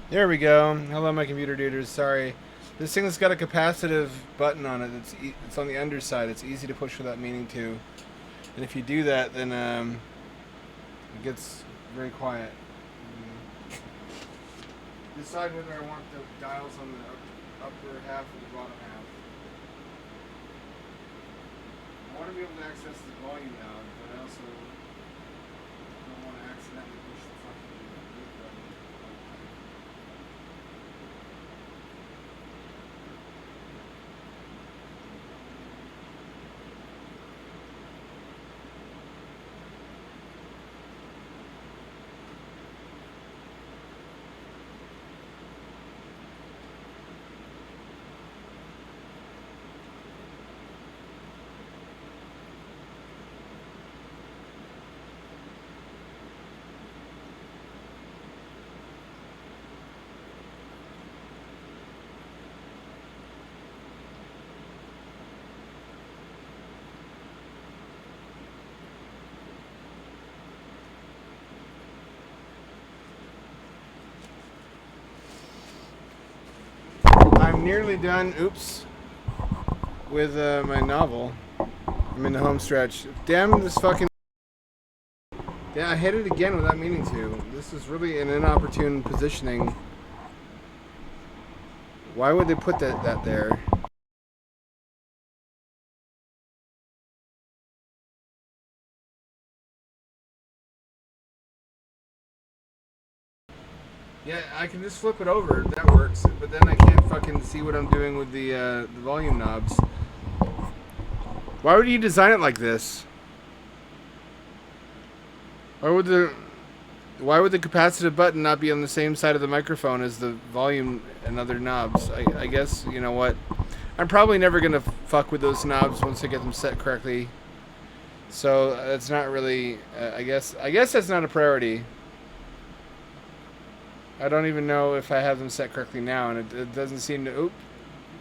There we go. Hello, my computer duders. Sorry. This thing's got a capacitive button on it. It's on the underside. It's easy to push without meaning to. And if you do that, then it gets very quiet. Decide whether I want the dials on the upper half or the bottom half. I want to be able to access the volume now, but I also don't want to accidentally push the fucking mute button. I'm nearly done. Oops. With my novel. I'm in the home stretch. Damn this fucking. Yeah, I hit it again without meaning to. This is really an inopportune positioning. Why would they put that there? Yeah, I can just flip it over. That works. But then I can't fucking see what I'm doing with the volume knobs. Why would you design it like this? Why would the Why would the capacitive button not be on the same side of the microphone as the volume and other knobs? I guess, you know what? I'm probably never going to fuck with those knobs once I get them set correctly. So that's not really, I guess that's not a priority. I don't even know if I have them set correctly now, and it doesn't seem to. Oop,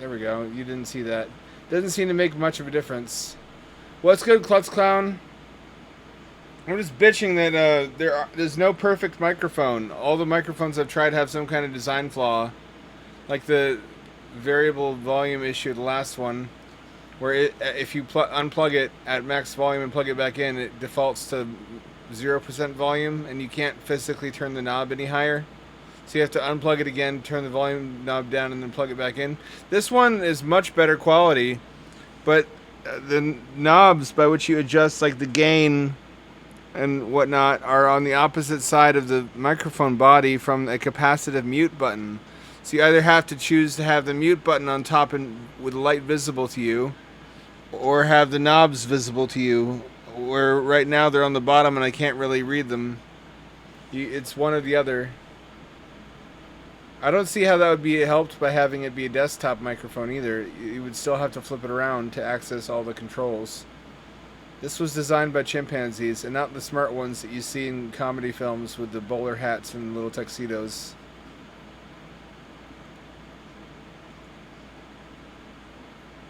there we go. You didn't see that. Doesn't seem to make much of a difference. What's good, Klutz Clown? I'm just bitching that there's no perfect microphone. All the microphones I've tried have some kind of design flaw, like the variable volume issue, the last one, where if you unplug it at max volume and plug it back in, it defaults to 0% volume, and you can't physically turn the knob any higher. So you have to unplug it again, turn the volume knob down, and then plug it back in. This one is much better quality, but the knobs by which you adjust like the gain and whatnot are on the opposite side of the microphone body from a capacitive mute button. So you either have to choose to have the mute button on top and with light visible to you, or have the knobs visible to you. Where right now they're on the bottom and I can't really read them. It's one or the other. I don't see how that would be helped by having it be a desktop microphone either. You would still have to flip it around to access all the controls. This was designed by chimpanzees and not the smart ones that you see in comedy films with the bowler hats and little tuxedos.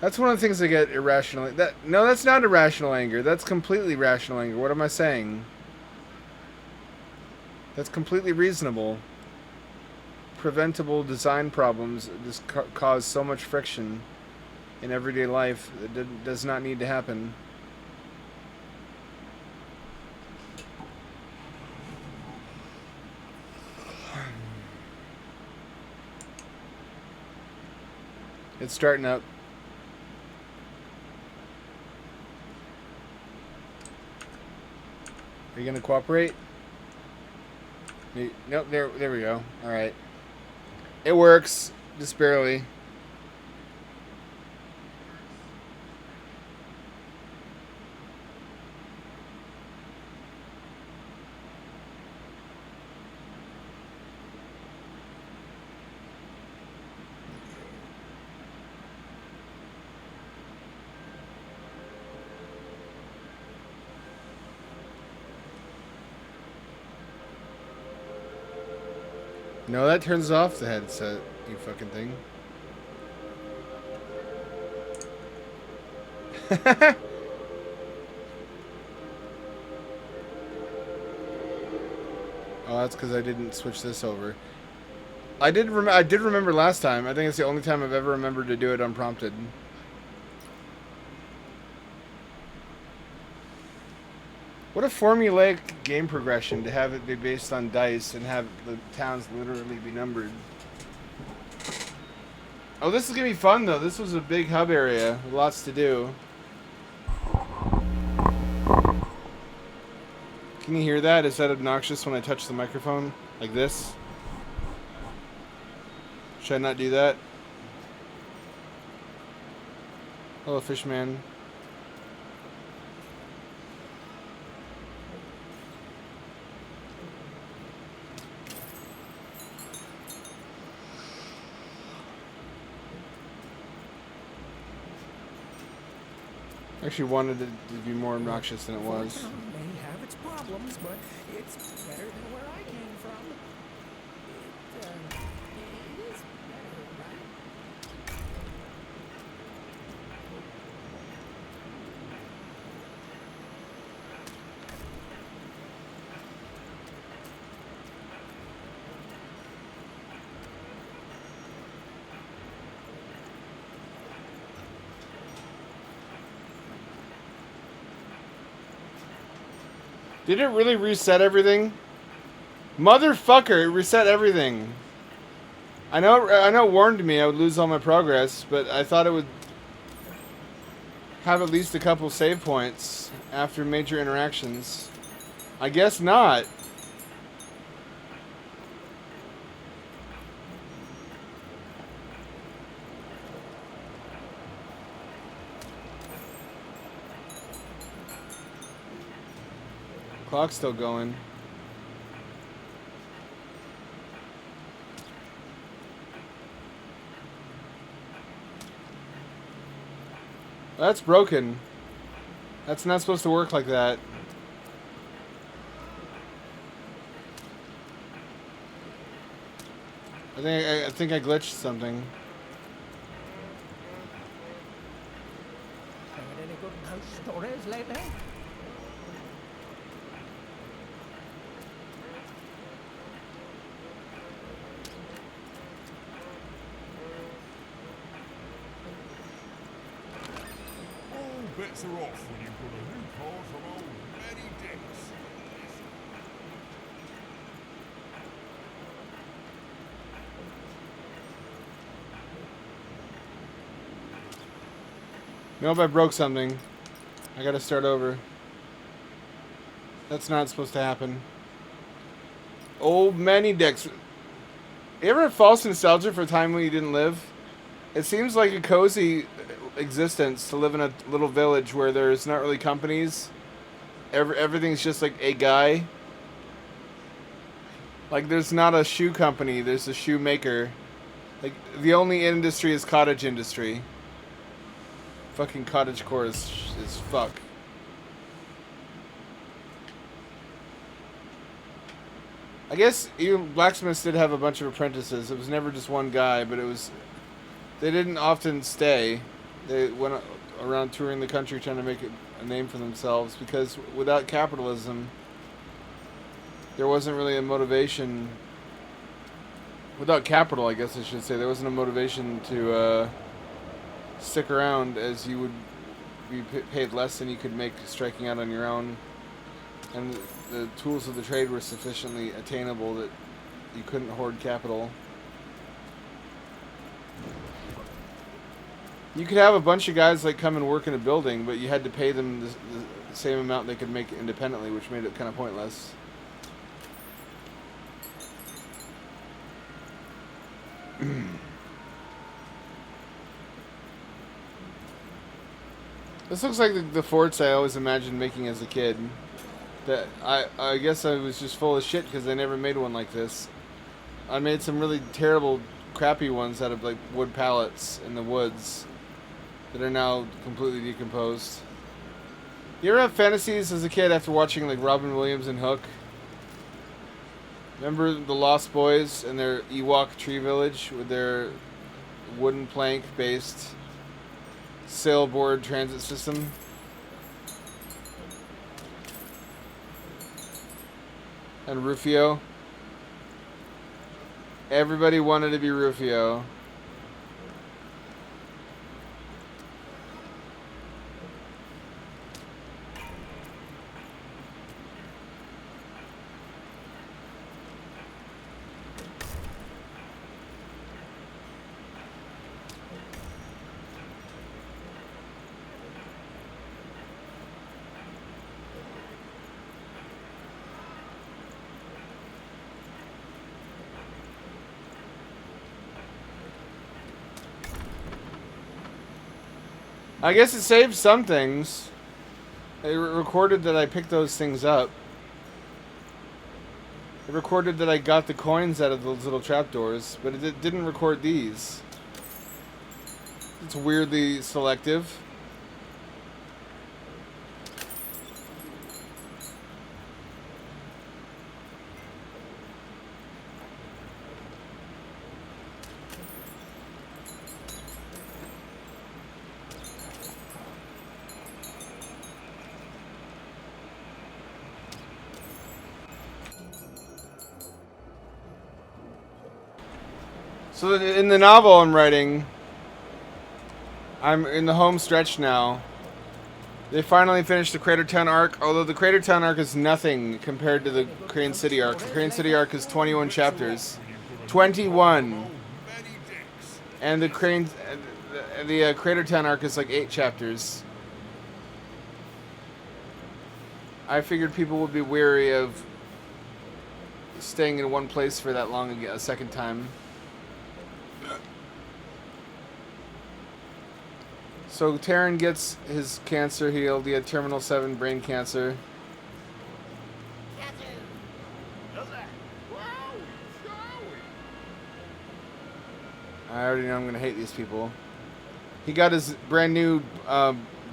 That's one of the things I get irrational. No, that's not irrational anger. That's completely rational anger. What am I saying? That's completely reasonable. Preventable design problems just cause so much friction in everyday life that does not need to happen. It's starting up. Are you gonna cooperate? Nope. There we go. All right. It works, just barely. No, that turns off the headset, you fucking thing. Oh, that's because I didn't switch this over. I did remember last time. I think it's the only time I've ever remembered to do it unprompted. What a formulaic game progression to have it be based on dice and have the towns literally be numbered. Oh, this is gonna be fun though. This was a big hub area, lots to do. Can you hear that? Is that obnoxious when I touch the microphone like this? Should I not do that? Hello, Fishman. I actually wanted it to be more obnoxious than it was. May have its problems, but it's better than where I came from. It is better, right? Did it really reset everything? Motherfucker, it reset everything. I know it warned me I would lose all my progress, but I thought it would have at least a couple save points after major interactions. I guess not. Clock's still going. That's broken. That's not supposed to work like that. I think I glitched something. Heard any good ghost stories lately? All bets are off when you've got a new card from old Manny Dix. Nope, I broke something. I gotta start over. That's not supposed to happen. Old Manny Dix. You ever have false nostalgia for a time when you didn't live? It seems like a cozy existence to live in a little village where there's not really companies. Everything's just like a guy. Like there's not a shoe company, there's a shoemaker. Like the only industry is cottage industry. Fucking cottagecore is fuck. I guess even blacksmiths did have a bunch of apprentices. It was never just one guy, but it was. They didn't often stay. They went around touring the country trying to make a name for themselves because without capitalism, there wasn't really a motivation. Without capital, I guess I should say, there wasn't a motivation to stick around, as you would be paid less than you could make striking out on your own. And the tools of the trade were sufficiently attainable that you couldn't hoard capital. You could have a bunch of guys like come and work in a building, but you had to pay them the same amount they could make independently, which made it kind of pointless. This looks like the forts I always imagined making as a kid. That I guess I was just full of shit because I never made one like this. I made some really terrible, crappy ones out of like wood pallets in the woods that are now completely decomposed. You ever have fantasies as a kid after watching like Robin Williams and Hook? Remember the Lost Boys and their Ewok tree village with their wooden plank based sailboard transit system? And Rufio? Everybody wanted to be Rufio. I guess it saved some things. It recorded that I picked those things up. It recorded that I got the coins out of those little trapdoors, but it didn't record these. It's weirdly selective. So in the novel I'm writing, I'm in the home stretch now. They finally finished the Cratertown arc, although the Cratertown arc is nothing compared to the Crane City arc. The Crane City arc is 21 chapters. 21! And the Cratertown arc is like 8 chapters. I figured people would be weary of staying in one place for that long a second time. So Terran gets his cancer healed. He had terminal 7 brain cancer. I already know I'm gonna hate these people. He got his brand new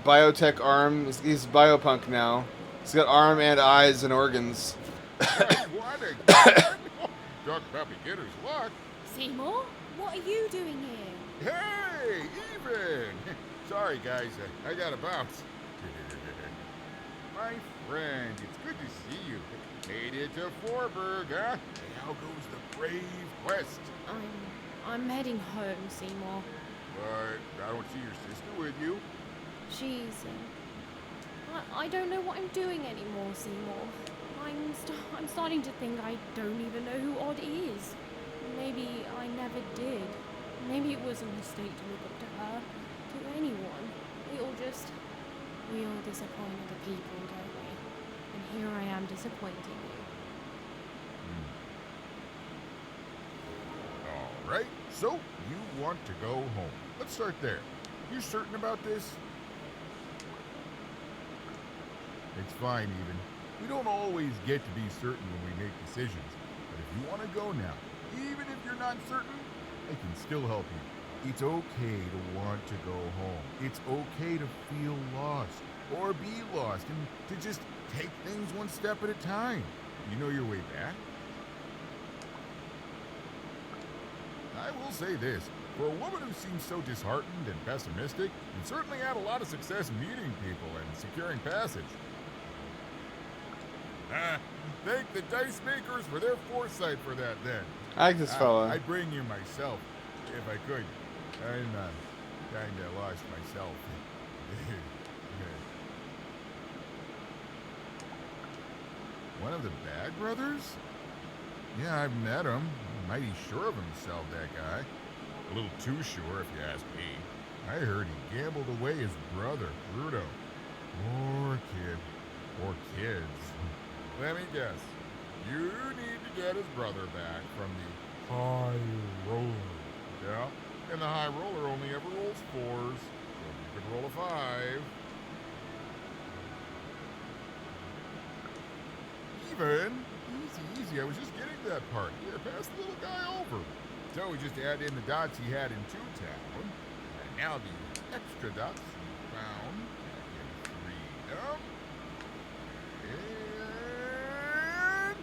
biotech arm. He's biopunk now. He's got arm and eyes and organs. What again? Duck Puppy Getter's luck. Seymour, what are you doing here? Hey, Even! Sorry, guys, I gotta bounce. My friend, it's good to see you. Made it to Forberg, huh? How goes the brave quest? I'm heading home, Seymour. But I don't see your sister with you. She's... I don't know what I'm doing anymore, Seymour. I'm starting to think I don't even know who Odd is. Maybe I never did. Maybe it was a mistake to look up to her, to anyone. We all disappoint other people, don't we? And here I am disappointing you. All right, so you want to go home. Let's start there. You certain about this? It's fine, Even. We don't always get to be certain when we make decisions. But if you want to go now, even if you're not certain, I can still help you. It's okay to want to go home. It's okay to feel lost or be lost and to just take things one step at a time. You know your way back? I will say this. For a woman who seems so disheartened and pessimistic, you certainly had a lot of success meeting people and securing passage. Thank the dice makers for their foresight for that, then. I like this fella. I'd bring you myself, if I could. I'm kinda lost myself. One of the Bag Brothers? Yeah, I've met him. Mighty sure of himself, that guy. A little too sure, if you ask me. I heard he gambled away his brother, Bruto. Poor kid. Or kids. Let me guess. You need to get his brother back from the High Roller. Yeah? And the High Roller only ever rolls 4s, so you could roll a 5. Even? Easy. I was just getting to that part. Here, pass the little guy over. So we just add in the dots he had in Two-Town. And now the extra dots he found in Freedom. And...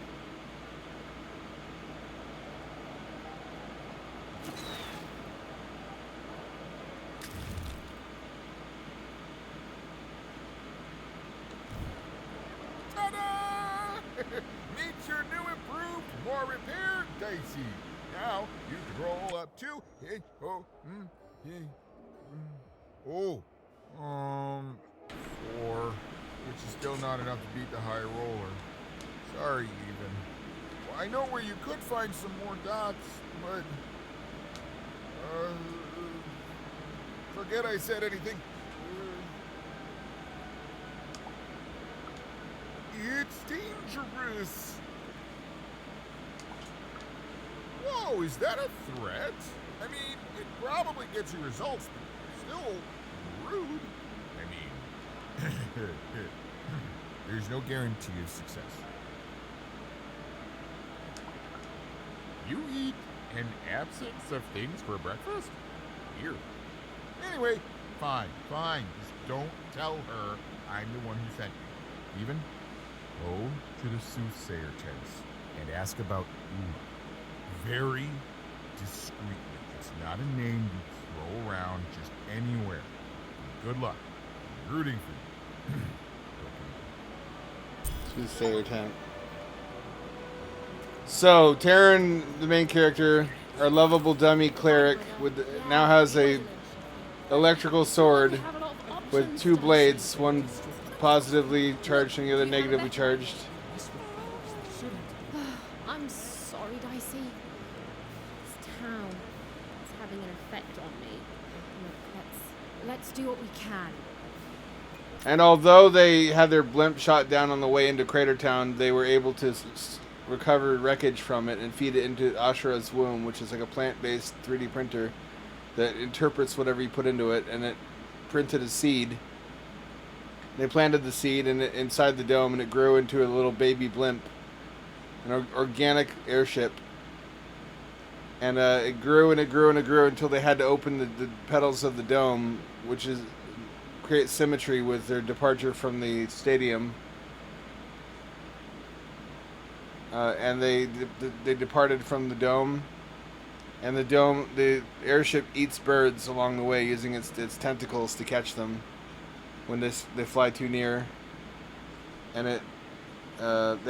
Ta-da! Meet your new improved, more repaired Dicey. Now you can roll up to oh, 4, which is still not enough to beat the high roller. Sorry, even. Well, I know where you could find some more dots, but forget I said anything. It's dangerous. Whoa, is that a threat? I mean, it probably gets you results, but still rude. I mean, there's no guarantee of success. You eat an absence of things for breakfast? Weird. Anyway, fine. Just don't tell her I'm the one who sent you. Even go to the soothsayer tents and ask about Uma. Very discreetly. It's not a name you throw around just anywhere. Good luck. I'm rooting for you. Soothsayer tent. So, Taryn, the main character, our lovable dummy cleric, now has a electrical sword with 2 blades, one positively charged and the other negatively charged. I'm sorry, Dicey. This town is having an effect on me. Look, let's do what we can. And although they had their blimp shot down on the way into Cratertown, they were able to recover wreckage from it and feed it into Ashura's womb, which is like a plant-based 3D printer that interprets whatever you put into it, and it printed a seed. They planted the seed inside the dome, and it grew into a little baby blimp, an organic airship. And it grew and it grew and it grew until they had to open the petals of the dome, which is create symmetry with their departure from the stadium. And they departed from the dome, and the airship eats birds along the way using its tentacles to catch them when they fly too near. And they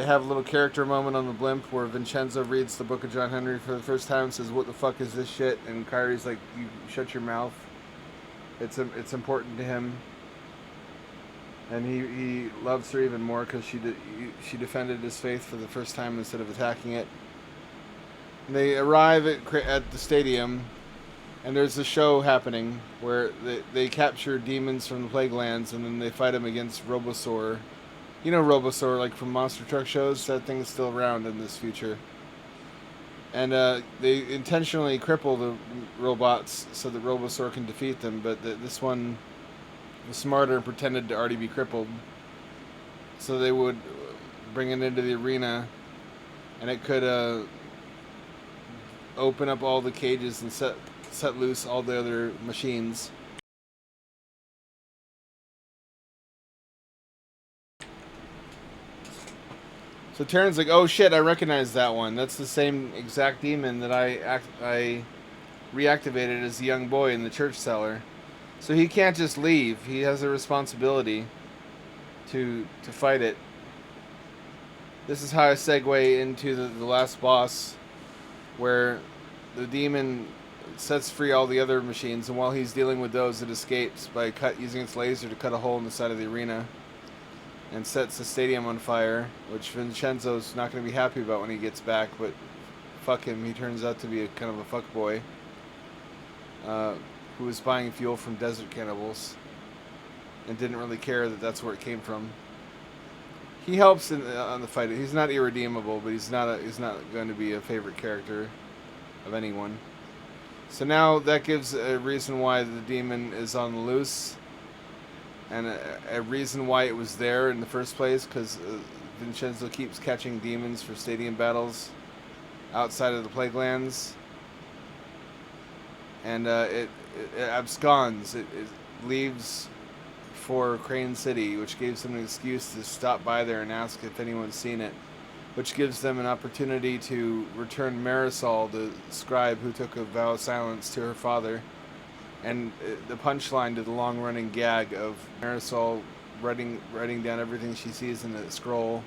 have a little character moment on the blimp where Vincenzo reads the Book of John Henry for the first time and says, "What the fuck is this shit?" And Kyrie's like, "You shut your mouth." It's important to him. And he loves her even more because she defended his faith for the first time instead of attacking it. And they arrive at the stadium, and there's a show happening where they capture demons from the Plague Lands, and then they fight them against Robosaur. You know Robosaur, like from monster truck shows? That thing is still around in this future. And they intentionally cripple the robots so that Robosaur can defeat them, but this one was smarter and pretended to already be crippled. So they would bring it into the arena, and it could open up all the cages and set loose all the other machines. So Taryn's like, "Oh shit, I recognize that one. That's the same exact demon that I reactivated as a young boy in the church cellar." So he can't just leave. He has a responsibility to fight it. This is how I segue into the last boss, where the demon sets free all the other machines, and while he's dealing with those, it escapes by using its laser to cut a hole in the side of the arena and sets the stadium on fire, which Vincenzo's not going to be happy about when he gets back, but fuck him. He turns out to be a kind of a fuckboy who was buying fuel from desert cannibals and didn't really care that that's where it came from. He helps on the fight. He's not irredeemable, but he's not going to be a favorite character of anyone. So now that gives a reason why the demon is on the loose, and a reason why it was there in the first place, because Vincenzo keeps catching demons for stadium battles outside of the Plague Lands, and it absconds. It leaves for Crane City, which gives them an excuse to stop by there and ask if anyone's seen it, which gives them an opportunity to return Marisol, the scribe who took a vow of silence, to her father. And the punchline to the long-running gag of Marisol writing down everything she sees in the scroll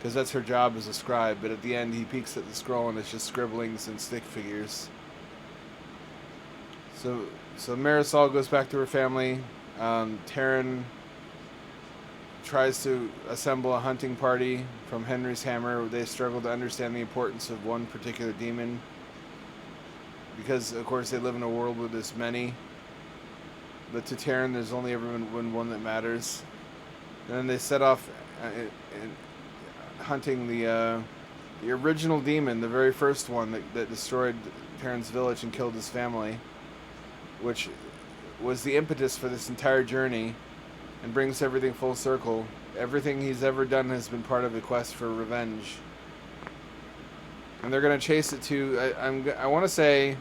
because that's her job as a scribe. But at the end, he peeks at the scroll and it's just scribblings and stick figures. So Marisol goes back to her family. Taryn tries to assemble a hunting party from Henry's Hammer. They struggle to understand the importance of one particular demon because, of course, they live in a world where there's many. But to Taryn, there's only ever been one that matters. And then they set off hunting the original demon, the very first one that destroyed Taryn's village and killed his family, which was the impetus for this entire journey and brings everything full circle. Everything he's ever done has been part of a quest for revenge. And they're going to chase it to, I want to say,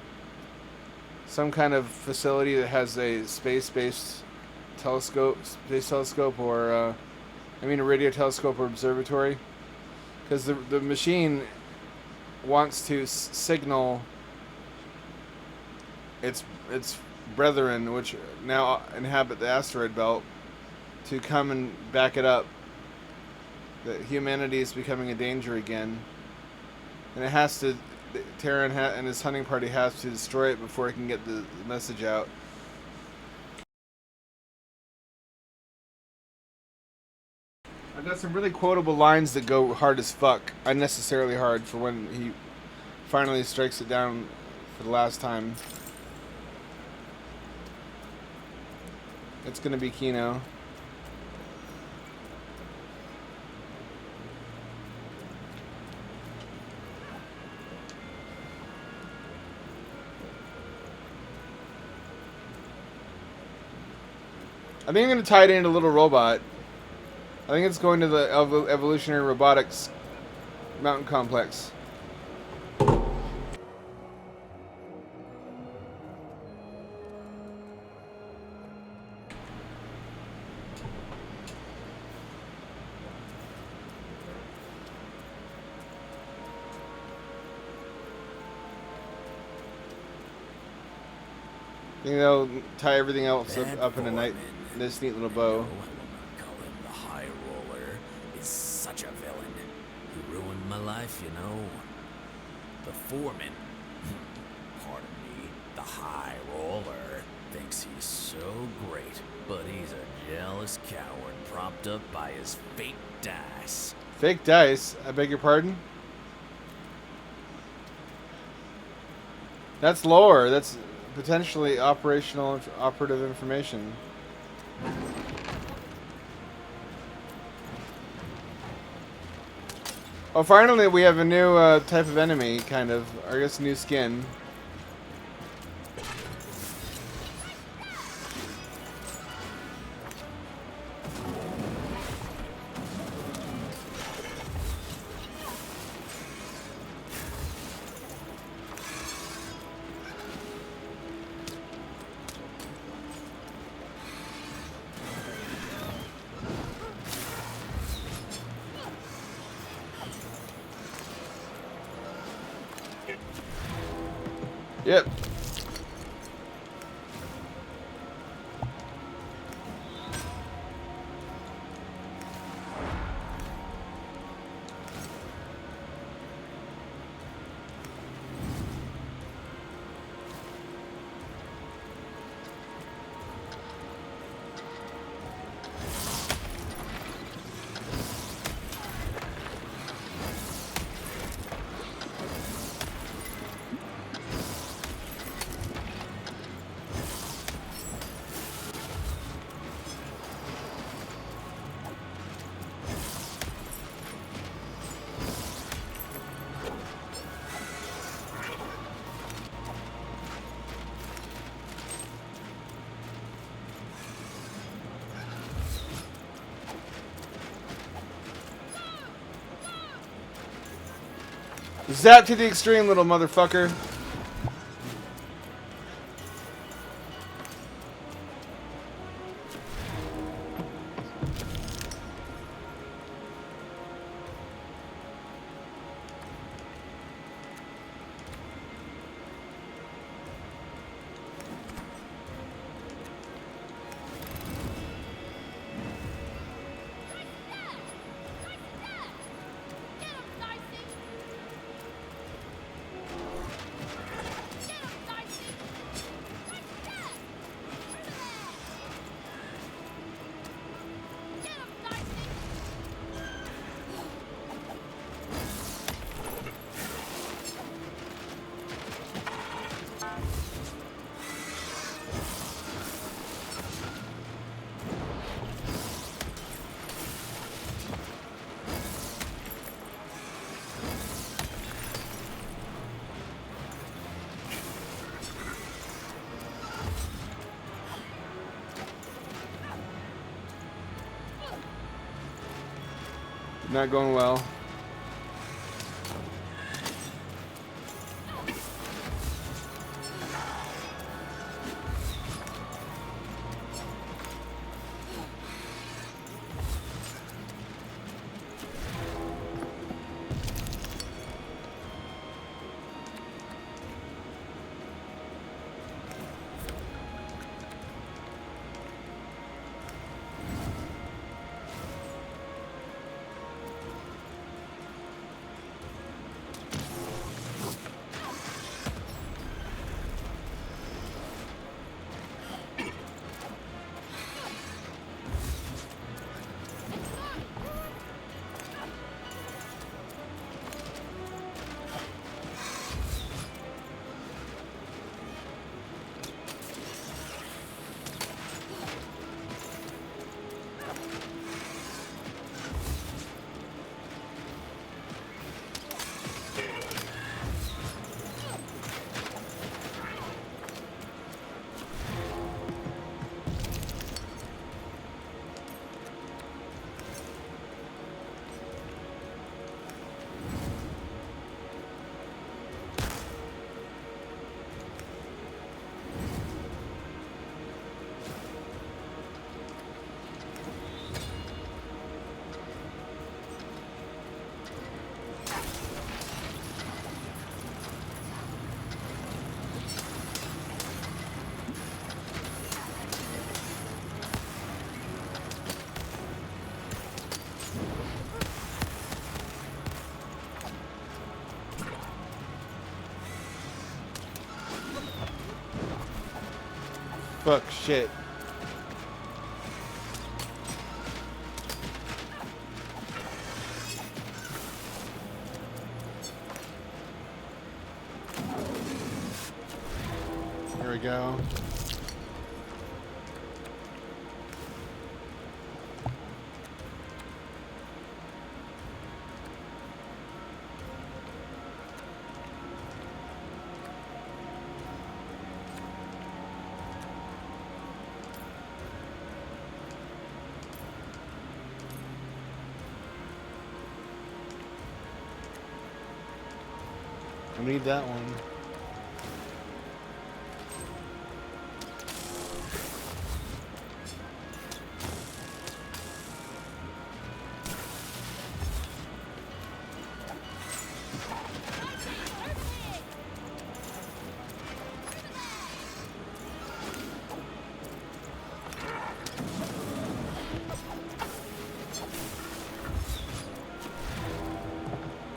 some kind of facility that has a space-based space telescope, or a radio telescope or observatory, because the machine wants to signal its brethren, which now inhabit the asteroid belt, to come and back it up that humanity is becoming a danger again, and it has to. Taryn and his hunting party has to destroy it before it can get the message out. I've got some really quotable lines that go hard as fuck, unnecessarily hard, for when he finally strikes it down for the last time. It's gonna be Kino. I think I'm going to tie it into Little Robot. I think it's going to the Evolutionary Robotics Mountain Complex. You know, tie everything else up in a night. This neat little bow. Call him the High Roller. Is such a villain. He ruined my life, you know. The foreman, pardon me, the High Roller, thinks he's so great, but he's a jealous coward propped up by his fake dice. Fake dice? I beg your pardon? That's lore. That's potentially operative information. Oh, finally we have a new type of enemy, kind of. I guess new skin. Yep. Zap to the extreme, little motherfucker. Not going well. Fuck shit. Here we go. I need that one.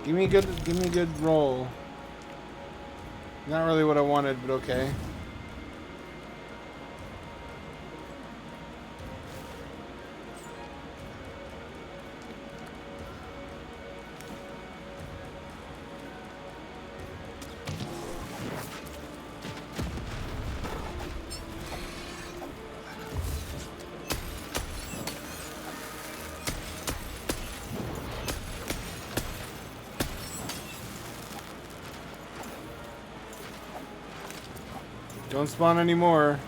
Give me a good roll. Not really what I wanted, but okay. Don't spawn anymore.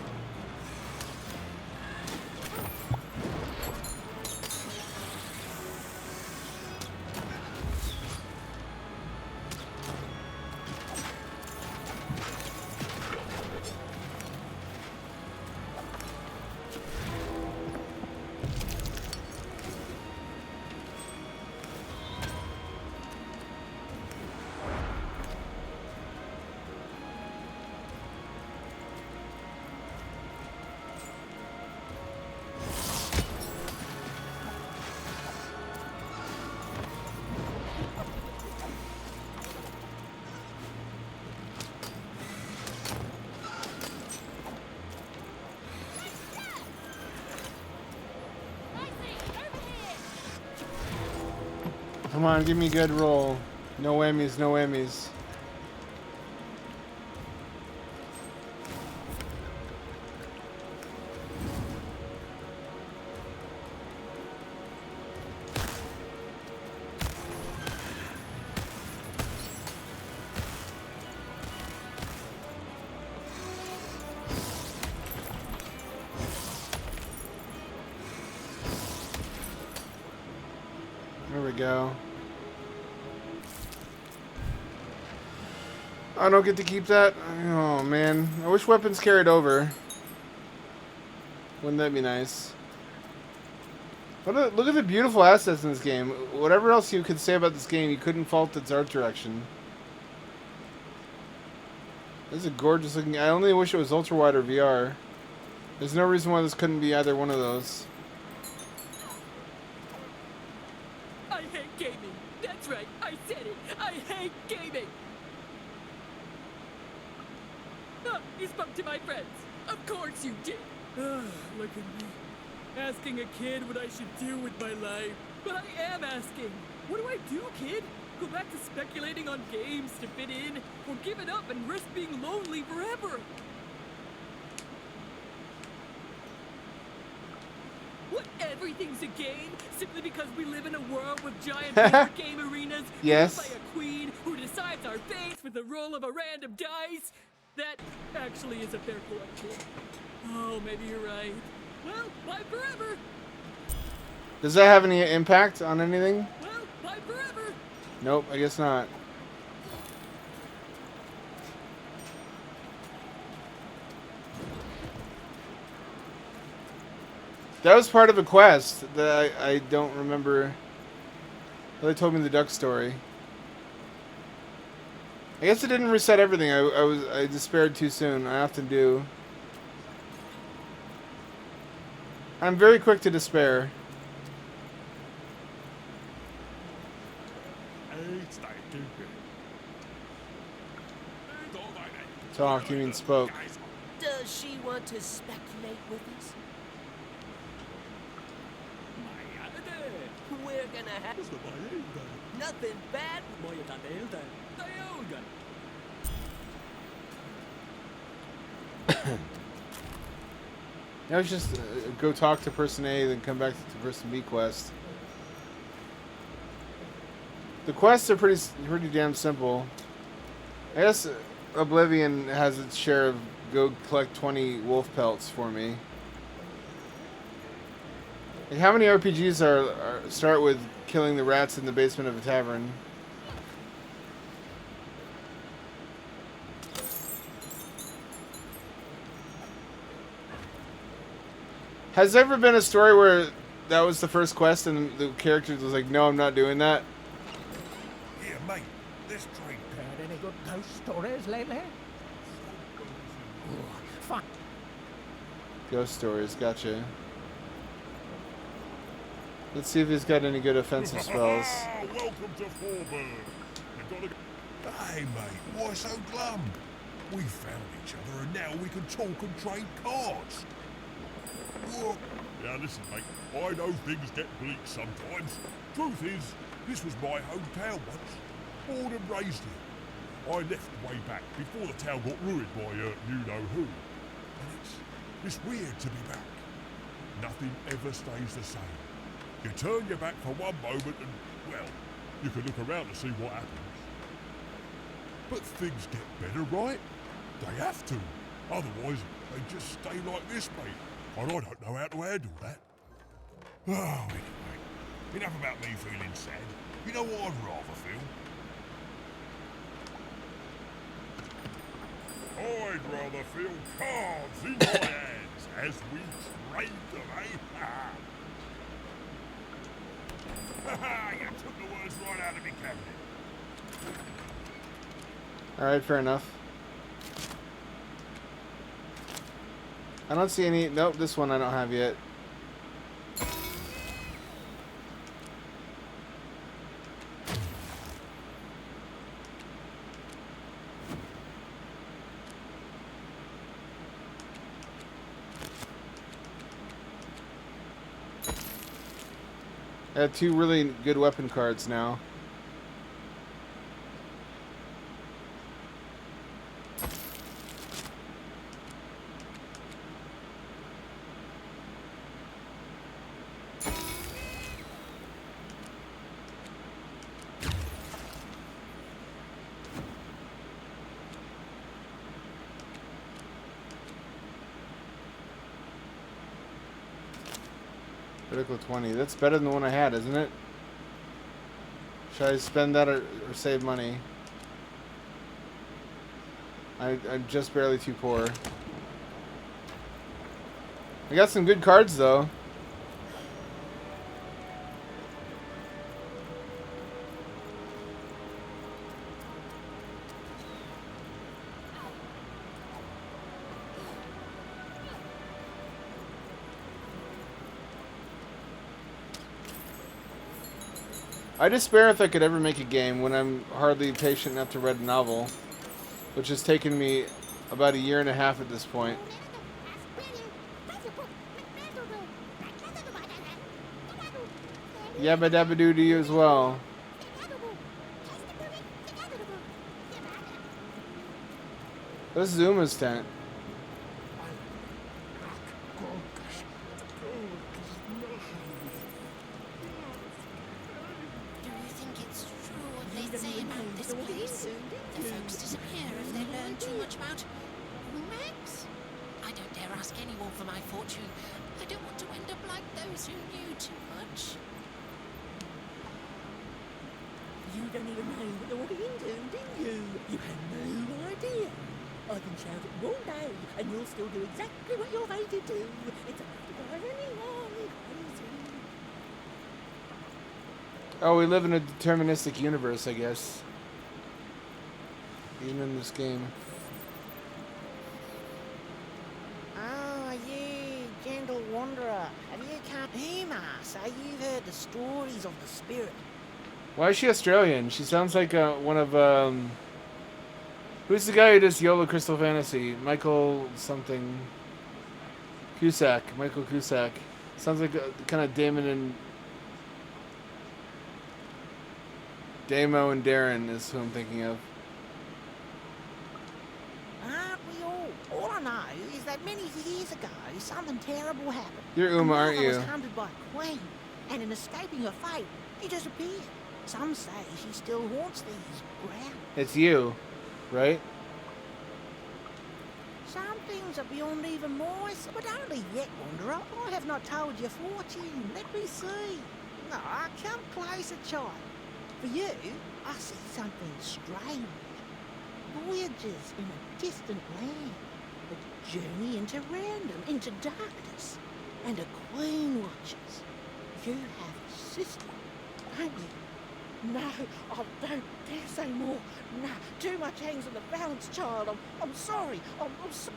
Come on, give me a good roll. No whammies, no whammies. There we go. I don't get to keep that? Oh, man. I wish weapons carried over. Wouldn't that be nice? Look at the beautiful assets in this game. Whatever else you could say about this game, you couldn't fault its art direction. This is a gorgeous looking... I only wish it was ultra wide or VR. There's no reason why this couldn't be either one of those. I hate gaming. That's right. I said it. I hate gaming. Ah, you spoke to my friends. Of course you did. Ah, look at me. Asking a kid what I should do with my life. But I am asking. What do I do, kid? Go back to speculating on games to fit in? Or give it up and risk being lonely forever? What, everything's a game? Simply because we live in a world with giant video game arenas? Yes. Ruled by a queen who decides our fates with the roll of a random dice? That actually is a fair point, kid. Oh, maybe you're right. Well, bye forever. Does that have any impact on anything? Well, bye forever. Nope, I guess not. That was part of a quest that I don't remember. They told me the duck story. I guess it didn't reset everything. I despaired too soon. I often do. I'm very quick to despair. Talk, you mean spoke. Does she want to speculate with us? We're gonna have nothing bad. Now it's just go talk to person A, then come back to person B quest. The quests are pretty damn simple. I guess Oblivion has its share of go collect 20 wolf pelts for me. Like how many RPGs are start with killing the rats in the basement of a tavern? Has there ever been a story where that was the first quest and the character was like, no, I'm not doing that? Here, mate, let's drink. Heard any good ghost stories lately? Fine. Ghost stories, gotcha. Let's see if he's got any good offensive spells. Welcome to Forburn. Hey, mate, why so glum? We found each other and now we can talk and trade cards. What? Yeah, listen, mate, I know things get bleak sometimes. Truth is, this was my hometown once. Born and raised here. I left way back before the town got ruined by you-know-who. And it's weird to be back. Nothing ever stays the same. You turn your back for one moment and, well, you can look around to see what happens. But things get better, right? They have to. Otherwise, they just stay like this, mate. And I don't know how to handle that. Oh, anyway, enough about me feeling sad. You know what I'd rather feel? I'd rather feel cards in my hands as we trade them, eh? Ha! You took the words right out of me, cabinet. Alright, fair enough. I don't see any... Nope, this one I don't have yet. I have 2 really good weapon cards now. Critical 20. That's better than the one I had, isn't it? Should I spend that or save money? I'm just barely too poor. I got some good cards though. I despair if I could ever make a game when I'm hardly patient enough to read a novel, which has taken me about 1.5 years at this point. Yabba dabba doo to you as well. This is Uma's tent. Do you think it's true what they say about this place? The folks disappear if they learn too much about Max? I don't dare ask anyone for my fortune. I don't want to end up like those who knew too much. You don't even know what you're into, do you? You have no idea. I can shout it all day, and you'll still do exactly what you're made to do. It's enough to drive anyone crazy. Oh, we live in a deterministic universe, I guess. Even in this game. Ah, you gentle wanderer. Have you come? Uma, so you've heard the stories of the spirit. Why is she Australian? She sounds like one of, who's the guy who does YOLO Crystal Fantasy? Michael something. Cusack. Michael Cusack. Sounds like kind of Damon Damo and Darren is who I'm thinking of. Aren't we all? All I know is that many years ago, something terrible happened. You're Uma, My aren't mother you? was hunted by a queen, and in escaping her fate, she disappeared. Some say she still haunts these grounds. It's you, right? Some things are beyond even my sight, but only yet, wanderer. I have not told your fortune. Let me see. No, come closer, child. For you, I see something strange. Voyages in a distant land. A journey into random, into darkness. And a queen watches. You have a sister, don't you? No, I don't dare say more. No, too much hangs on the balance, child. I'm sorry. I'm sorry.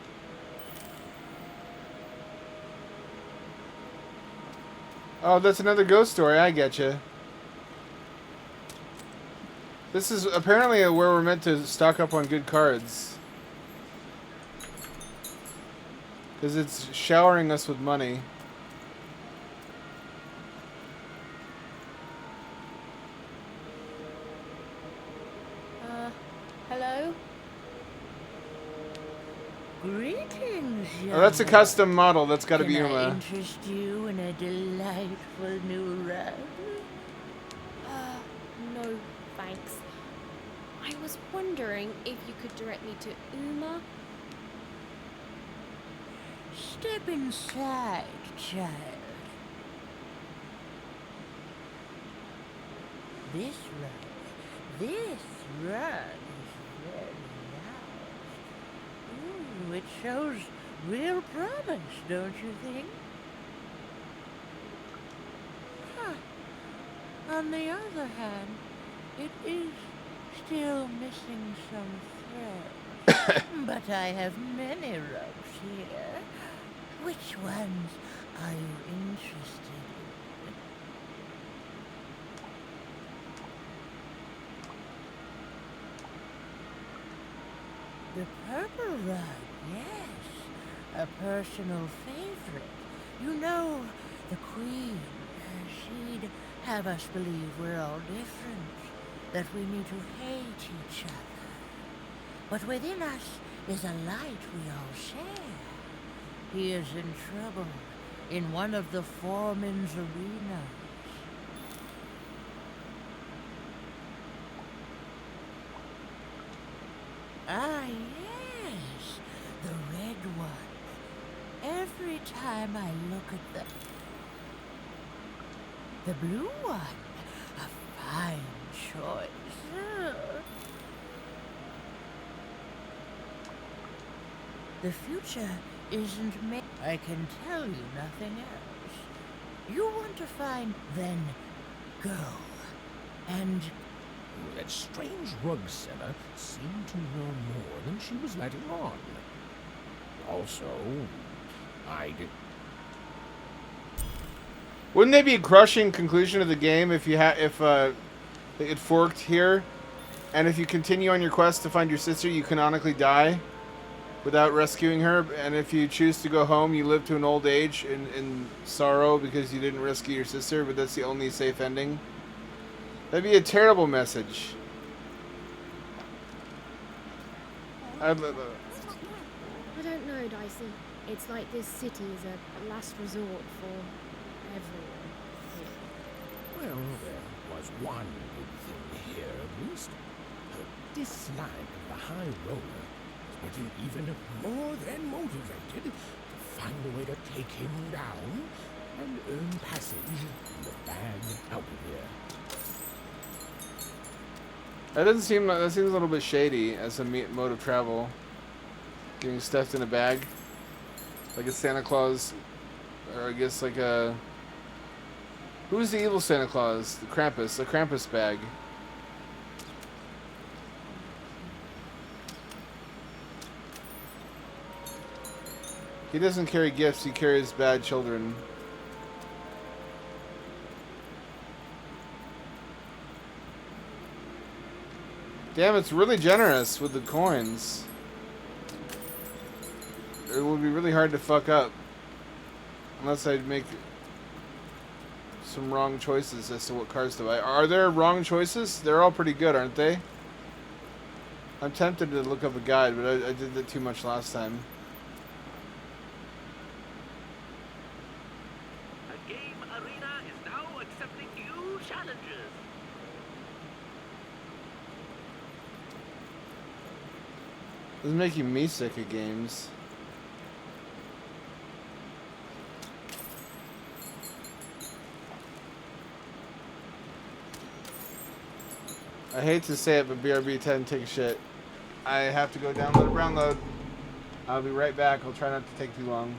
Oh, that's another ghost story. I get you. This is apparently where we're meant to stock up on good cards. Because it's showering us with money. Hello? Greetings, young Oh, that's a custom model. That's got to be Can I Uma. interest you in a delightful new rug? No, thanks. I was wondering if you could direct me to Uma. Step inside, child. This rug is very nice. Ooh, it shows real promise, don't you think? Huh. On the other hand, it is still missing some threads. But I have many rugs here. Which ones are you interested in? The purple rug, yes. A personal favorite. You know, the Queen. She'd have us believe we're all different. That we need to hate each other. But within us is a light we all share. He is in trouble in one of the foreman's arenas. Ah, yes, the red one. Every time I look at the blue one, a fine choice. The future isn't made. I can tell you nothing else. You want to find, then go. And That strange rug seller seemed to know more than she was letting on. Also, I did. Wouldn't they be a crushing conclusion of the game if it forked here, and if you continue on your quest to find your sister, you canonically die without rescuing her, and if you choose to go home, you live to an old age in sorrow because you didn't rescue your sister, but that's the only safe ending? That'd be a terrible message. I don't know, Dicey. It's like this city is a last resort for everyone here. Well, there was one good thing here, at least. Her dislike of the High Roller was getting even more than motivated to find a way to take him down and earn passage in the bag out of here. That seems a little bit shady as a mode of travel. Getting stuffed in a bag, like a Santa Claus, or I guess like a. Who's the evil Santa Claus? The Krampus bag. He doesn't carry gifts. He carries bad children. Damn, it's really generous with the coins. It would be really hard to fuck up. Unless I make some wrong choices as to what cars to buy. Are there wrong choices? They're all pretty good, aren't they? I'm tempted to look up a guide, but I did that too much last time. A game arena is now accepting new challenges. This is making me sick of games. I hate to say it, but BRB 10 take a shit. I have to go download a brown load. I'll be right back. I'll try not to take too long.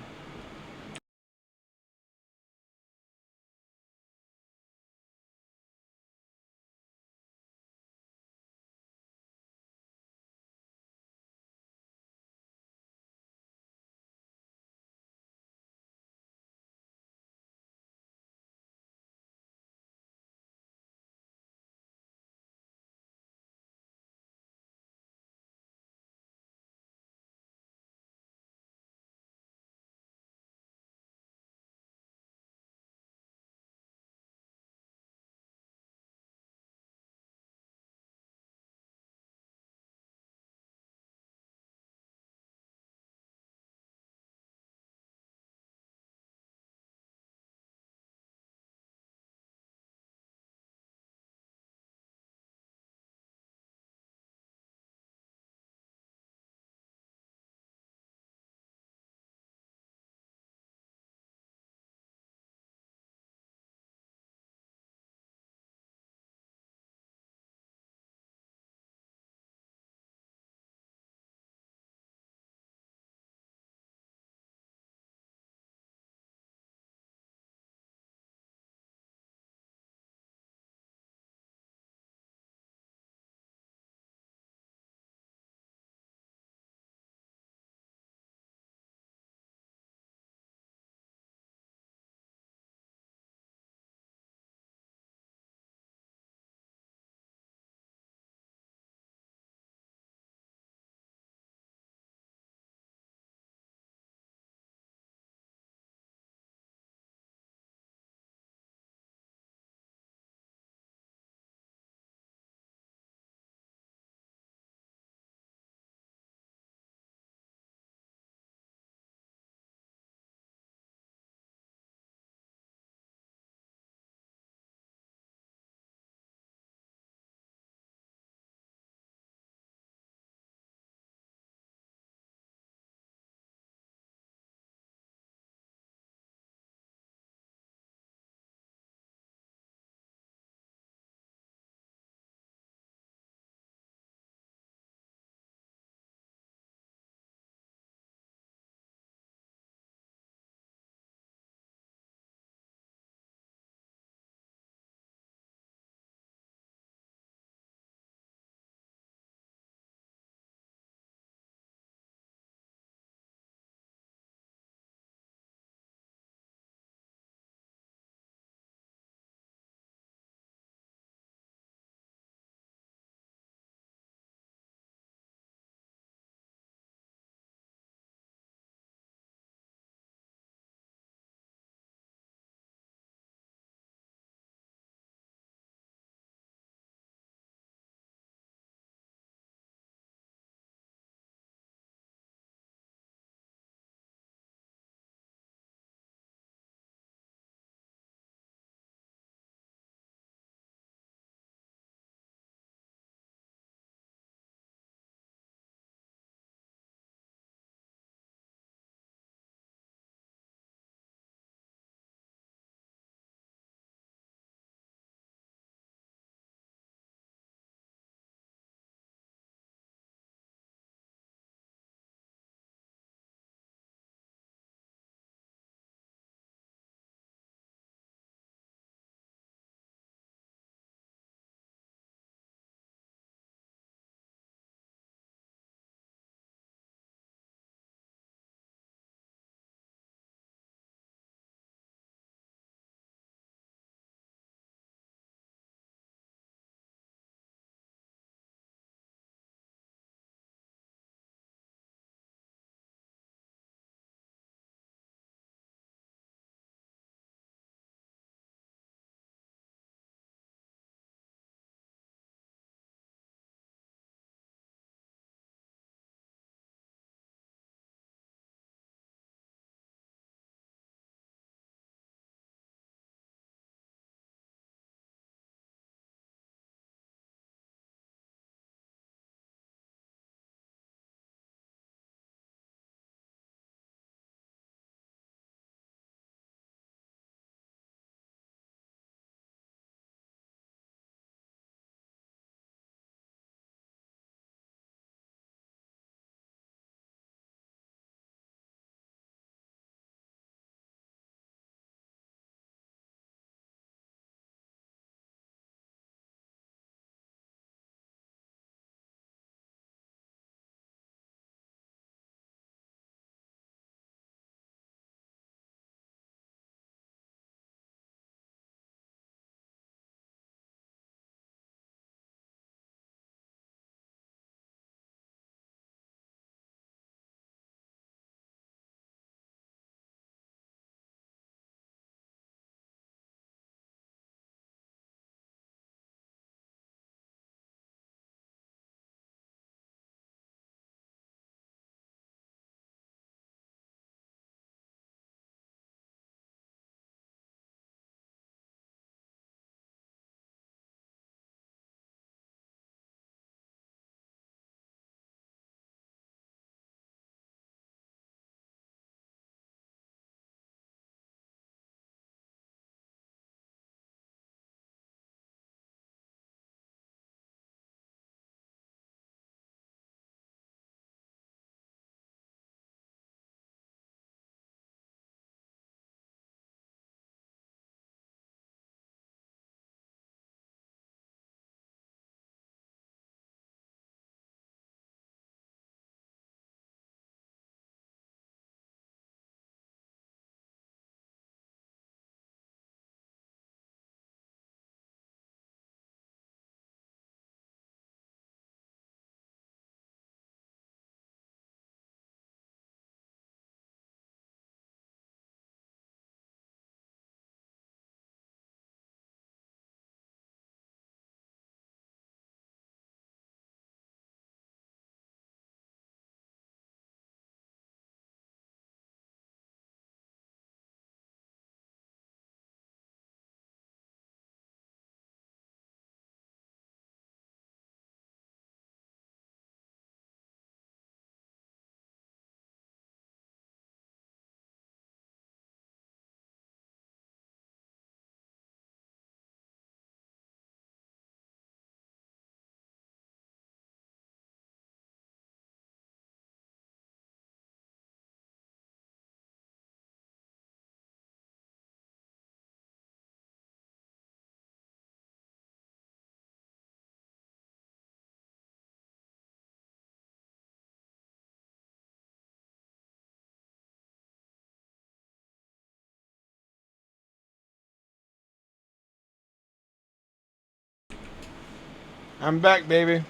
I'm back, baby.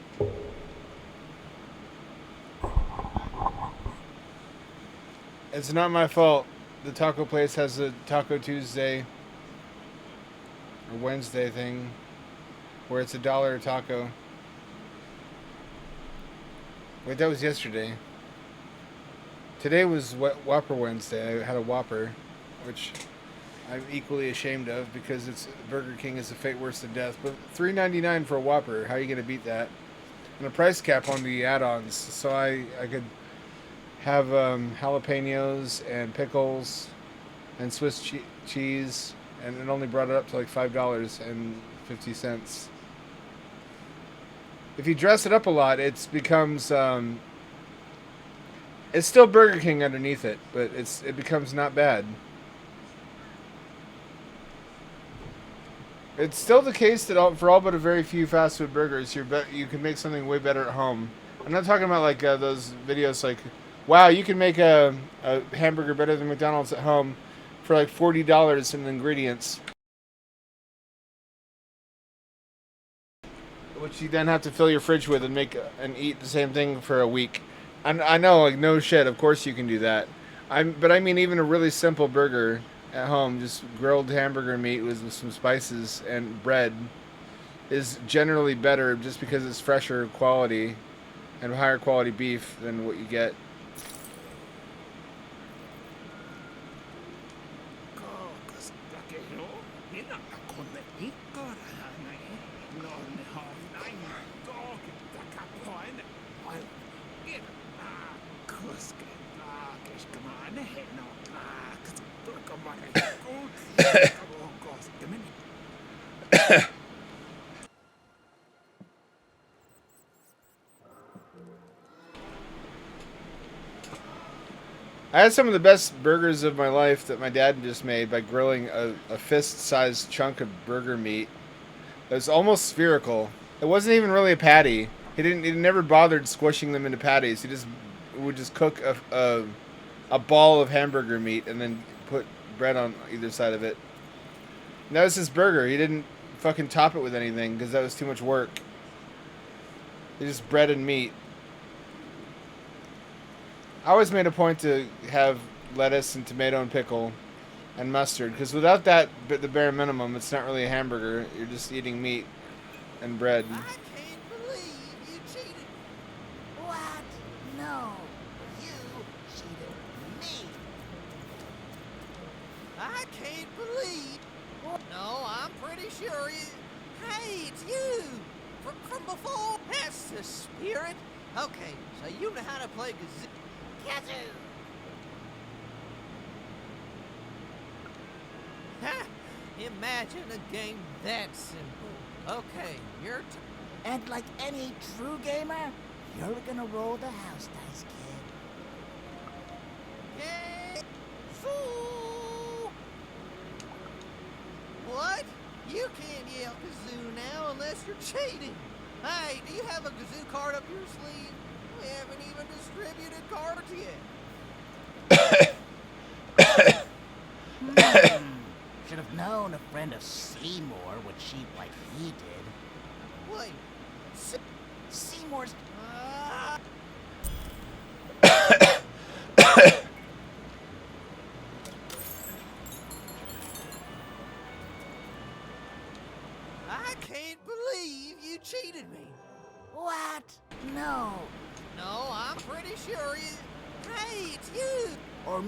It's not my fault. The taco place has a Taco Tuesday or Wednesday thing where it's $1 a taco. Wait, that was yesterday. Today was Whopper Wednesday. I had a Whopper, which I'm equally ashamed of because it's Burger King is a fate worse than death. But $3.99 for a Whopper, how are you gonna beat that? And a price cap on the add-ons, so I could have jalapenos and pickles and Swiss cheese, and it only brought it up to like $5.50. If you dress it up a lot, it becomes it's still Burger King underneath it, but it becomes not bad. It's still the case that for all but a very few fast food burgers, you can make something way better at home. I'm not talking about like those videos like, wow, you can make a hamburger better than McDonald's at home for like $40 in ingredients, which you then have to fill your fridge with and make and eat the same thing for a week. I know, like, no shit, of course you can do that. But I mean, even a really simple burger at home, just grilled hamburger meat with some spices and bread, is generally better just because it's fresher quality and higher quality beef than what you get. I had some of the best burgers of my life that my dad just made by grilling a fist-sized chunk of burger meat. It was almost spherical. It wasn't even really a patty. He never bothered squishing them into patties. He would just cook a ball of hamburger meat and then put bread on either side of it. And that was his burger. He didn't fucking top it with anything because that was too much work. It just bread and meat. I always made a point to have lettuce and tomato and pickle and mustard, because without that, the bare minimum, it's not really a hamburger. You're just eating meat and bread. I can't believe you cheated. What? No, you cheated me. I can't believe. No, I'm pretty sure you. Hey, it's you. From before. That's the spirit. Okay, so you know how to play kazoo. Kazoo. Ha! Imagine a game that simple. Okay, your And like any true gamer, you're gonna roll the house dice, kid. Yay! Fool! What? You can't yell kazoo now unless you're cheating. Hey, do you have a kazoo card up your sleeve? We haven't even distributed cards yet. Should have known a friend of Seymour would cheat like he did. Wait. Seymour's... I can't believe you cheated me. What? No. No, I'm pretty sure you... Hey, it's you. Or...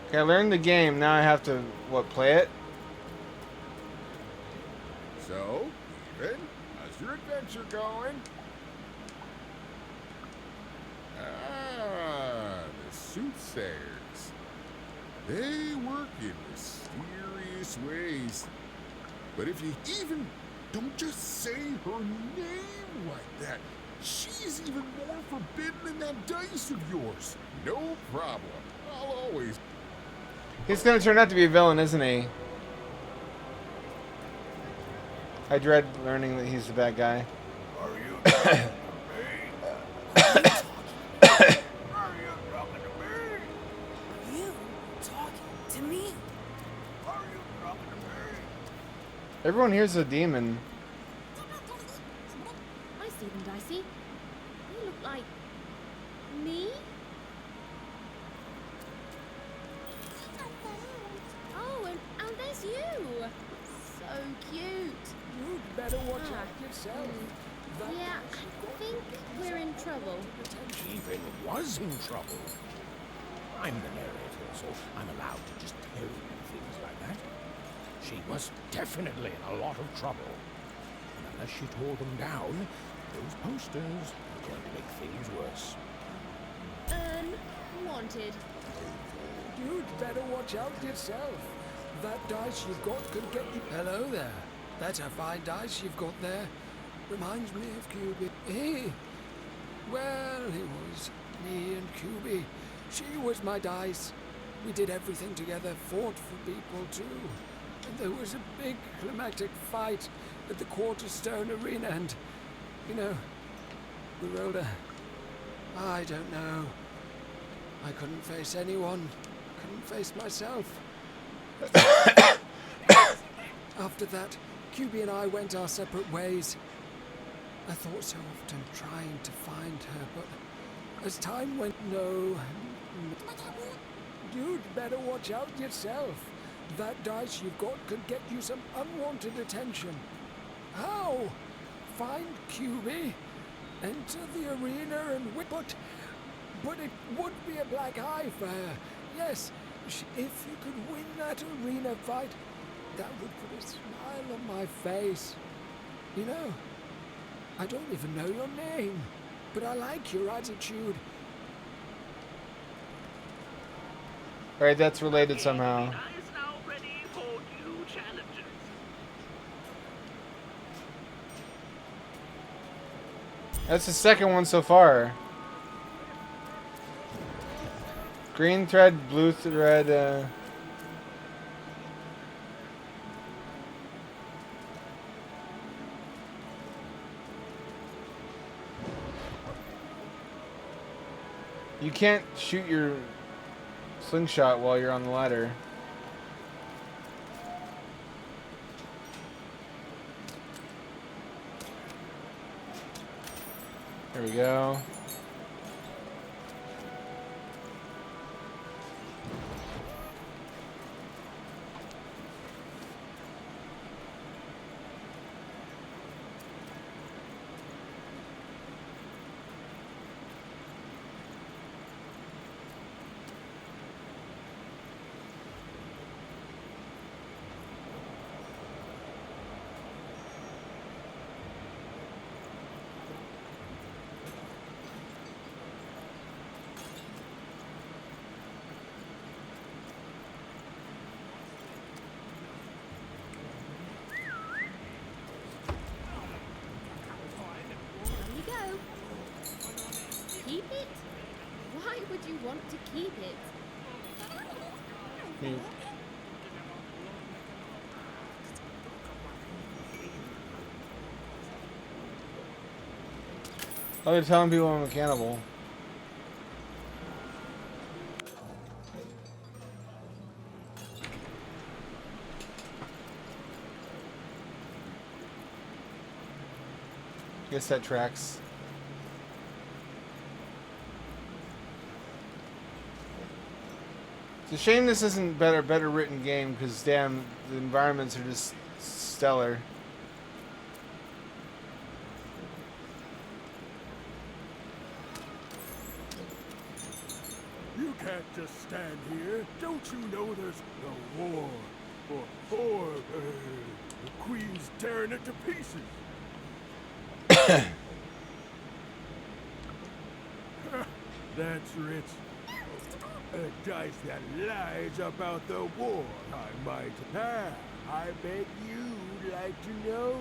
Okay, I learned the game. Now I have to, play it? So, Ethan, how's your adventure going? Ah, the soothsayers. They work in mysterious ways. But if you even don't just say her name like that, she's even more forbidden than that dice of yours. No problem. I'll always... He's gonna turn out to be a villain, isn't he? I dread learning that he's the bad guy. Are you talking to me? Are you talking to me? Are you talking to me? Are you talking to me? Everyone here's a demon. Stephen Dicey. You look like me. Oh, and there's you. So cute. You'd better watch Ah, out yourself. That Yeah, I think we're in trouble. Even was in trouble. I'm the narrator, so I'm allowed to just tell you things like that. She was definitely in a lot of trouble. And unless she tore them down, those posters are going to make things worse. Unwanted. You'd better watch out yourself. That dice you've got could get you. Hello there. That's a fine dice you've got there. Reminds me of Cuby. Hey. Well, it was me and Cuby. She was my dice. We did everything together, fought for people too. And there was a big climactic fight at the Quarterstone Arena and, you know, we rolled a... I don't know. I couldn't face anyone. Couldn't face myself. After that, QB and I went our separate ways. I thought so often trying to find her, but as time went, no. You'd better watch out yourself. That dice you've got could get you some unwanted attention. How? Find QB, enter the arena and whip it. But it would be a black eye for her. Yes, if you could win that arena fight, that would put a smile on my face. You know, I don't even know your name, but I like your attitude. Alright, that's related somehow. Arena is now ready for new challenges. That's the second one so far. Green thread, blue thread, You can't shoot your slingshot while you're on the ladder. There we go. There you go. Keep it? Why would you want to keep it? Oh, they're telling people I'm a cannibal. Guess that tracks. It's a shame this isn't better written game because damn, the environments are just stellar. You can't just stand here. Don't you know there's no war? Or the Queen's tearing it to pieces. That's rich. A dice that lies about the war, I might add. I bet you'd like to know.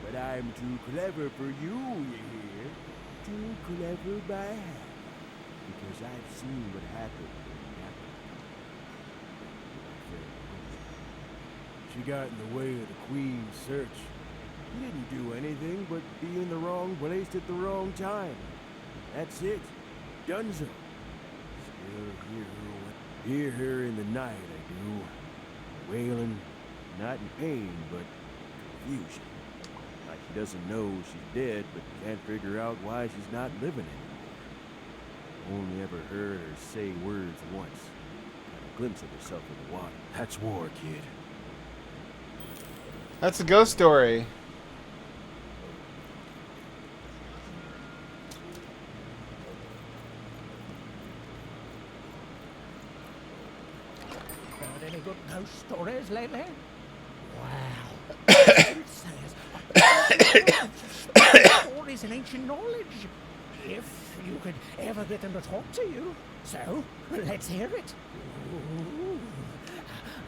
But I'm too clever for you, you hear? Too clever by half. Because I've seen what happened when it happened. She got in the way of the Queen's search. He didn't do anything but be in the wrong place at the wrong time. That's it. Dunzo. Still hear her in the night, I do. Wailing, not in pain, but confusion. Like She doesn't know she's dead, but can't figure out why she's not living anymore. Only ever heard her say words once. Got a glimpse of herself in the water. That's war, kid. That's a ghost story. Heard any good ghost stories lately? Wow. Stories and ancient knowledge. If you could ever get them to talk to you. So, let's hear it. Ooh,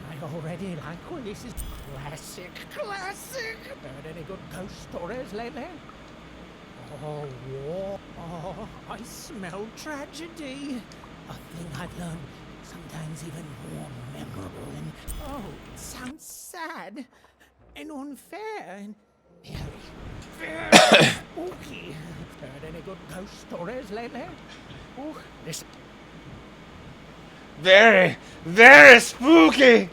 I already like when this is classic. Heard any good ghost stories lately? Oh, war. Oh, I smell tragedy. A thing I've learned sometimes even more memorable and, oh, it sounds sad and unfair and very spooky. Heard any good ghost stories lately? Oh, listen. Very, very spooky.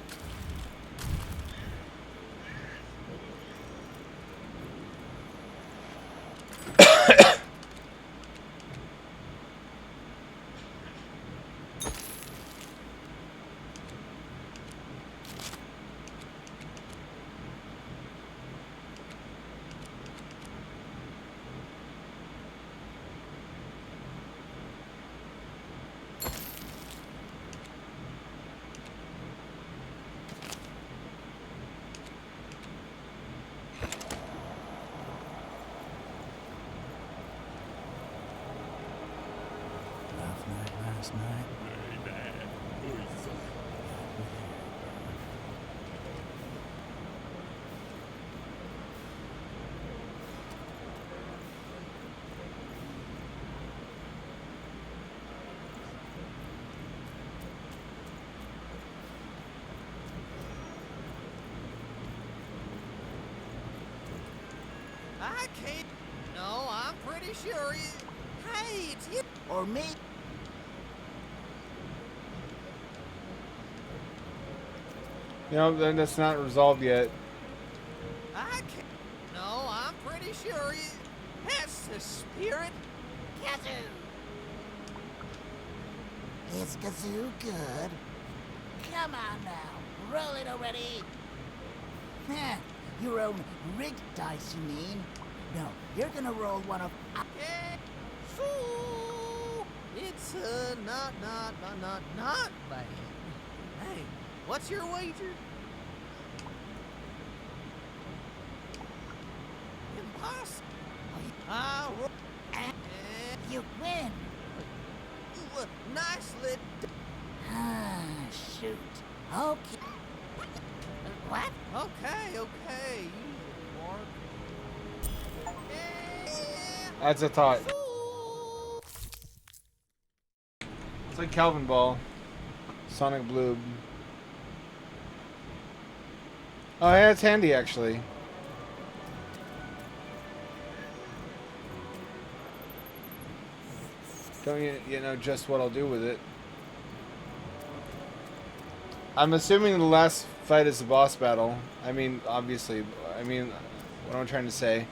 Last night. I can't. No, I'm pretty sure he. Hey, it's you. Or me. You know, then that's not resolved yet. I can't. No, I'm pretty sure he. That's the spirit. Kazoo. Is Kazoo good? Come on now. Roll it already. Heh. Your own rigged dice, you mean? No, you're gonna roll one of. Okay. Fool. It's not bad. Hey, what's your wager? Impossible. You win. Nicely done. Ah, shoot. Okay. What? Okay. You mark. That's a thought. It's like Calvin Ball. Sonic Blue. Oh yeah, it's handy actually. Don't you know just what I'll do with it? I'm assuming the last fight is the boss battle. I mean, obviously. I mean, what am I trying to say?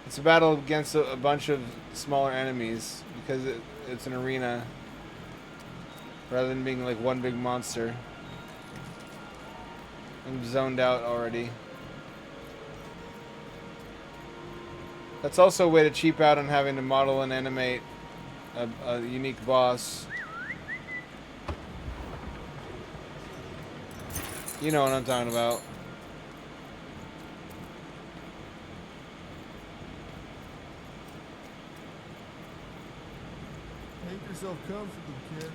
It's a battle against a bunch of smaller enemies because it's an arena rather than being like one big monster. I'm zoned out already. That's also a way to cheap out on having to model and animate a unique boss. You know what I'm talking about. Make yourself comfortable, kid.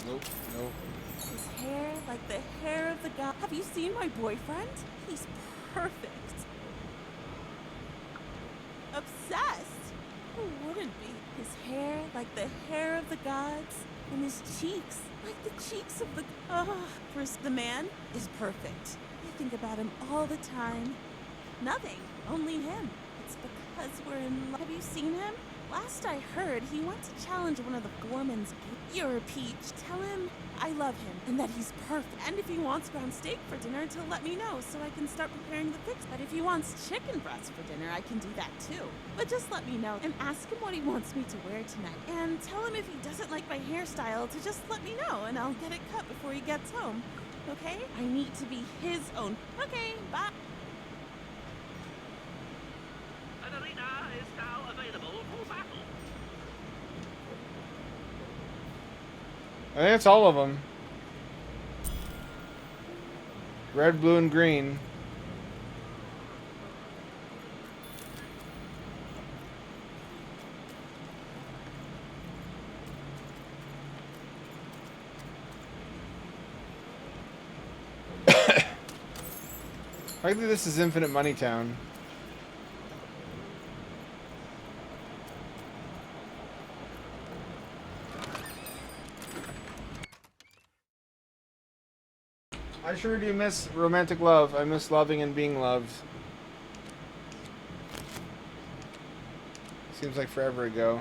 Nope. His hair, like the hair of the god. Have you seen my boyfriend? He's perfect. Obsessed. Who wouldn't be? His hair, like the hair of the gods. And his cheeks, like the cheeks of the... the man is perfect. I think about him all the time. Nothing. Only him. It's because we're in love. Have you seen him? Last I heard, he wants to challenge one of the foremen's. You're a peach. Tell him I love him and that he's perfect. And if he wants ground steak for dinner, to let me know so I can start preparing the fix. But if he wants chicken breast for dinner, I can do that too. But just let me know and ask him what he wants me to wear tonight. And tell him if he doesn't like my hairstyle to just let me know and I'll get it cut before he gets home. Okay? I need to be his own. Okay, bye. An arena is now available for battle. I think it's all of them. Red, blue, and green. I think this is Infinite Money Town. I sure do miss romantic love. I miss loving and being loved. Seems like forever ago.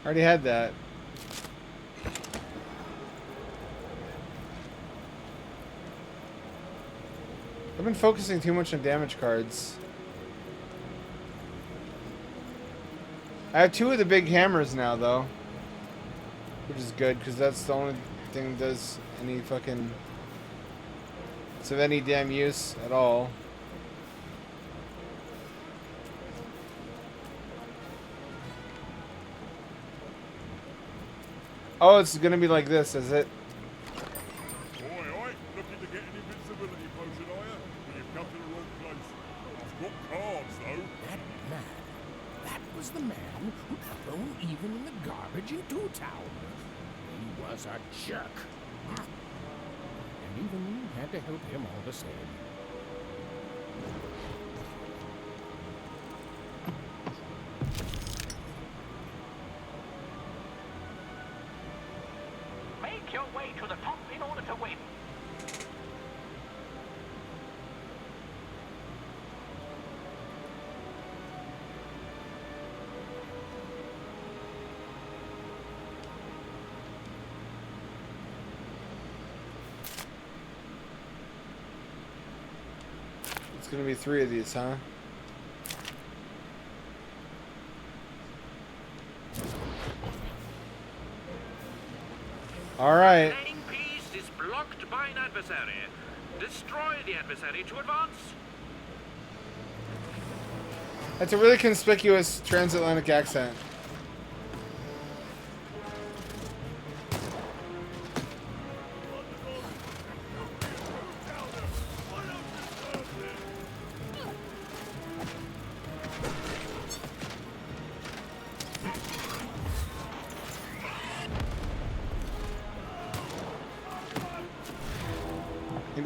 Already had that. I've been focusing too much on damage cards. I have 2 of the big hammers now, though. Which is good, because that's the only thing that does any fucking... It's of any damn use at all. Oh, it's gonna be like this, is it? Oi, looking to get an invincibility potion, are you? Well, you've come to the wrong place. I've got cards, though. That man. That was the man who thrown even in the garbage in Two Town. He was a jerk. And even had to help him all the same. Make your way to the top in order to win. It's gonna be 3 of these, huh? Alright. Playing piece is blocked by an adversary. Destroy the adversary to advance. That's a really conspicuous transatlantic accent.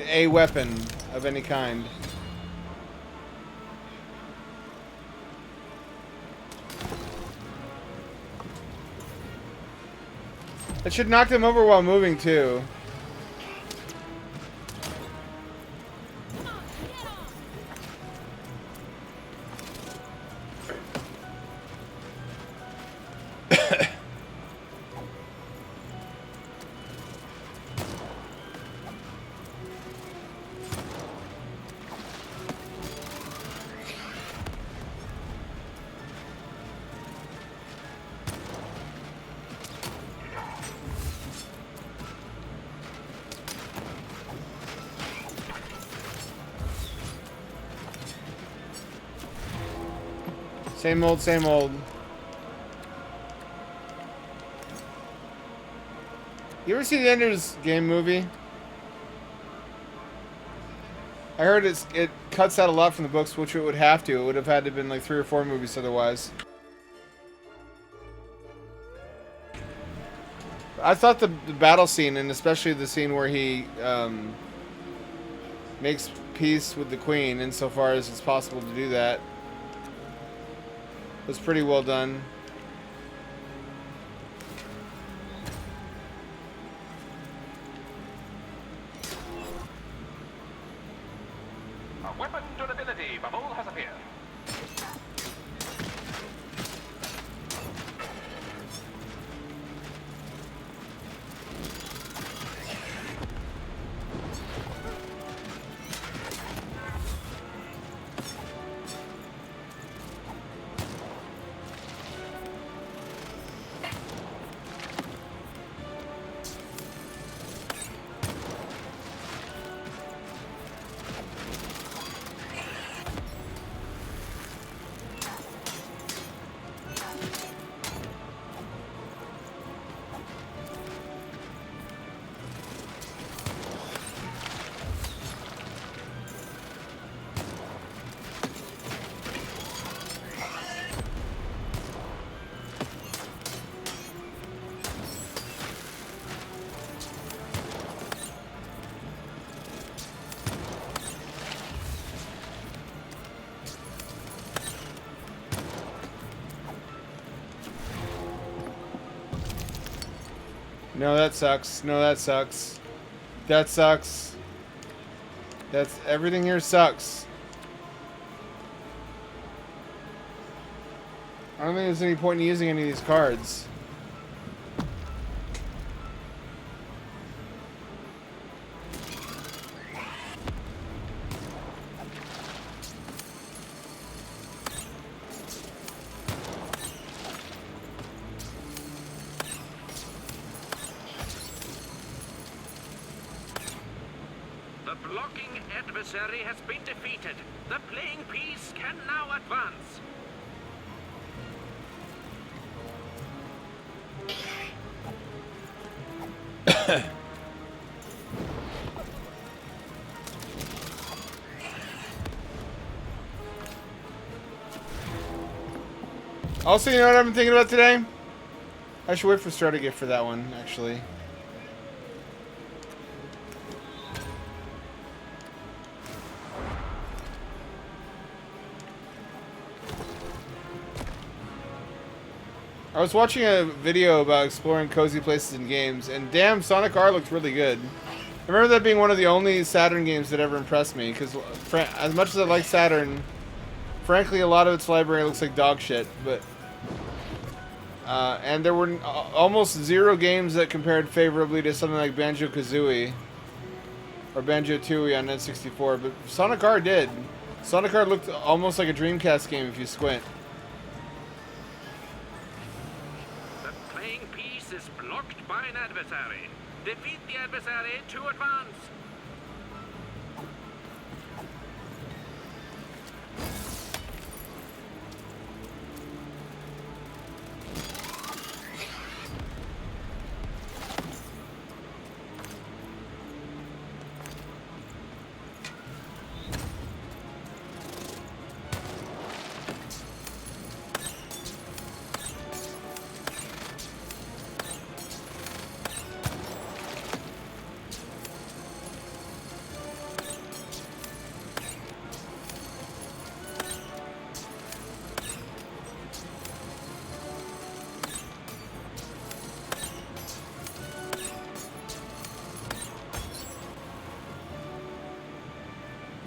A weapon of any kind. It should knock them over while moving too. Same old, same old. You ever see the Ender's Game movie? I heard it cuts out a lot from the books, which it would have to. It would have had to have been like 3 or 4 movies otherwise. I thought the battle scene, and especially the scene where he makes peace with the queen, insofar as it's possible to do that, was pretty well done. A weapon durability bubble has appeared. No, that sucks. No, that sucks. That sucks. That's everything here sucks. I don't think there's any point in using any of these cards. The blocking adversary has been defeated. The playing piece can now advance. Also, you know what I've been thinking about today? I should wait for Stratogift for that one, actually. I was watching a video about exploring cozy places in games, and damn, Sonic R looked really good. I remember that being one of the only Saturn games that ever impressed me, because as much as I like Saturn, frankly, a lot of its library looks like dog shit, but... and there were almost zero games that compared favorably to something like Banjo-Kazooie, or Banjo-Tooie on N64, but Sonic R did. Sonic R looked almost like a Dreamcast game if you squint. The playing piece is blocked by an adversary. Defeat the adversary to advance.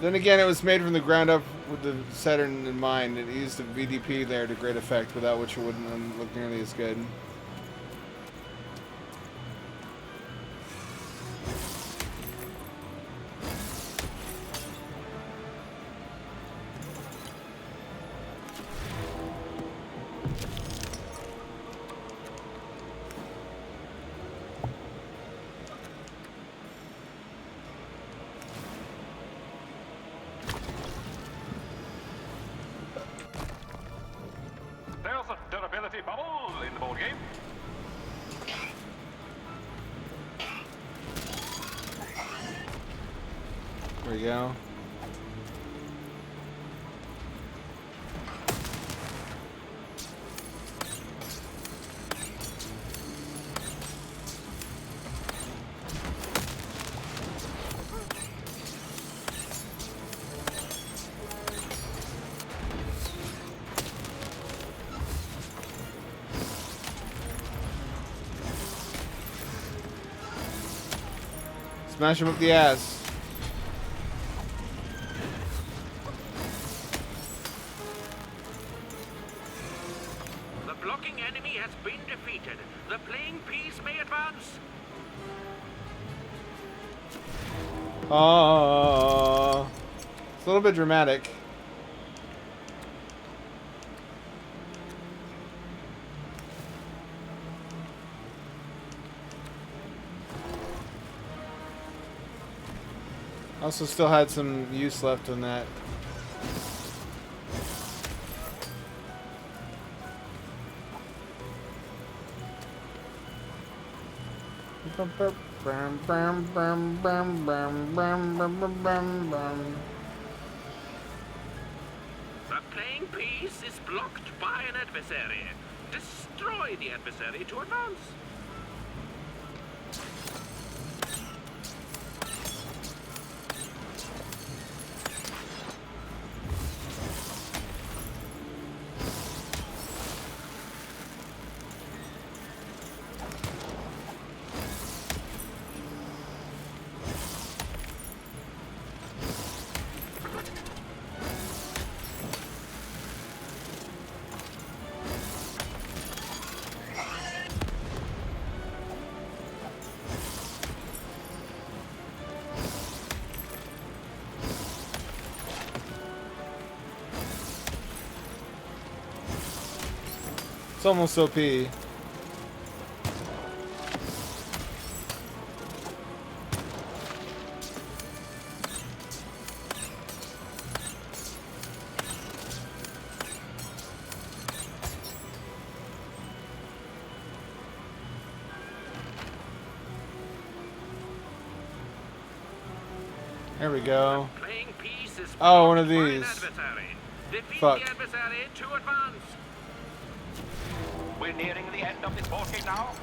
Then again, it was made from the ground up with the Saturn in mind. It used the VDP there to great effect, without which it wouldn't look nearly as good. There's a durability bubble in the board game. There we go. Smash him up the ass. The blocking enemy has been defeated. The playing piece may advance. Oh, it's a little bit dramatic. Also still had some use left in that. The playing piece is blocked by an adversary. Destroy the adversary to advance. It's almost OP. There we go. Playing piece is Oh, one of blocked by an these. adversary. Defeat Fuck. the adversary to advance. We're nearing the end of this portrait now.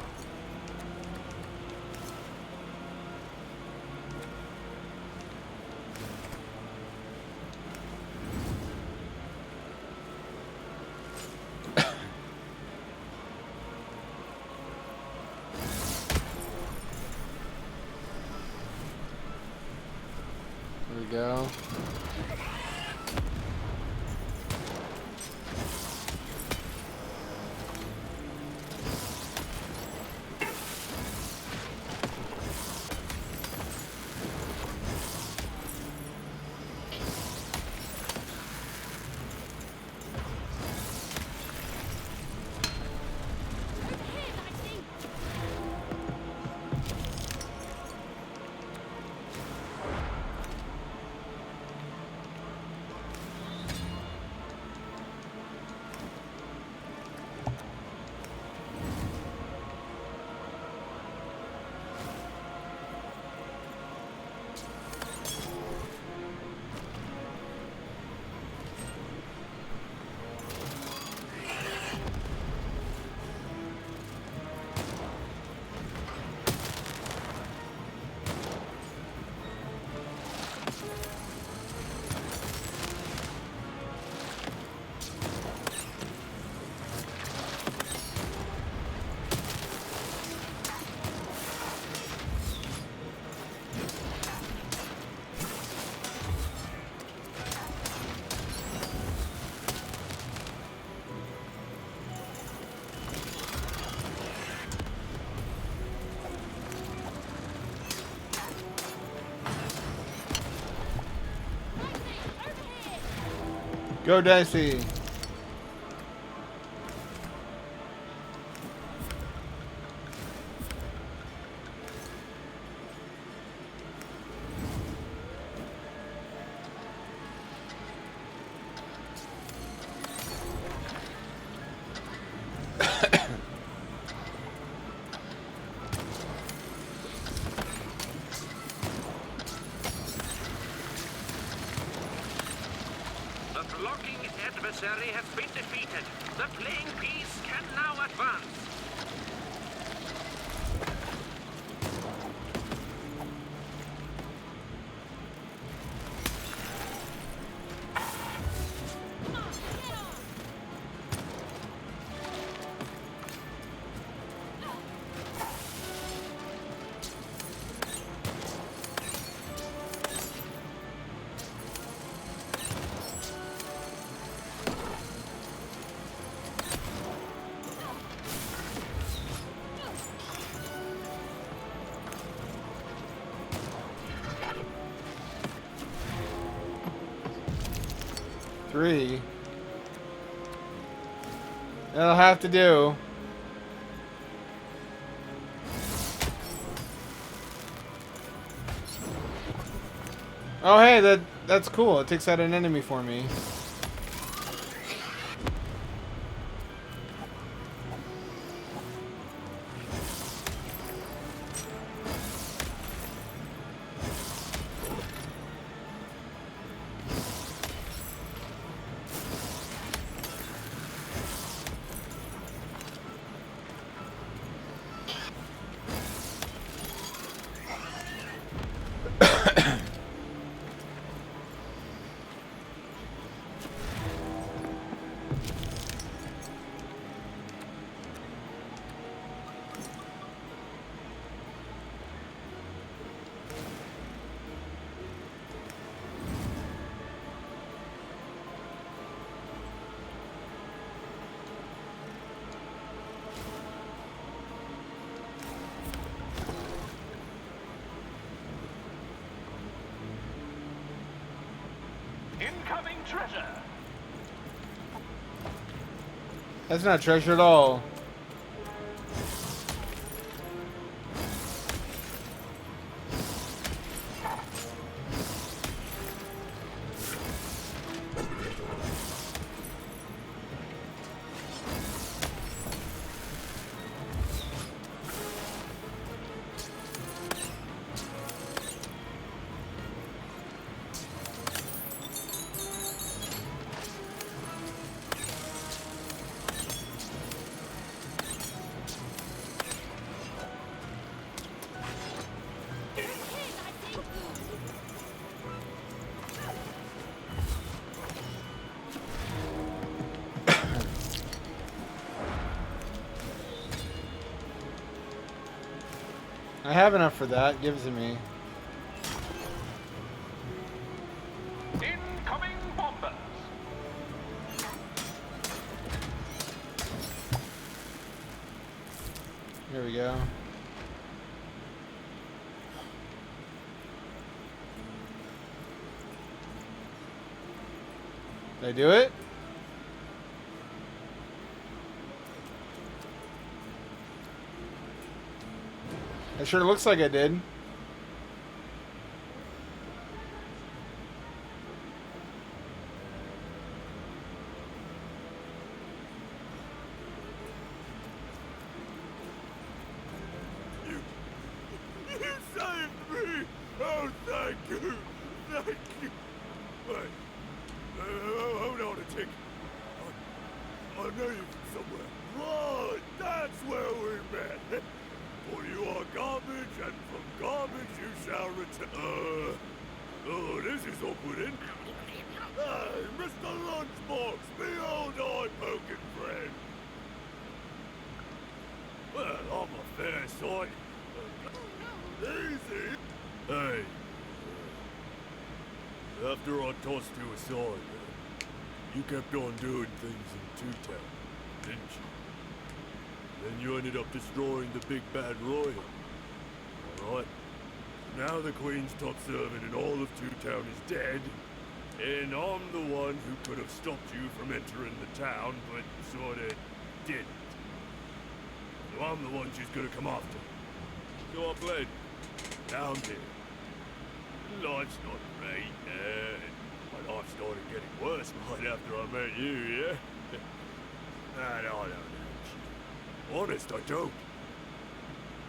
There we go. Go Dicey. The blocking adversary has been defeated. The playing piece can now advance. 3. That'll have to do. Oh, hey, that's cool. It takes out an enemy for me. Incoming treasure. That's not treasure at all. I have enough for that. Give it to me. Incoming bombers. Here we go. Did I do it? It sure looks like I did. You saved me! Oh, thank you! Thank you! Wait. Hold on a tick. I know you from somewhere. Right, that's where we met. For you are garbage, and from garbage you shall return. Oh, this is awkward. Hey, Mr. Lunchbox, me old eye-poking friend. Well, I'm a fair sight. Easy. Hey. After I tossed you aside, you kept on doing things in Two-Town, didn't you? Then you ended up destroying the big bad royal. Alright. Now the Queen's top servant in all of Two-Town is dead, and I'm the one who could have stopped you from entering the town, but sorta didn't. So I'm the one she's gonna come after. So I fled. Down here. Life's not great, my life started getting worse right after I met you, yeah? And I don't know. Honest, I don't.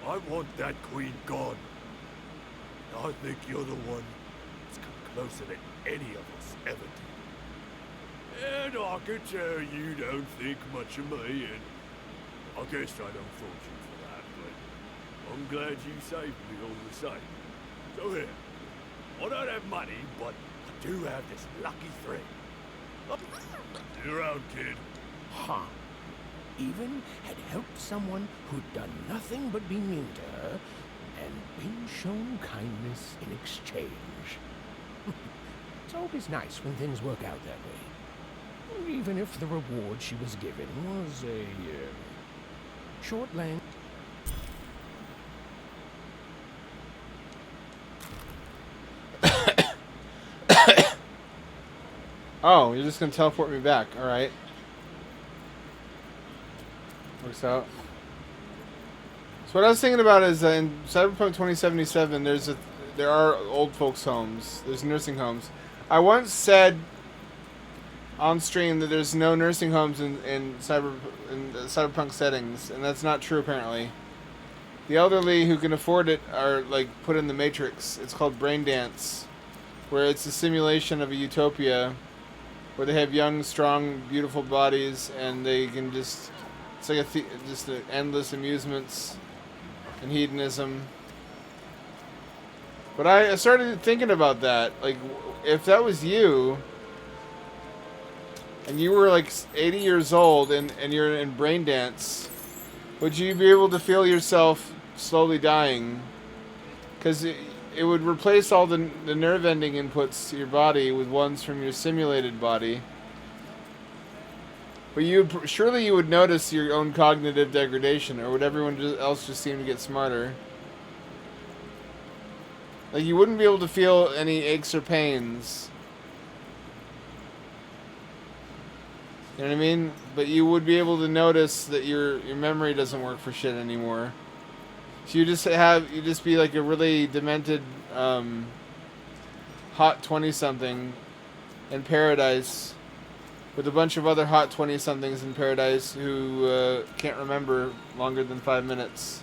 I want that queen gone. I think you're the one that's come closer than any of us ever did. And I can tell you don't think much of me, and I guess I don't fault you for that, but I'm glad you saved me all the same. So here, I don't have money, but I do have this lucky thread. See you around, kid. Huh. Even had helped someone who'd done nothing but be mean to her, and been shown kindness in exchange. It's always nice when things work out that way. Even if the reward she was given was a short length. Oh, you're just gonna teleport me back. All right. Works out. So what I was thinking about is in Cyberpunk 2077, there are old folks' homes. There's nursing homes. I once said on stream that there's no nursing homes in Cyberpunk settings, and that's not true apparently. The elderly who can afford it are like put in the Matrix. It's called Brain Dance, where it's a simulation of a utopia where they have young, strong, beautiful bodies, and they can just, it's like just endless amusements and hedonism. But I started thinking about that. Like, if that was you, and you were like 80 years old and you're in Brain Dance, would you be able to feel yourself slowly dying? Because it would replace all the nerve ending inputs to your body with ones from your simulated body. But surely you would notice your own cognitive degradation, or would everyone else just seem to get smarter? Like, you wouldn't be able to feel any aches or pains. You know what I mean? But you would be able to notice that your memory doesn't work for shit anymore. So you just be like a really demented, hot 20-something in paradise with a bunch of other hot 20-somethings in paradise who can't remember longer than 5 minutes.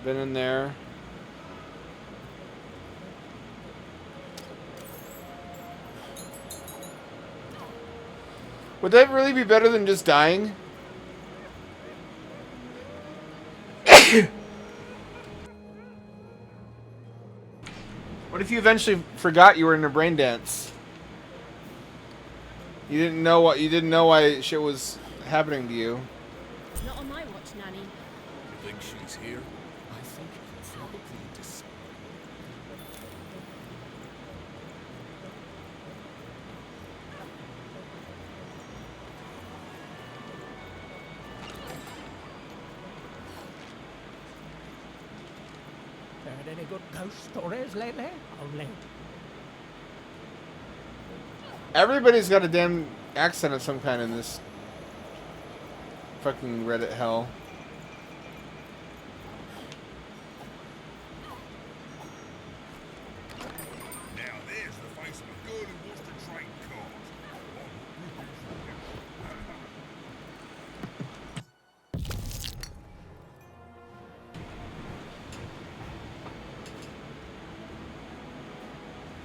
Been in there. Would that really be better than just dying? What if you eventually forgot you were in a brain dance? You didn't know why shit was happening to you. Not on my watch, Nanny. You think she's here? I think probably dis- Heard any good ghost stories lately? Only. Everybody's got a damn accent of some kind in this fucking Reddit hell. Now there's the face of a girl who wants to trade cards.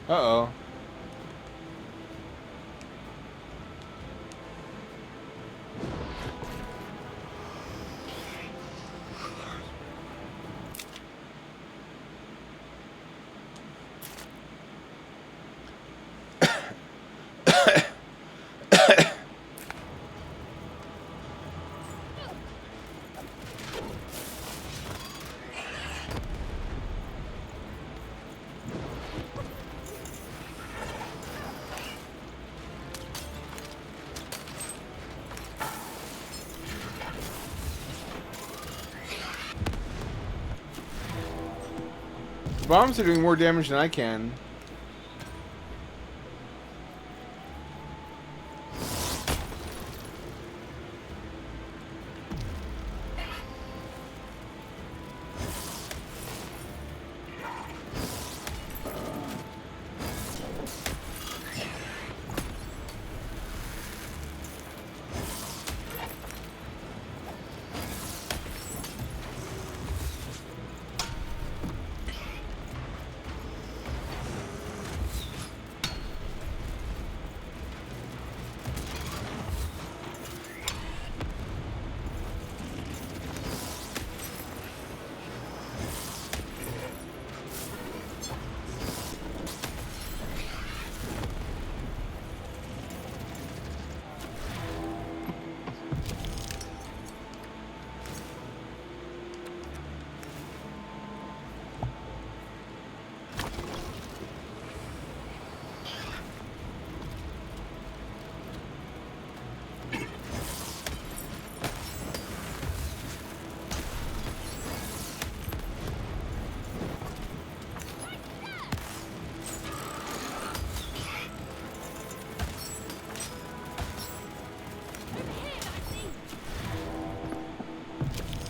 Uh-oh. Bombs are doing more damage than I can.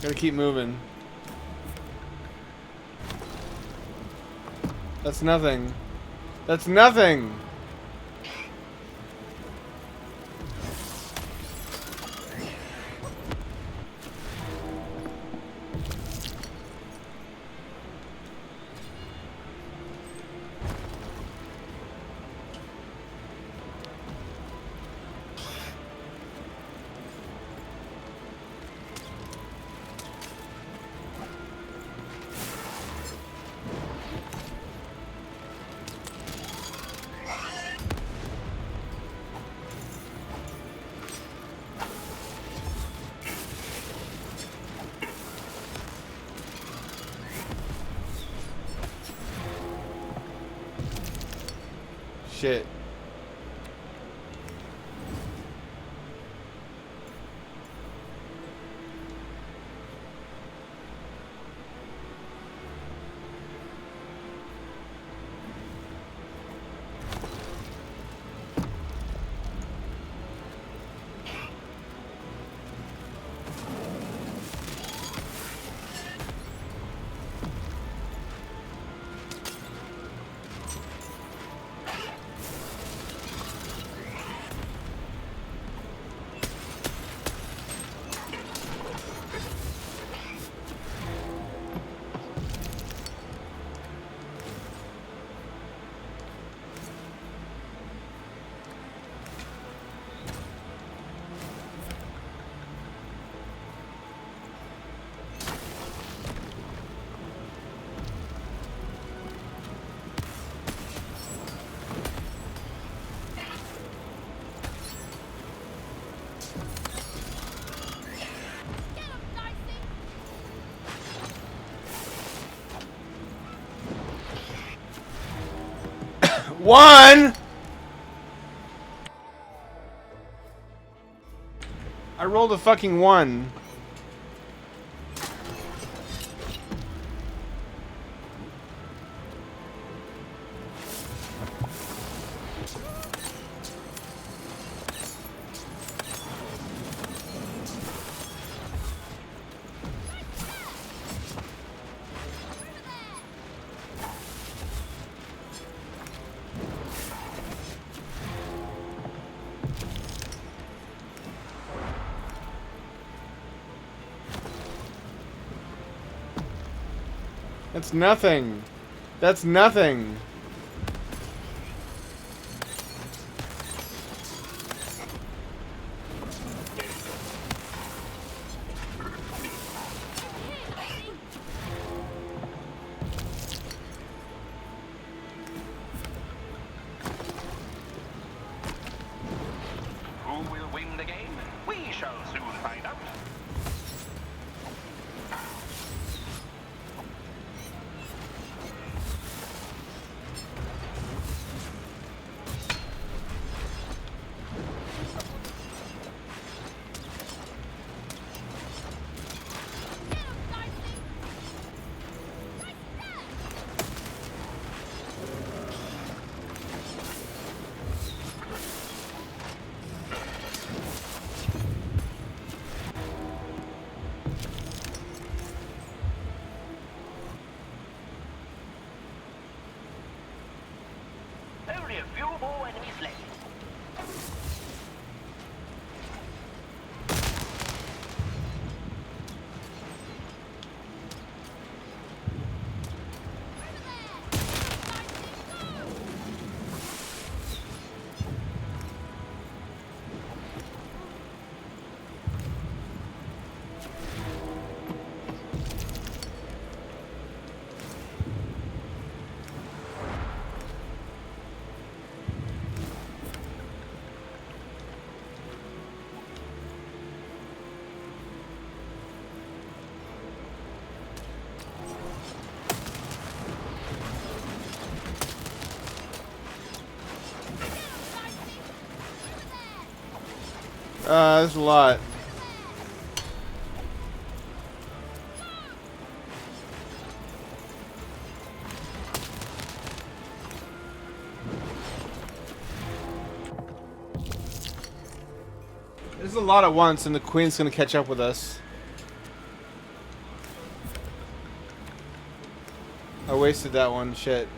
Gotta keep moving. That's nothing. That's nothing! Shit. One! I rolled a fucking 1. That's nothing. That's nothing. Who will win the game? We shall soon find out. Only a few more enemies left. There's a lot. There's a lot at once, and the Queen's gonna catch up with us. I wasted that one. Shit.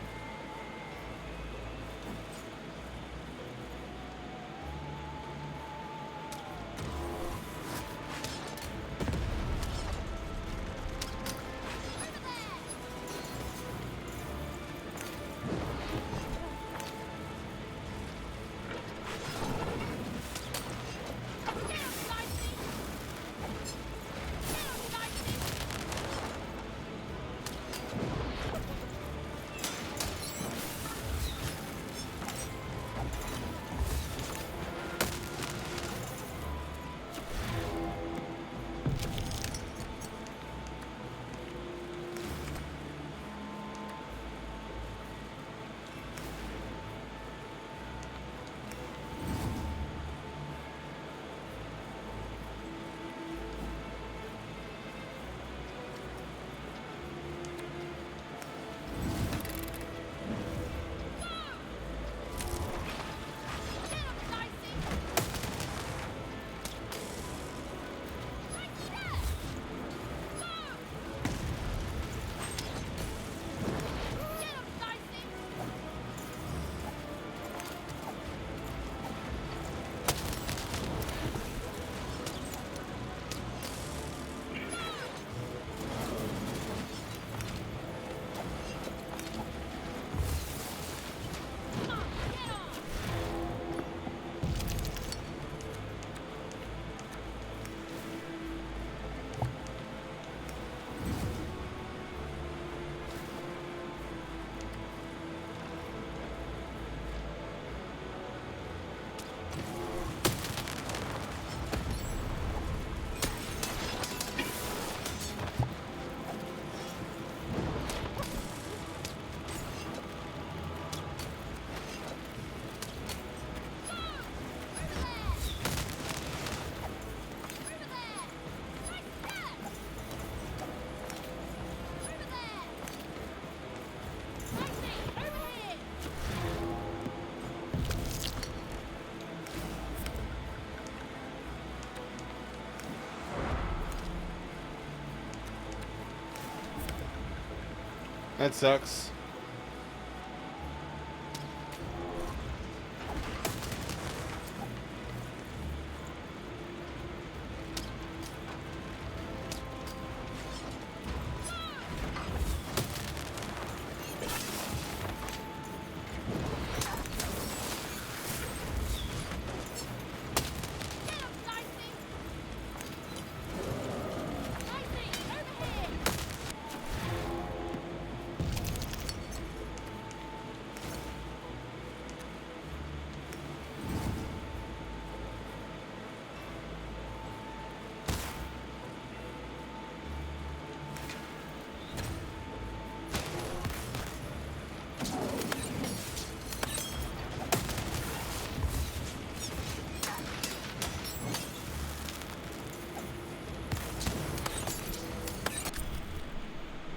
That sucks.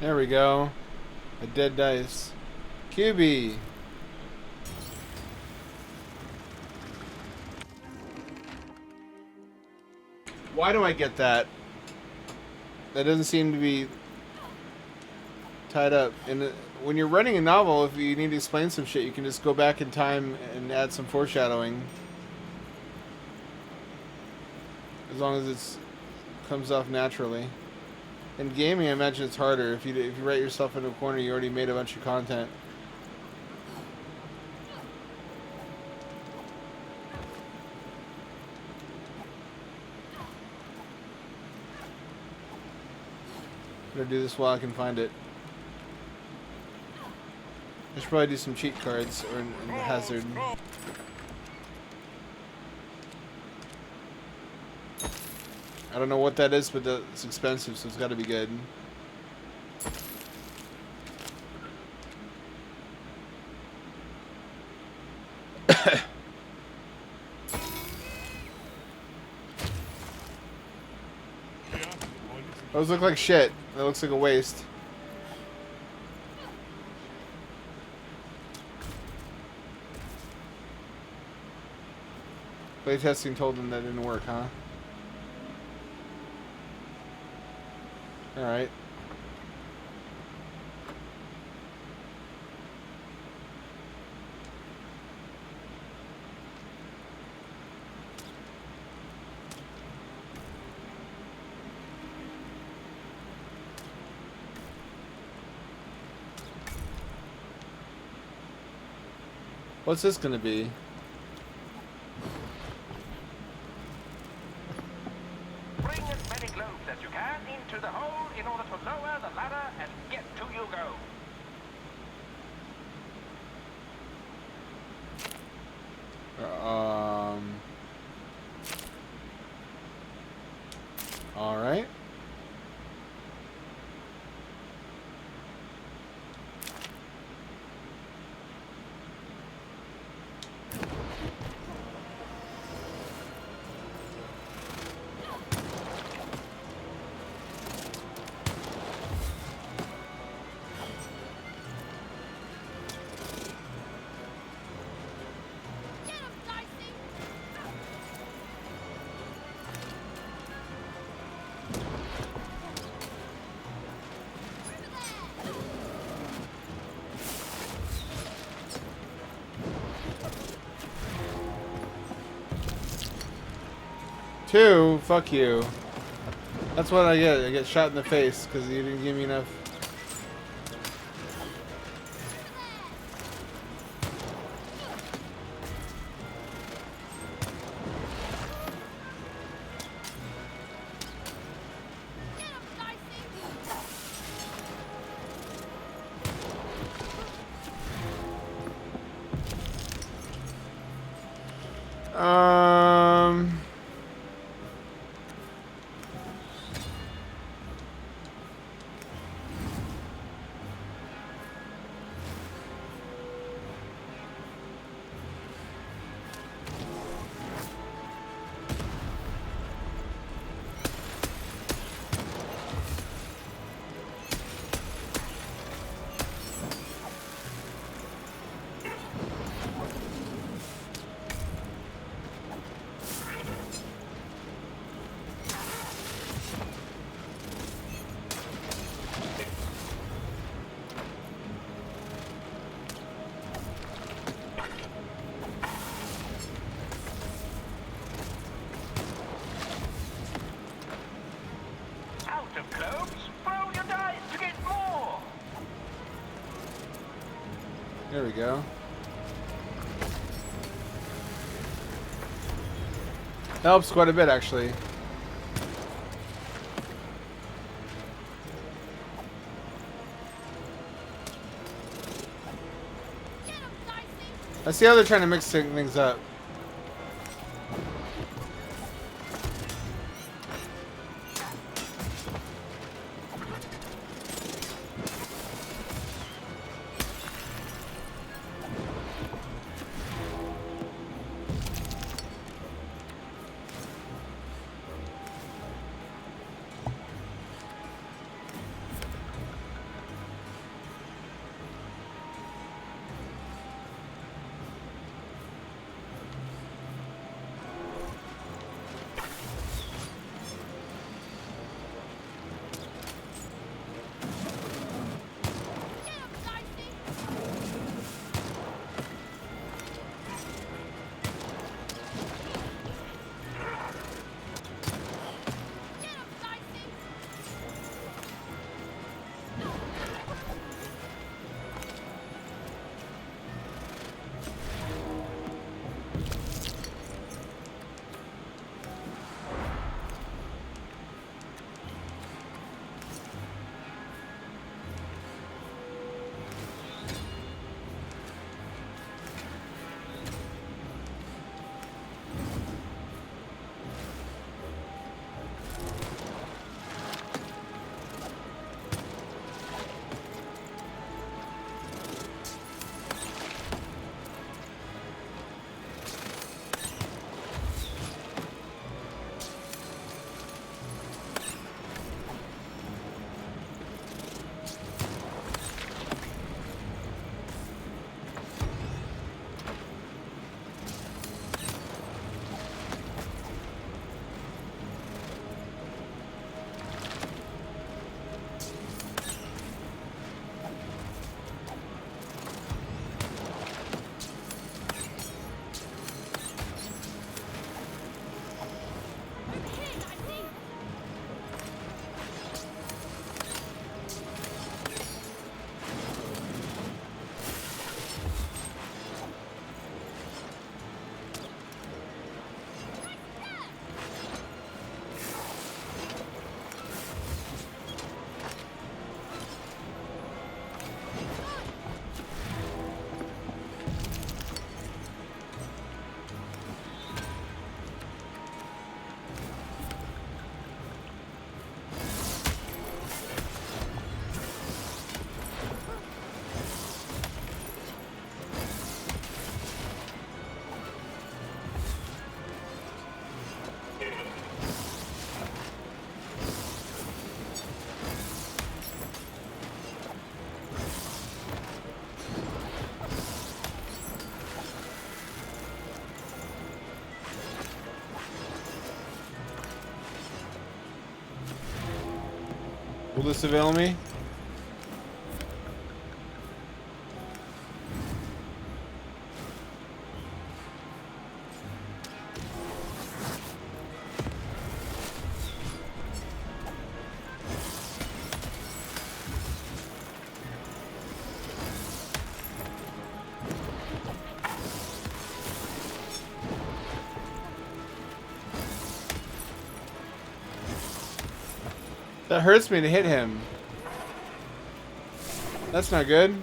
There we go. A dead dice. QB. Why do I get that? That doesn't seem to be tied up. And when you're writing a novel, if you need to explain some shit, you can just go back in time and add some foreshadowing. As long as it comes off naturally. In gaming, I imagine it's harder. If you write yourself into a corner, you already made a bunch of content. I'm gonna do this while I can find it. I should probably do some cheat cards or in the hazard. I don't know what that is, but it's expensive, so it's got to be good. Those look like shit. That looks like a waste. Playtesting told them that didn't work, huh? Alright. What's this gonna be? Bring as many globes as you can into the hole in order to lower the ladder and get to your goal. All right. Two, fuck you. That's what I get. I get shot in the face because you didn't give me enough. Out of globes, throw your dice to get more. There we go. Helps quite a bit, actually. I see how they're trying to mix things up. Will this avail me? That hurts me to hit him. That's not good.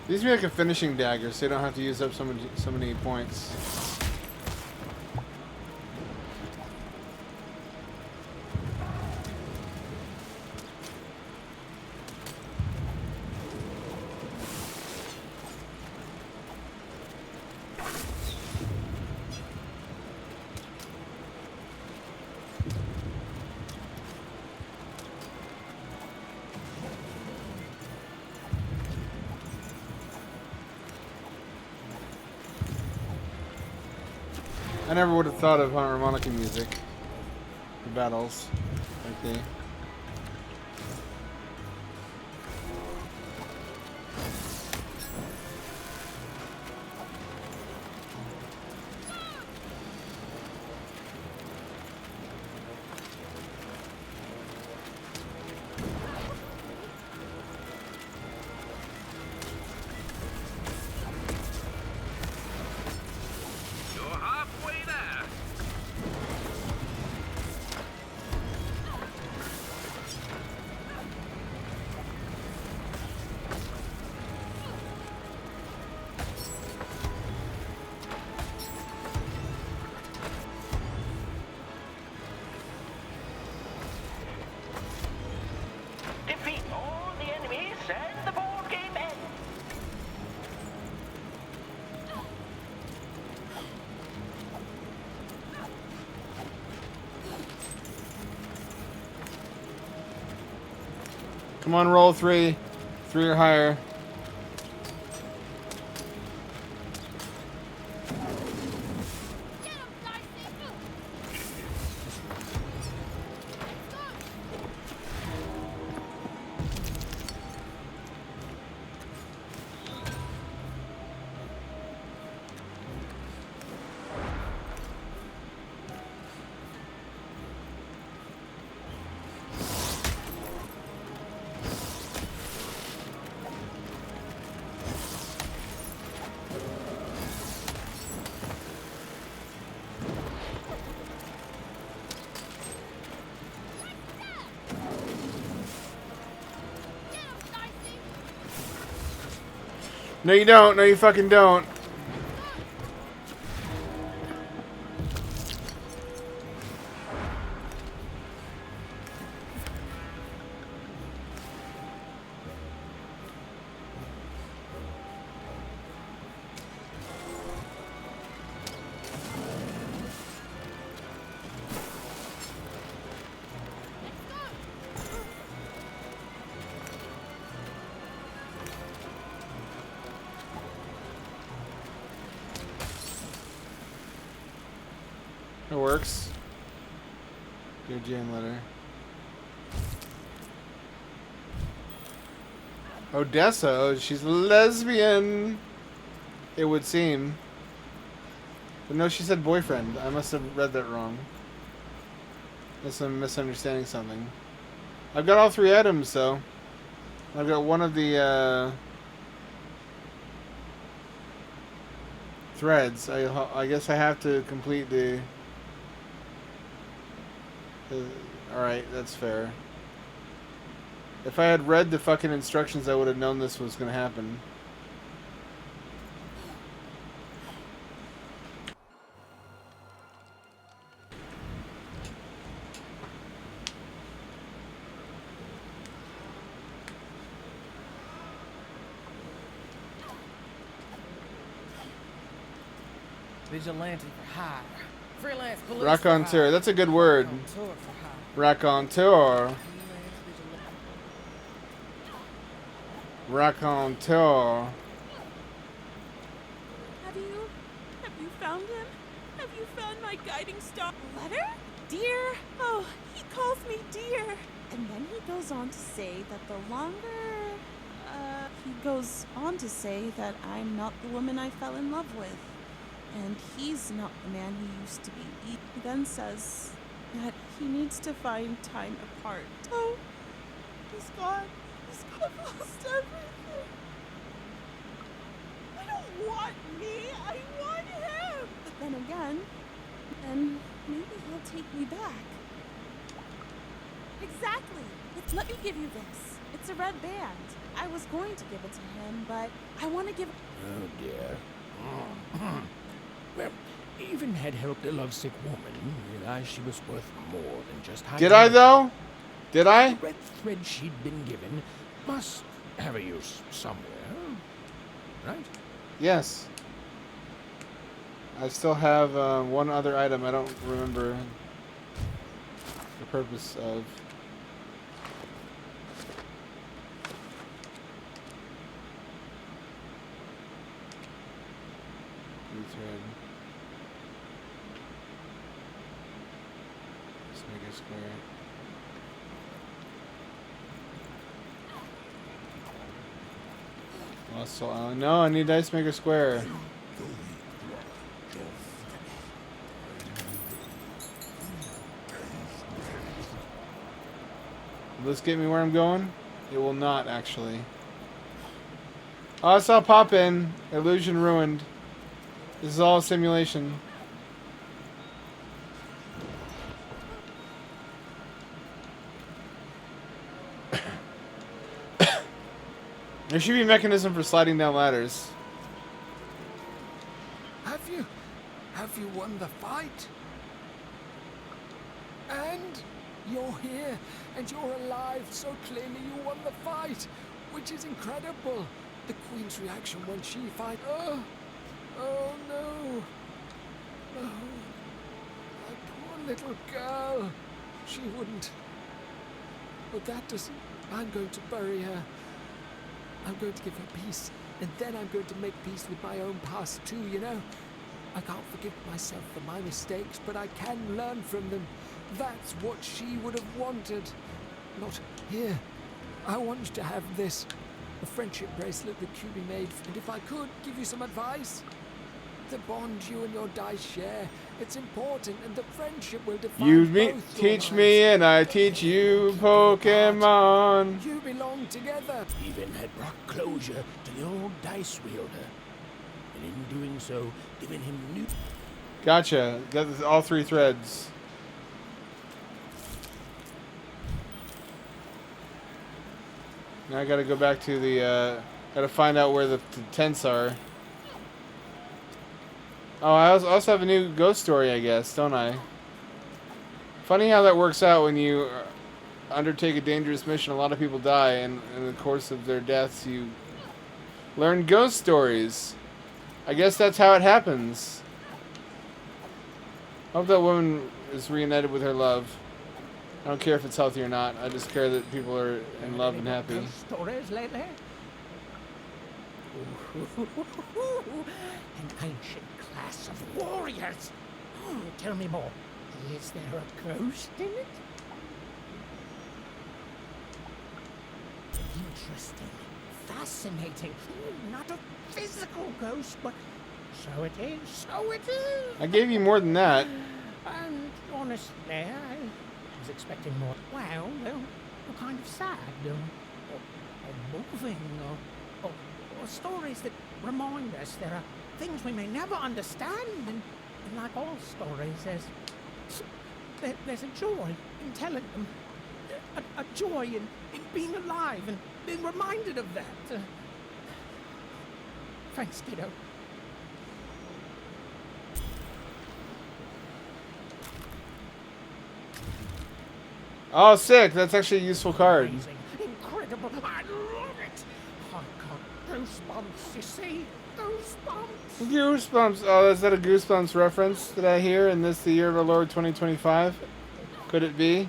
These be like a finishing dagger, so you don't have to use up so many points. I never would have thought of harmonica music for battles like the. Defeat all the enemies and the board game ends. Come on, roll 3. 3 or higher. No, you don't. No, you fucking don't. It works. Dear Jane letter. Odessa, oh, she's a lesbian. It would seem. But no, she said boyfriend. I must have read that wrong. Guess I'm misunderstanding something. I've got all 3 items, though. I've got one of the threads. I guess I have to complete the alright, that's fair. If I had read the fucking instructions, I would have known this was going to happen. Vigilante for hire. Freelance police. Raconteur. That's a good word. Raconteur. Raconteur. Have you found him? Have you found my guiding star? Letter? Dear? Oh, he calls me dear. And then he goes on to say that he goes on to say that I'm not the woman I fell in love with. And he's not the man he used to be. He then says that he needs to find time apart. Oh, he's gone. I've lost everything. I don't want me. I want him. But then again, and maybe he'll take me back. Exactly. Let me give you this. It's a red band. I was going to give it to him, but I want to give. Oh dear. Well, even had helped a lovesick woman realize she was worth more than just hiding. Did I though? Did I? The red thread she'd been given must have a use somewhere, right? Yes. I still have one other item I don't remember the purpose of. Thread. Let's make a square. Lost Soul Island. No, I need Dice Maker Square. Will this get me where I'm going? It will not, actually. Oh, I saw pop in. Illusion ruined. This is all a simulation. There should be a mechanism for sliding down ladders. Have you won the fight? And you're here, and you're alive, so clearly you won the fight, which is incredible. The Queen's reaction when she fight. Oh no. Oh, my poor little girl. She wouldn't. But that doesn't. I'm going to bury her. I'm going to give her peace, and then I'm going to make peace with my own past too, you know? I can't forgive myself for my mistakes, but I can learn from them. That's what she would have wanted. Not here. I want you to have this. A friendship bracelet that QB made, and if I could, give you some advice. The bond you and your dice share, it's important, and the friendship will define You teach me and I teach you, Pokemon. You belong together. Even had brought closure to the old dice wielder, and in doing so, given him new. Gotcha. That's all three threads. Now I gotta go back to the, gotta find out where the tents are. Oh, I also have a new ghost story, I guess, don't I? Funny how that works out when you undertake a dangerous mission. A lot of people die, and in the course of their deaths, you learn ghost stories. I guess that's how it happens. I hope that woman is reunited with her love. I don't care if it's healthy or not. I just care that people are in love and happy. Ghost stories lately? An ancient class of warriors. Oh, tell me more. Is there a ghost in it? Interesting. Fascinating. Not a physical ghost, but so it is. So it is. I gave you more than that. And honestly, I was expecting more. Well, they're kind of sad, or moving, or stories that remind us there are things we may never understand, and like all stories, there's a joy in telling them, a joy in being alive and being reminded of that. Thanks, kiddo. Oh, sick. That's actually a useful card. Amazing. Incredible. I love it. I got goosebumps, you see. Goosebumps. Goosebumps. Oh, is that a Goosebumps reference that I hear in this, the year of our Lord 2025? Could it be?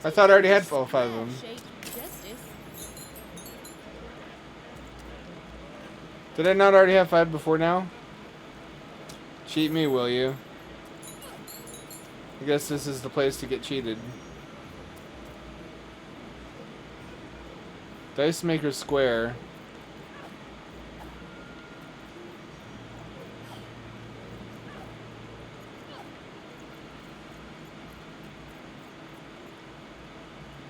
I thought I already had all 5 of them. Did I not already have 5 before now? Cheat me, will you? I guess this is the place to get cheated. Dice Maker Square.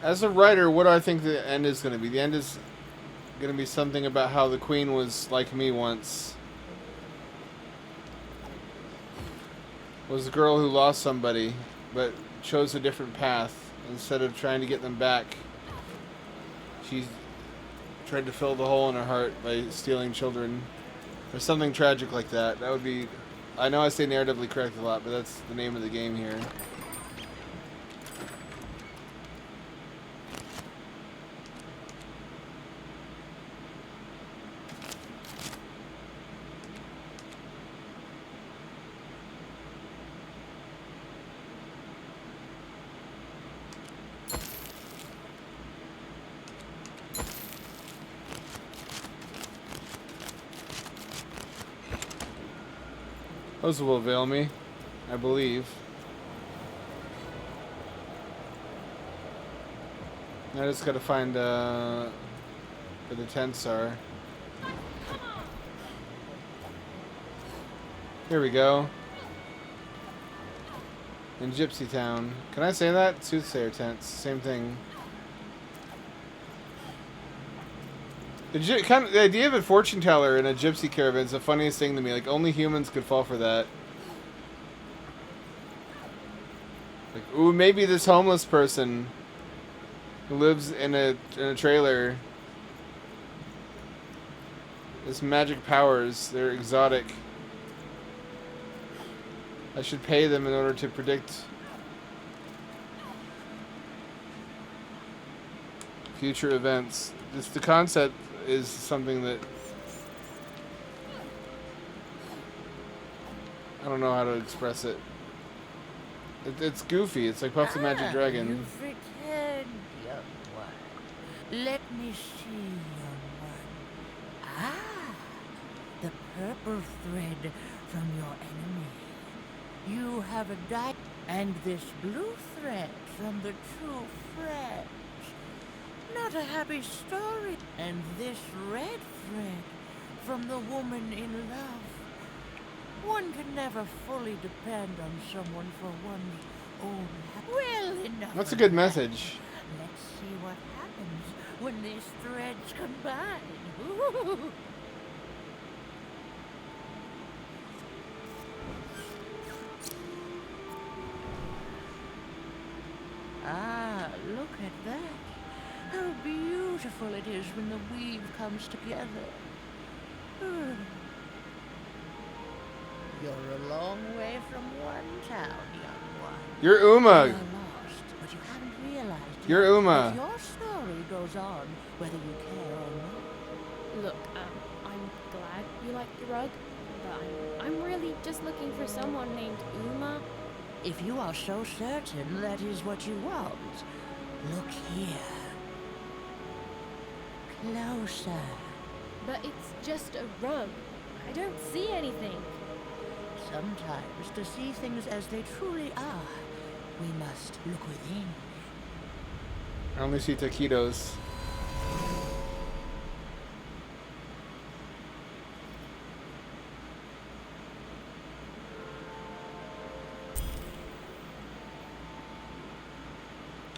As a writer, what do I think the end is going to be? The end is going to be something about how the queen was like me once. Was a girl who lost somebody, but chose a different path. Instead of trying to get them back, she tried to fill the hole in her heart by stealing children. Or something tragic like that. That would be... I know I say narratively correct a lot, but that's the name of the game here. Those will avail me, I believe. I just gotta find where the tents are. Here we go. In Gypsy Town. Can I say that? Soothsayer tents, same thing. The idea of a fortune teller in a gypsy caravan is the funniest thing to me. Like, only humans could fall for that. Like, ooh, maybe this homeless person who lives in a trailer. This magic powers, they're exotic. I should pay them in order to predict future events. Just the concept is something that I don't know how to express it. It's goofy. It's like Puff the Magic Dragon. You've returned, young one. Let me see, young one. Ah, the purple thread from your enemy. You have a die, and this blue thread from the true friend. Not a happy story. And this red thread from the woman in love. One can never fully depend on someone for one's own well enough. That's a good message. Let's see what happens when these threads combine. Ooh. Ah, look at that. How beautiful it is when the weave comes together. You're a long way from one town, young one. You're Uma. You're lost, but you haven't realized You're yet Uma. that your story goes on, whether you care or not. Look, I'm glad you like the rug, but I'm really just looking for someone named Uma. If you are so certain that is what you want, look here. Closer. But it's just a rug. I don't see anything. Sometimes, to see things as they truly are, we must look within. I only see taquitos.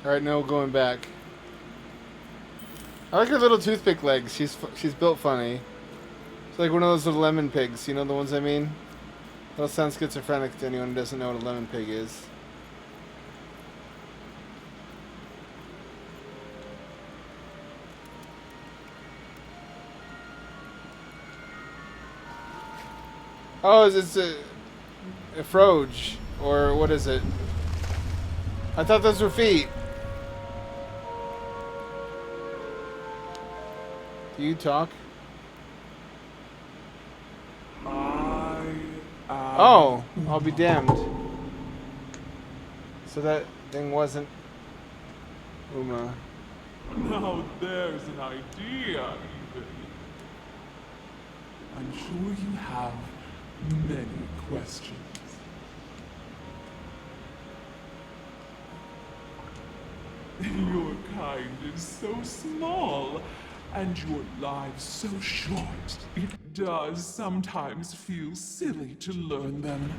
Alright, no going back. I like her little toothpick legs. She's built funny. It's like one of those little lemon pigs. You know the ones I mean? That'll sound schizophrenic to anyone who doesn't know what a lemon pig is. Oh, it's a froge, or what is it? I thought those were feet. Do you talk? Oh, I'll be damned. So that thing wasn't Uma. Now there's an idea, even. I'm sure you have many questions. Your kind is so small, and your lives so short. It does sometimes feel silly to learn them.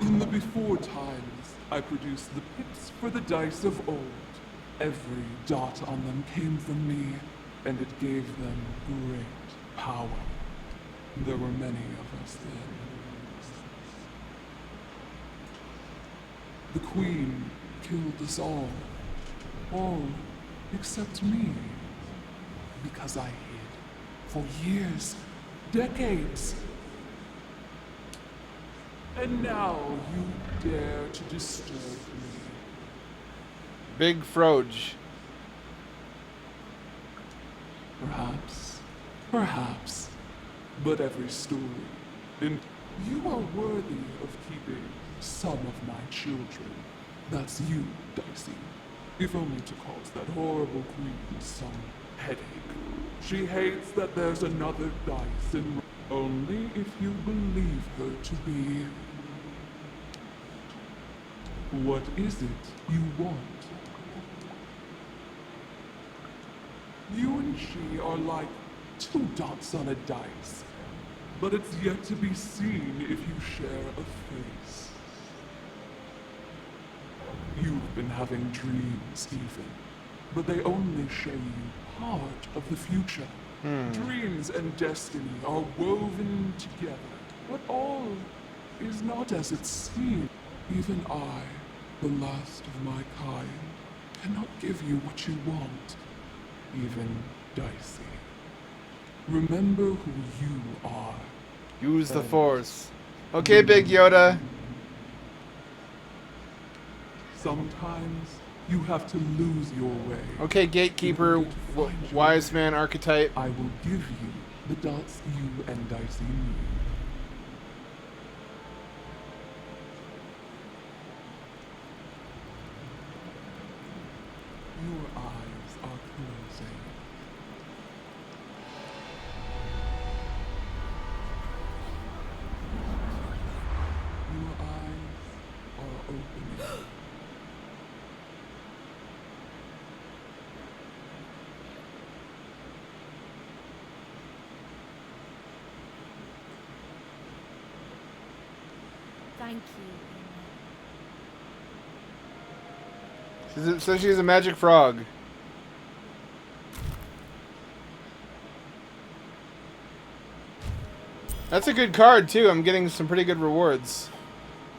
In the before times, I produced the pips for the dice of old. Every dot on them came from me, and it gave them great power. There were many of us then. The Queen killed us all except me, because I hid for years, decades. And now you dare to disturb me. Big Froge. Perhaps, but every story, and you are worthy of keeping some of my children. That's you, Dicey. If only to cause that horrible queen some headache. She hates that there's another dice in only if you believe her to be. What is it you want? You and she are like two dots on a dice, but it's yet to be seen if you share a face. You've been having dreams, even, but they only show you part of the future. Dreams and destiny are woven together, but all is not as it seems. Even I, the last of my kind, cannot give you what you want, even Dicey. Remember who you are. Use the Force. Okay, Big Yoda. Sometimes you have to lose your way. Okay, Gatekeeper, wise man archetype. I will give you the dots you and Dicey need. Your eyes are closing. Your eyes are opening. Thank you. So she's a magic frog. That's a good card too. I'm getting some pretty good rewards.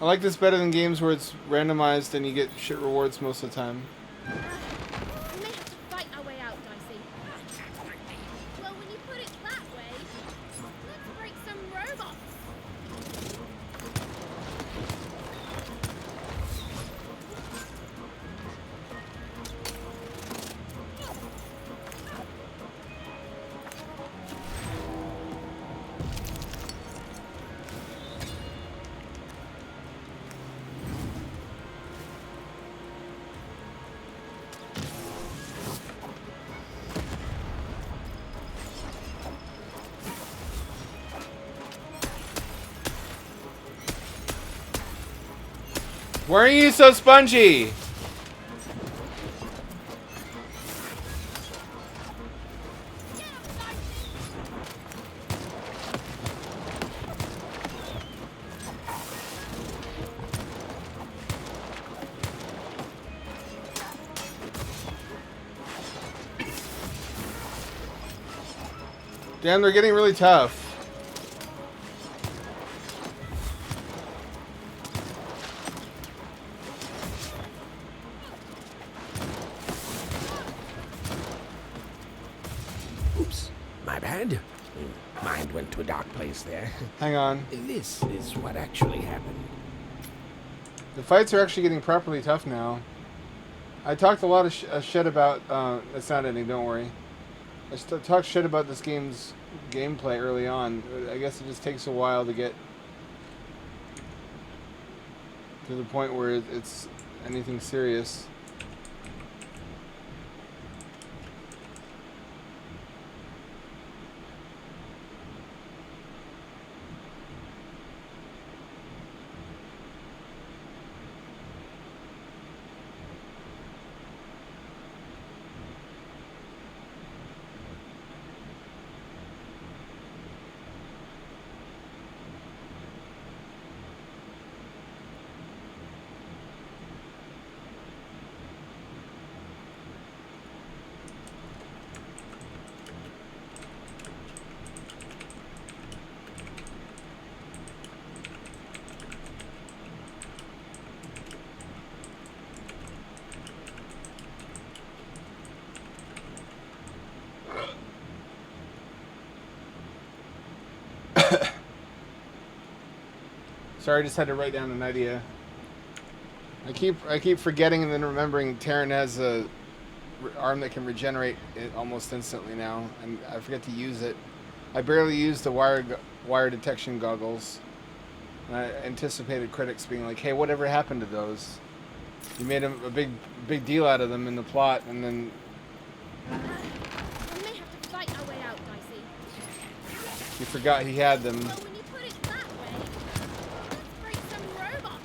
I like this better than games where it's randomized and you get shit rewards most of the time. We may have to fight our way out, Dicey. Well, when you put it that way, let's break some robots. Why are you so spongy? Damn, they're getting really tough. Oops, my bad. Mind went to a dark place there. Hang on. This is what actually happened. The fights are actually getting properly tough now. I talked a lot of shit about... it's not ending, don't worry. I talked shit about this game's gameplay early on. I guess it just takes a while to get to the point where it's anything serious. Sorry, I just had to write down an idea. I keep forgetting and then remembering Terran has a arm that can regenerate it almost instantly now, and I forget to use it. I barely use the wire detection goggles. And I anticipated critics being like, "Hey, whatever happened to those? You made a big deal out of them in the plot, and then." We may have to fight our way out, Dicey. You forgot he had them. Well, when you put it that way, let's break some robots.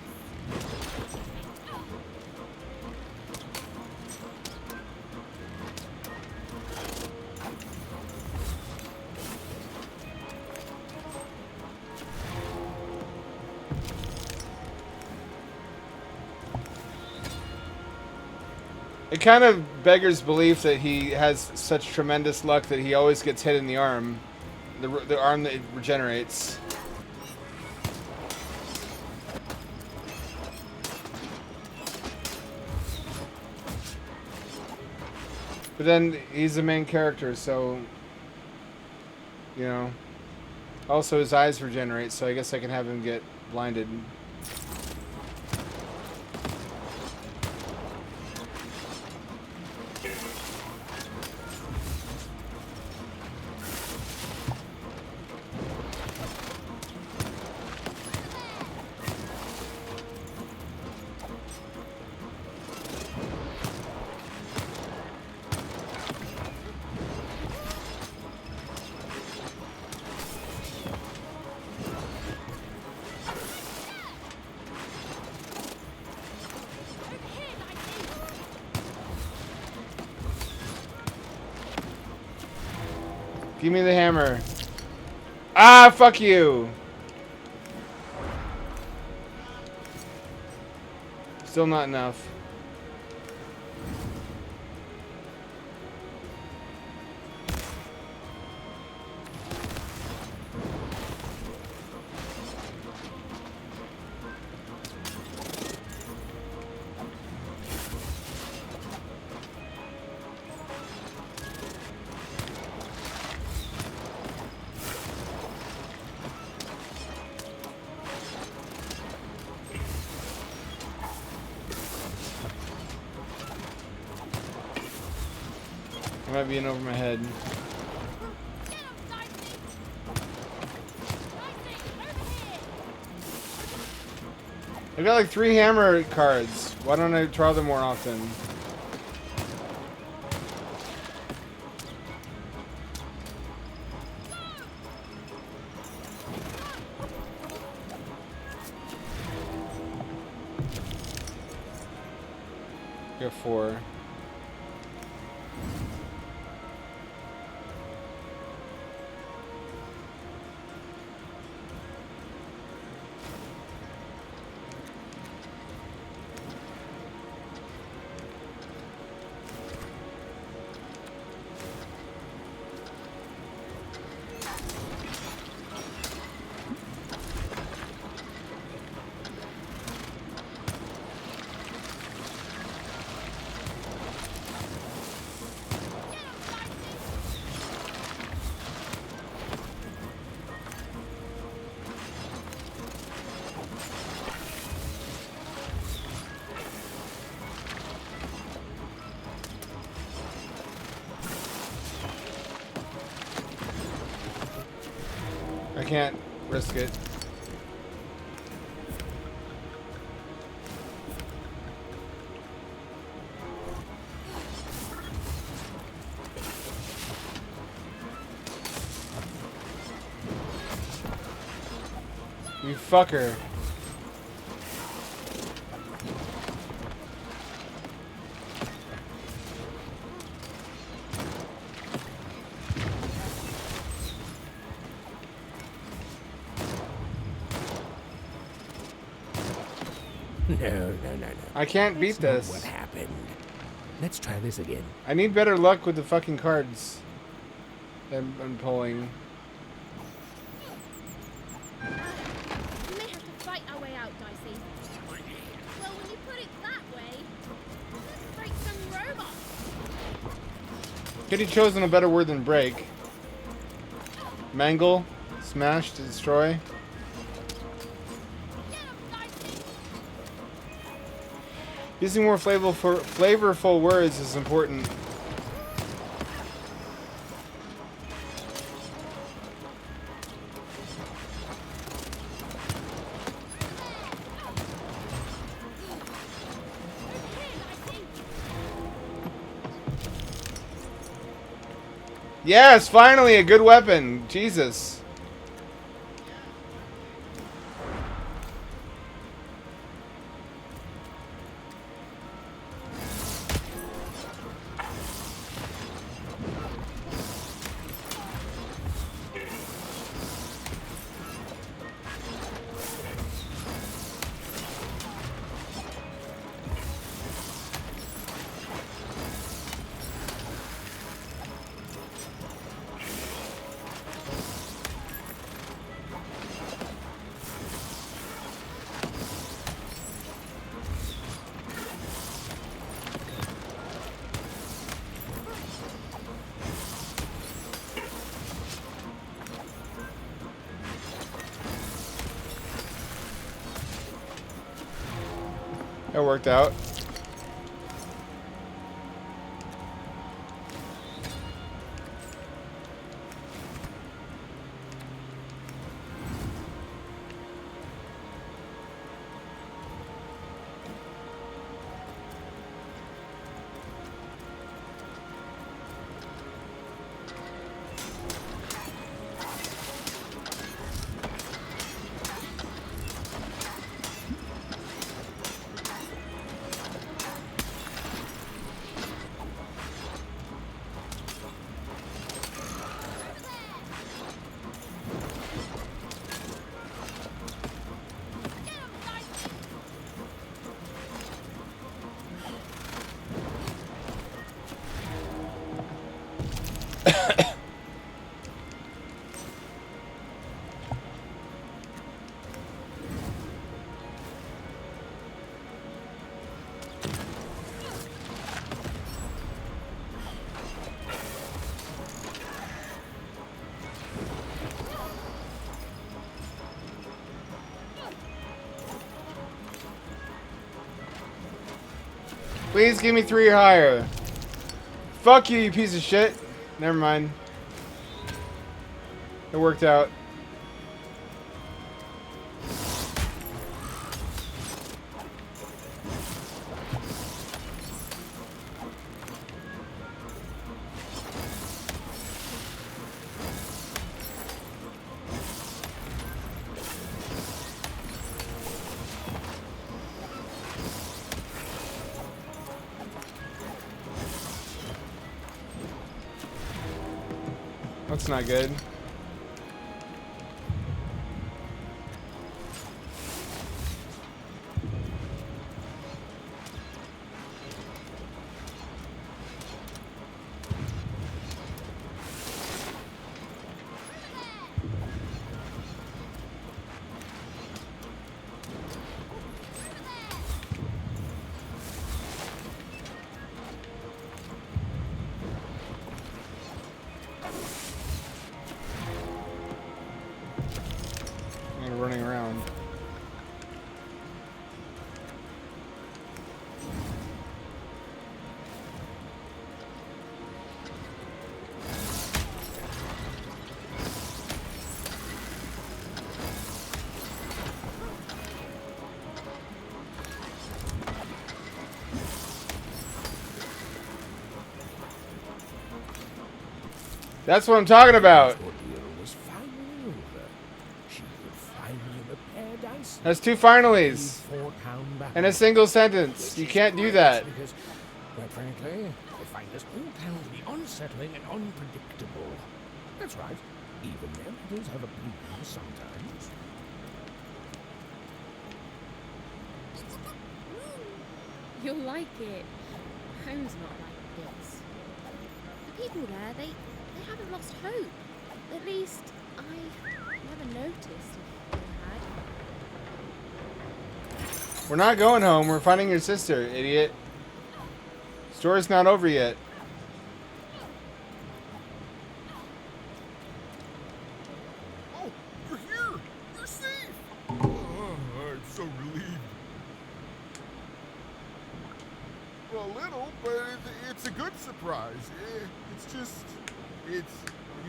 It kind of beggars belief that he has such tremendous luck that he always gets hit in the arm. The arm that regenerates. But then he's the main character, so, you know. Also, his eyes regenerate, so I guess I can have him get blinded. Give me the hammer. Ah, fuck you. Still not enough. I might be in over my head. I got like 3 hammer cards. Why don't I draw them more often? Got 4. can't risk it. You fucker. No. I can't beat That's this. not what happened. Let's try this again. I need better luck with the fucking cards I'm pulling. We may have to fight our way out, Dicey. Well, when you put it that way, let's break some robots. Could have chosen a better word than break. Mangle, smash, destroy. Using more flavorful words is important. Yes, finally a good weapon. Jesus. That worked out. Please give me 3 or higher. Fuck you, you piece of shit. Never mind. It worked out. That's not good. That's what I'm talking about. The ordeal was finally over. She could finally repair Dyson. That's 2 finallys. 4-pound battle. In a single sentence. You can't do that. Because, quite frankly, I find this whole town to be unsettling and unpredictable. That's right. Even them does have a blue sometimes. You'll like it. Home's not like this. The people there, they haven't lost hope. At least, I never noticed if they had. We're not going home. We're finding your sister, idiot. Story's not over yet. Oh, you're here! You're safe! Oh, I'm so relieved. Well, a little, but it's a good surprise. It's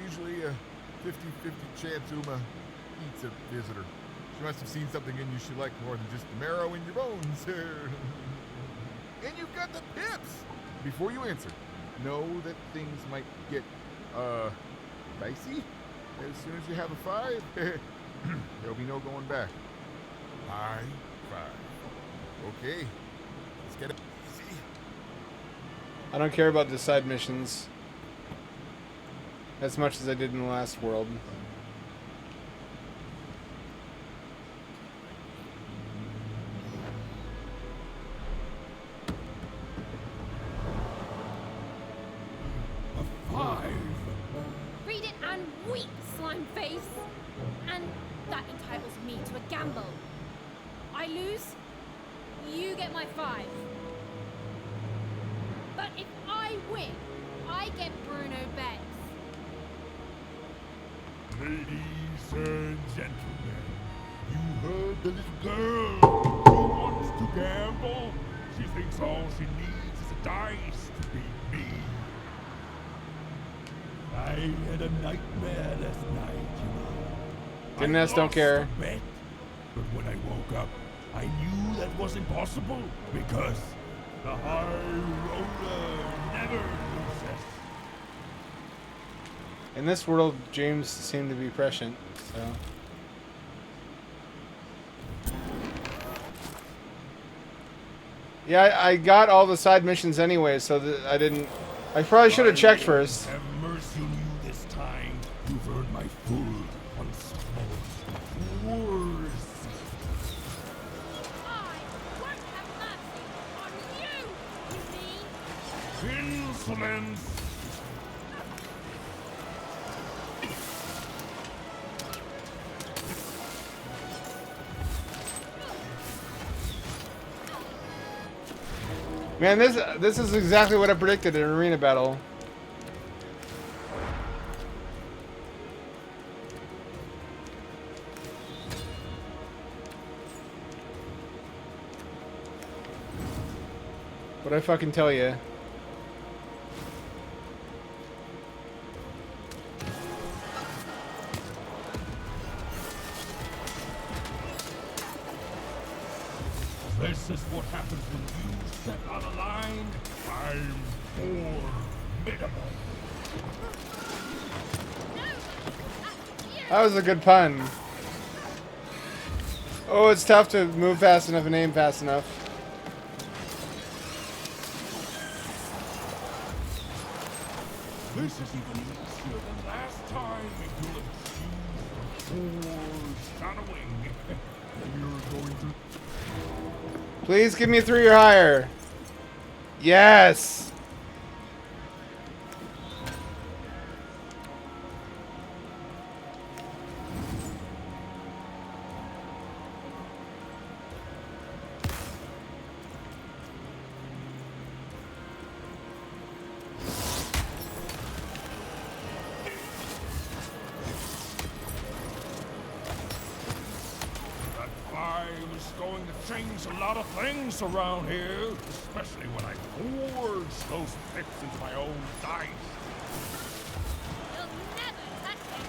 usually a 50-50 chance Uma eats a visitor. She must have seen something in you she liked more than just the marrow in your bones. And you've got the pips! Before you answer, know that things might get, dicey. As soon as you have a 5, there'll be no going back. High 5. Okay, let's get it easy. I don't care about the side missions as much as I did in the last world. Read it and weep, slime face. And that entitles me to a gamble. I lose, you get my 5. But if I win, I get Bruno Betts. Ladies and gentlemen, you heard the little girl who wants to gamble. She thinks all she needs is a dice to beat me. I had a nightmare last night, you know. Didn't ask, don't care. I lost the bet, but when I woke up, I knew that was impossible because the high roller never loses. In this world, James seemed to be prescient, so. Yeah, I got all the side missions anyway, so that I didn't. I probably should have checked first. Have mercy on you this time. You've earned my full unspoiled wars. I won't have mercy on you, you mean? Insolence! Man, this is exactly what I predicted in Arena Battle. What'd I fucking tell you? This is what happens when you step out of line. I'm formidable. That was a good pun. Oh, it's tough to move fast enough and aim fast enough. This is even easier than last time. You'll achieve foreshadowing. You're going to... Please give me a 3 or higher. Yes. Going to change a lot of things around here, especially when I forge those pips into my own dice. You'll never touch it.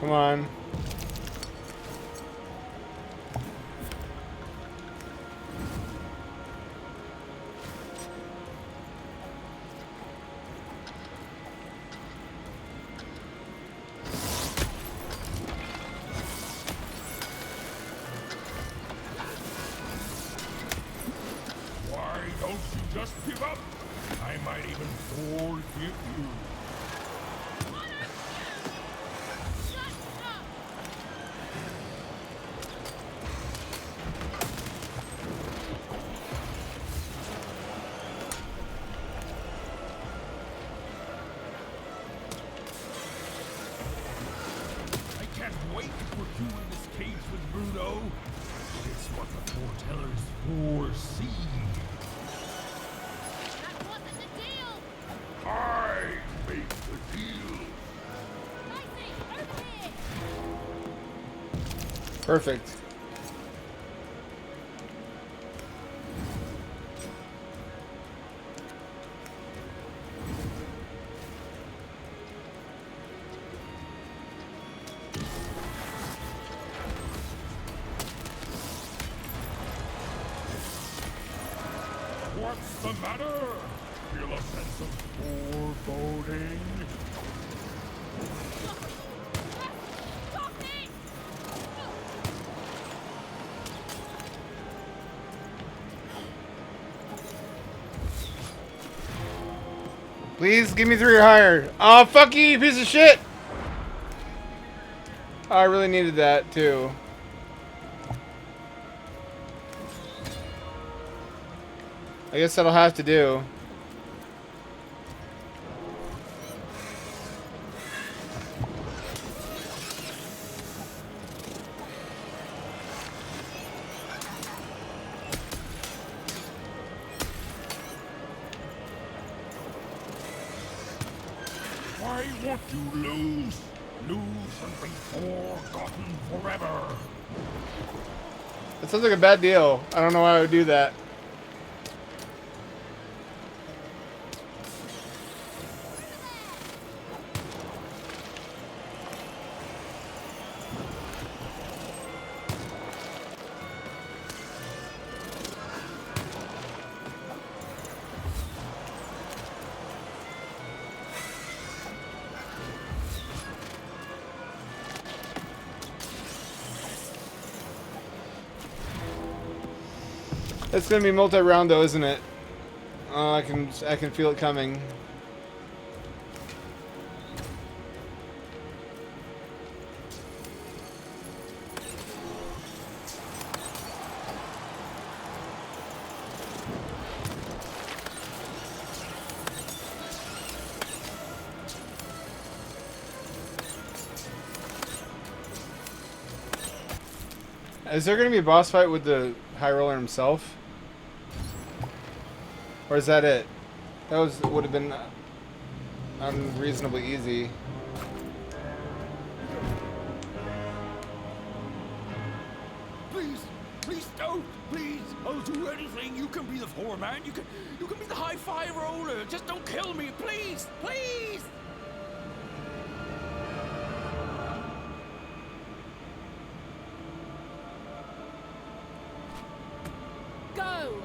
Come on. forget you. I can't wait to put you in this cage with Bruno. It's what the foretellers foresee. I make the deal. Perfect. What's the matter? Feel a sense of foreboding? Please give me 3 or higher. Oh, fuck you, you piece of shit! Oh, I really needed that, too. I guess that'll have to do. Why won't you lose? Lose and be forgotten forever. That sounds like a bad deal. I don't know why I would do that. It's gonna be multi-round though, isn't it? Oh, I can feel it coming. Is there gonna be a boss fight with the High Roller himself? Or is that it? That would have been unreasonably easy. Please, please don't, please. I'll do anything. You can be the foreman. You can be the high-fi roller. Just don't kill me, please, please. Go!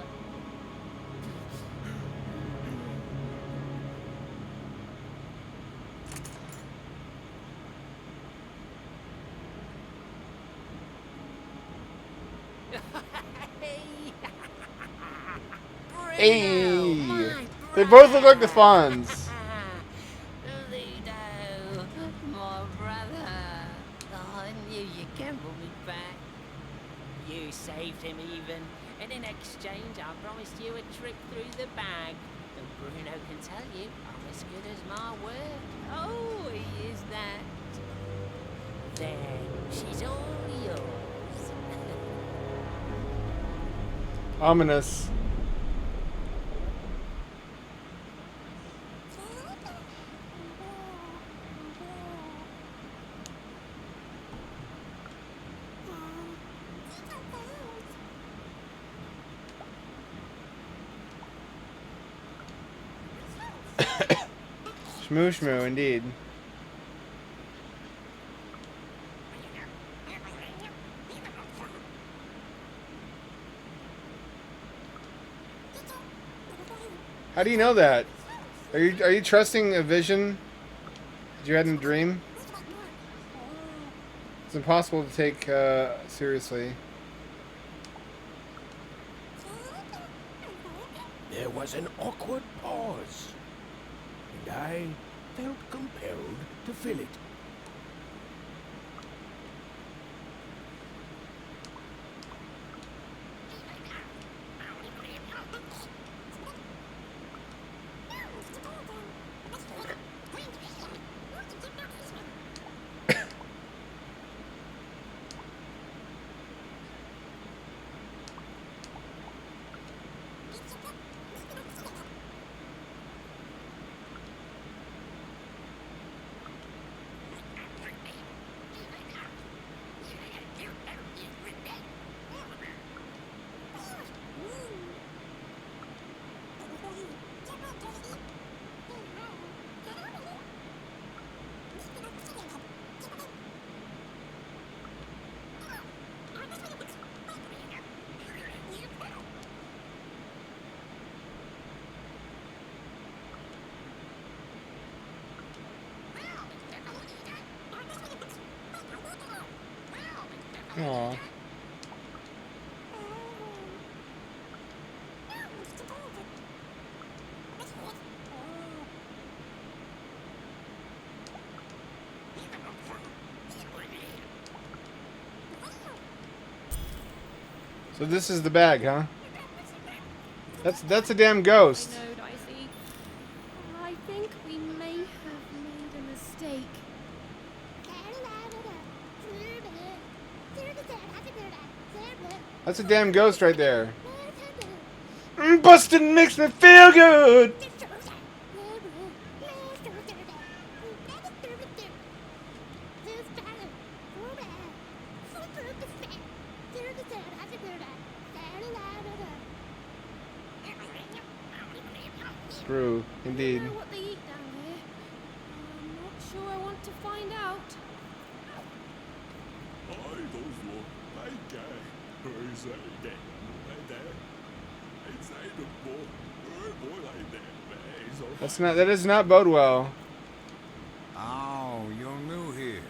Hey! They both look like the Fonz. Ludo, my brother. Oh, I knew you'd gamble me back. You saved him even, and in exchange I promised you a trip through the bag. And Bruno can tell you I'm as good as my word. Oh, he is that. Then she's all yours. Ominous. Shmoo shmoo, indeed. How do you know that? Are you trusting a vision that you had in a dream? It's impossible to take seriously. There was an awkward pause. and I felt compelled to fill it. Aww. So this is the bag, huh? That's a damn ghost. I know, Dicey. I think we may have made a mistake. That's a damn ghost right there. Bustin' makes me feel good. True, indeed. I don't know what they eat down here. I'm not sure I want to find out. That does not bode well. Oh, you're new here.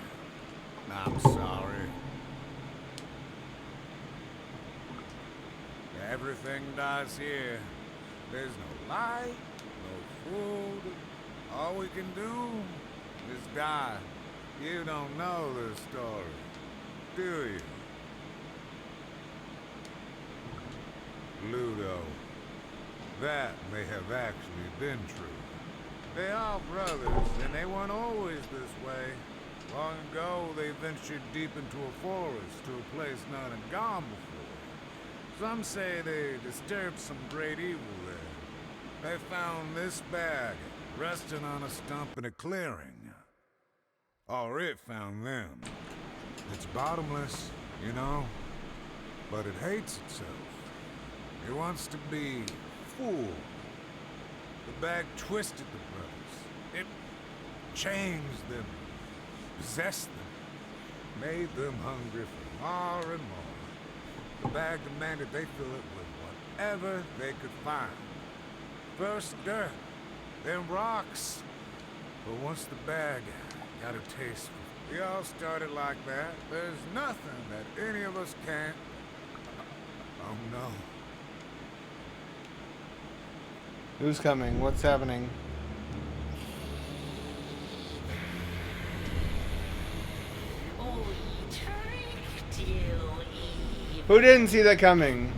I'm sorry. Everything dies here. There's no light, no food. All we can do is die. You don't know the story, do you? Ludo. That may have actually been true. They are brothers, and they weren't always this way. Long ago, they ventured deep into a forest to a place none had gone before. Some say they disturbed some great evil there. They found this bag resting on a stump in a clearing. Or it found them. It's bottomless, you know, but it hates itself. It wants to be full. The bag twisted the brothers. It changed them, possessed them, made them hungry for more and more. The bag demanded they fill it with whatever they could find. First dirt, then rocks. But once the bag got a taste, we all started like that. There's nothing that any of us can't. Oh no. Who's coming? What's happening? Who didn't see that coming?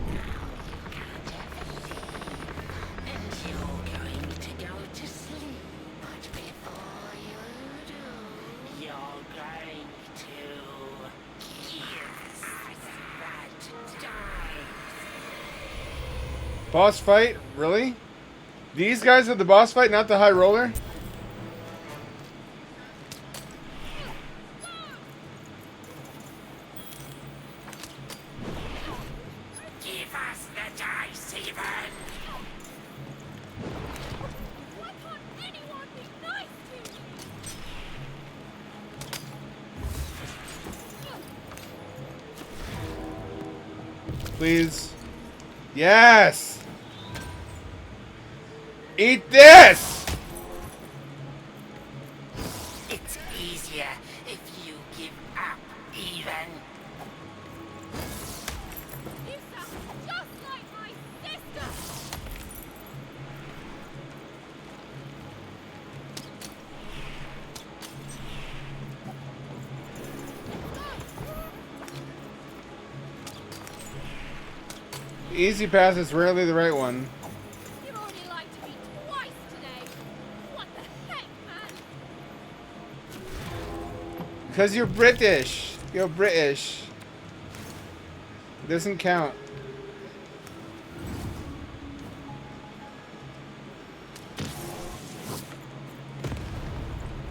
Boss fight? Really? These guys are the boss fight, not the high roller? Give us the dice, even. Why can't anyone be nice to me? Please. Yes! Eat this! It's easier if you give up, even. You sound just like my sister! Easy path is rarely the right one. You've already lied to me twice today. What the heck, man? Because you're British. You're British. It doesn't count.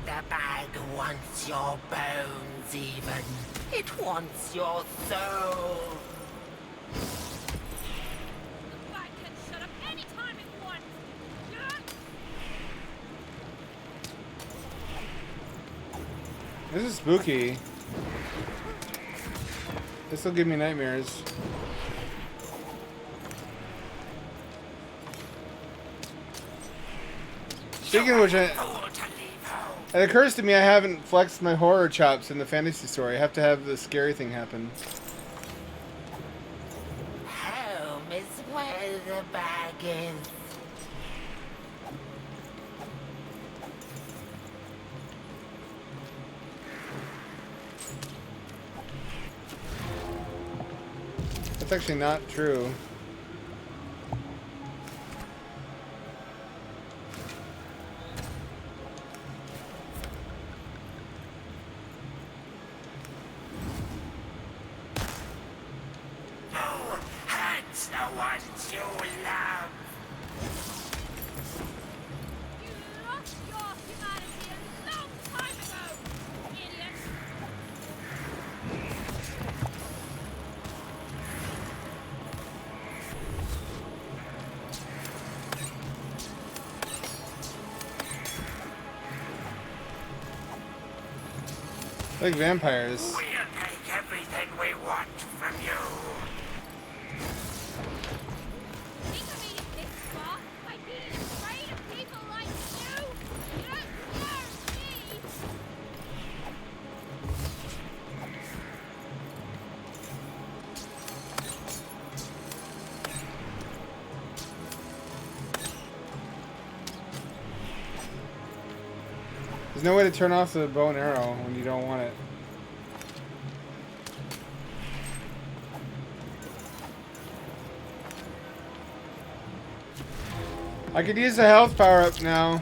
The bag wants your bones even. It wants your soul. The bag can shut up any time it wants. This is spooky. This will give me nightmares. Speaking of which, it occurs to me I haven't flexed my horror chops in the fantasy story. I have to have the scary thing happen. Home is where the bag is. That's actually not true. Hurts the ones you love. You lost your humanity a long time ago, idiot. Like vampires. We'll take everything we want from you. Think of me this far by being afraid of people like you? You don't scare me. There's no way to turn off the bow and arrow when you don't want it. I could use the health power up now.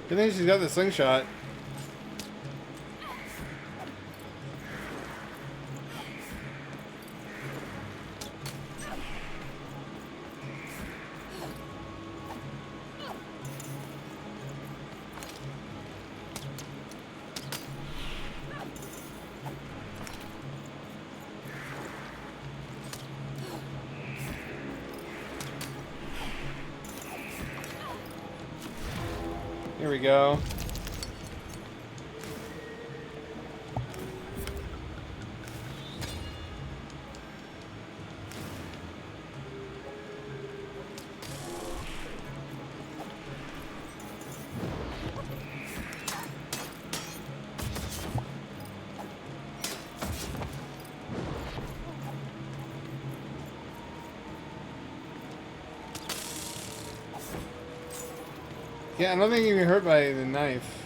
Good thing she's got the slingshot. Here we go. Yeah, I don't think you can get hurt by the knife.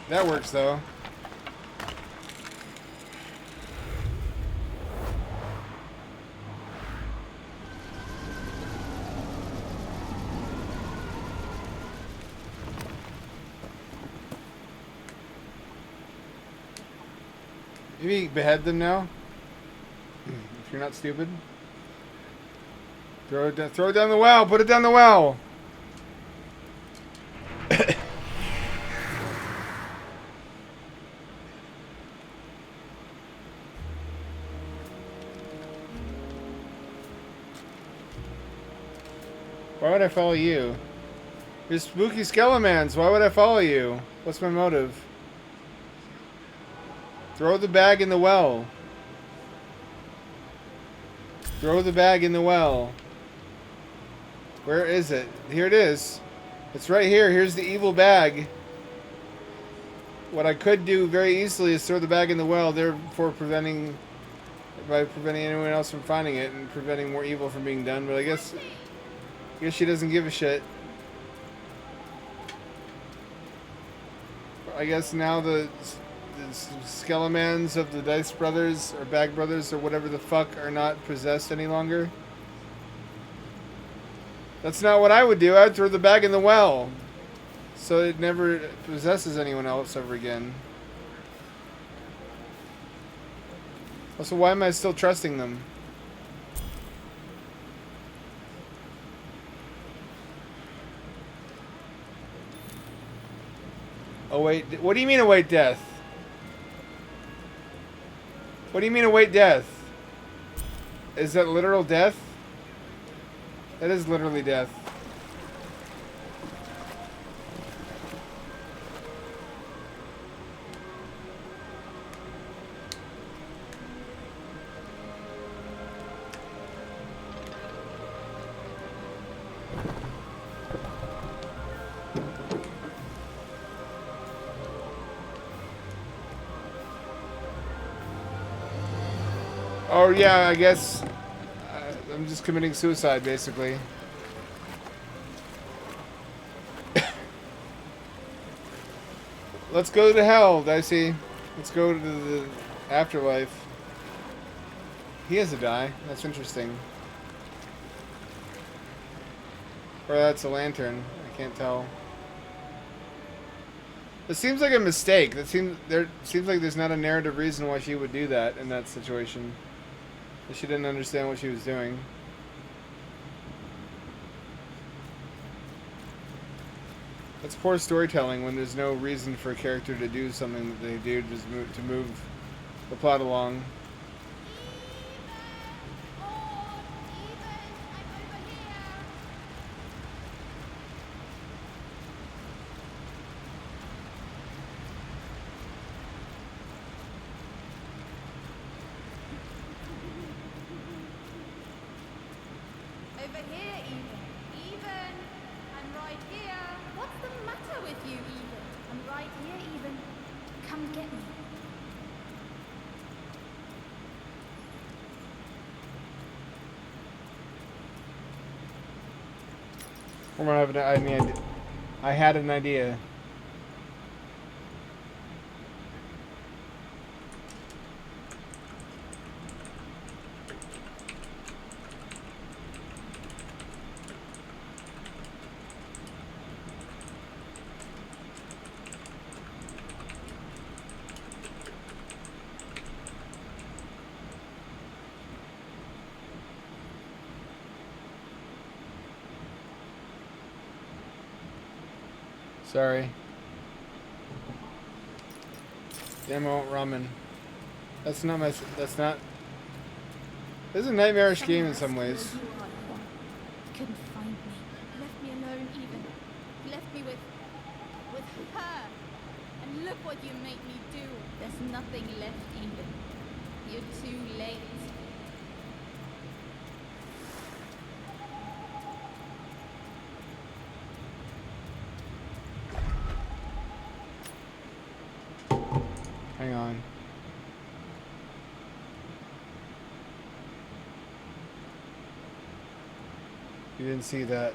That works though. Maybe behead them now? If you're not stupid. Throw it down the well! Put it down the well! Why would I follow you? You're spooky Skelemans. Why would I follow you? What's my motive? Throw the bag in the well. Throw the bag in the well. Where is it? Here it is. It's right here. Here's the evil bag. What I could do very easily is throw the bag in the well, therefore preventing anyone else from finding it and preventing more evil from being done. But I guess she doesn't give a shit. I guess now the Skelemans of the Dice Brothers or Bag Brothers or whatever the fuck are not possessed any longer. That's not what I would do. I'd throw the bag in the well so it never possesses anyone else ever again. Also, why am I still trusting them? Await. What do you mean await death? What do you mean await death? Is that literal death? That is literally death. Oh yeah, I guess I'm just committing suicide, basically. Let's go to hell, Dicey. Let's go to the afterlife. He has a die. That's interesting. Or that's a lantern. I can't tell. It seems like a mistake. Seems like there's not a narrative reason why she would do that in that situation. She didn't understand what she was doing. That's poor storytelling when there's no reason for a character to do something that they do just to move the plot along. Over here, Even. Even. I'm right here. What's the matter with you, Even? I'm right here, Even. Come get me. I had an idea. Sorry. Demo ramen. That's not my. That's not. This is a nightmarish game in some ways. You couldn't find me. Left me alone, Even. Left me with her. And look what you made me do. There's nothing left, Even. You're too late. Hang on. You didn't see that.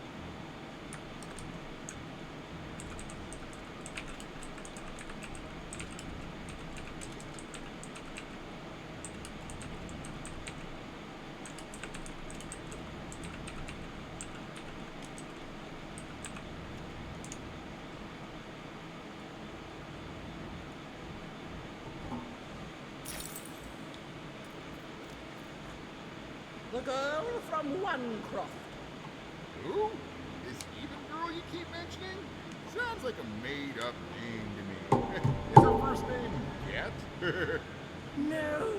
The girl from Onecroft. Who? This Even girl you keep mentioning? Sounds like a made-up name to me. Is her first name Cat? No,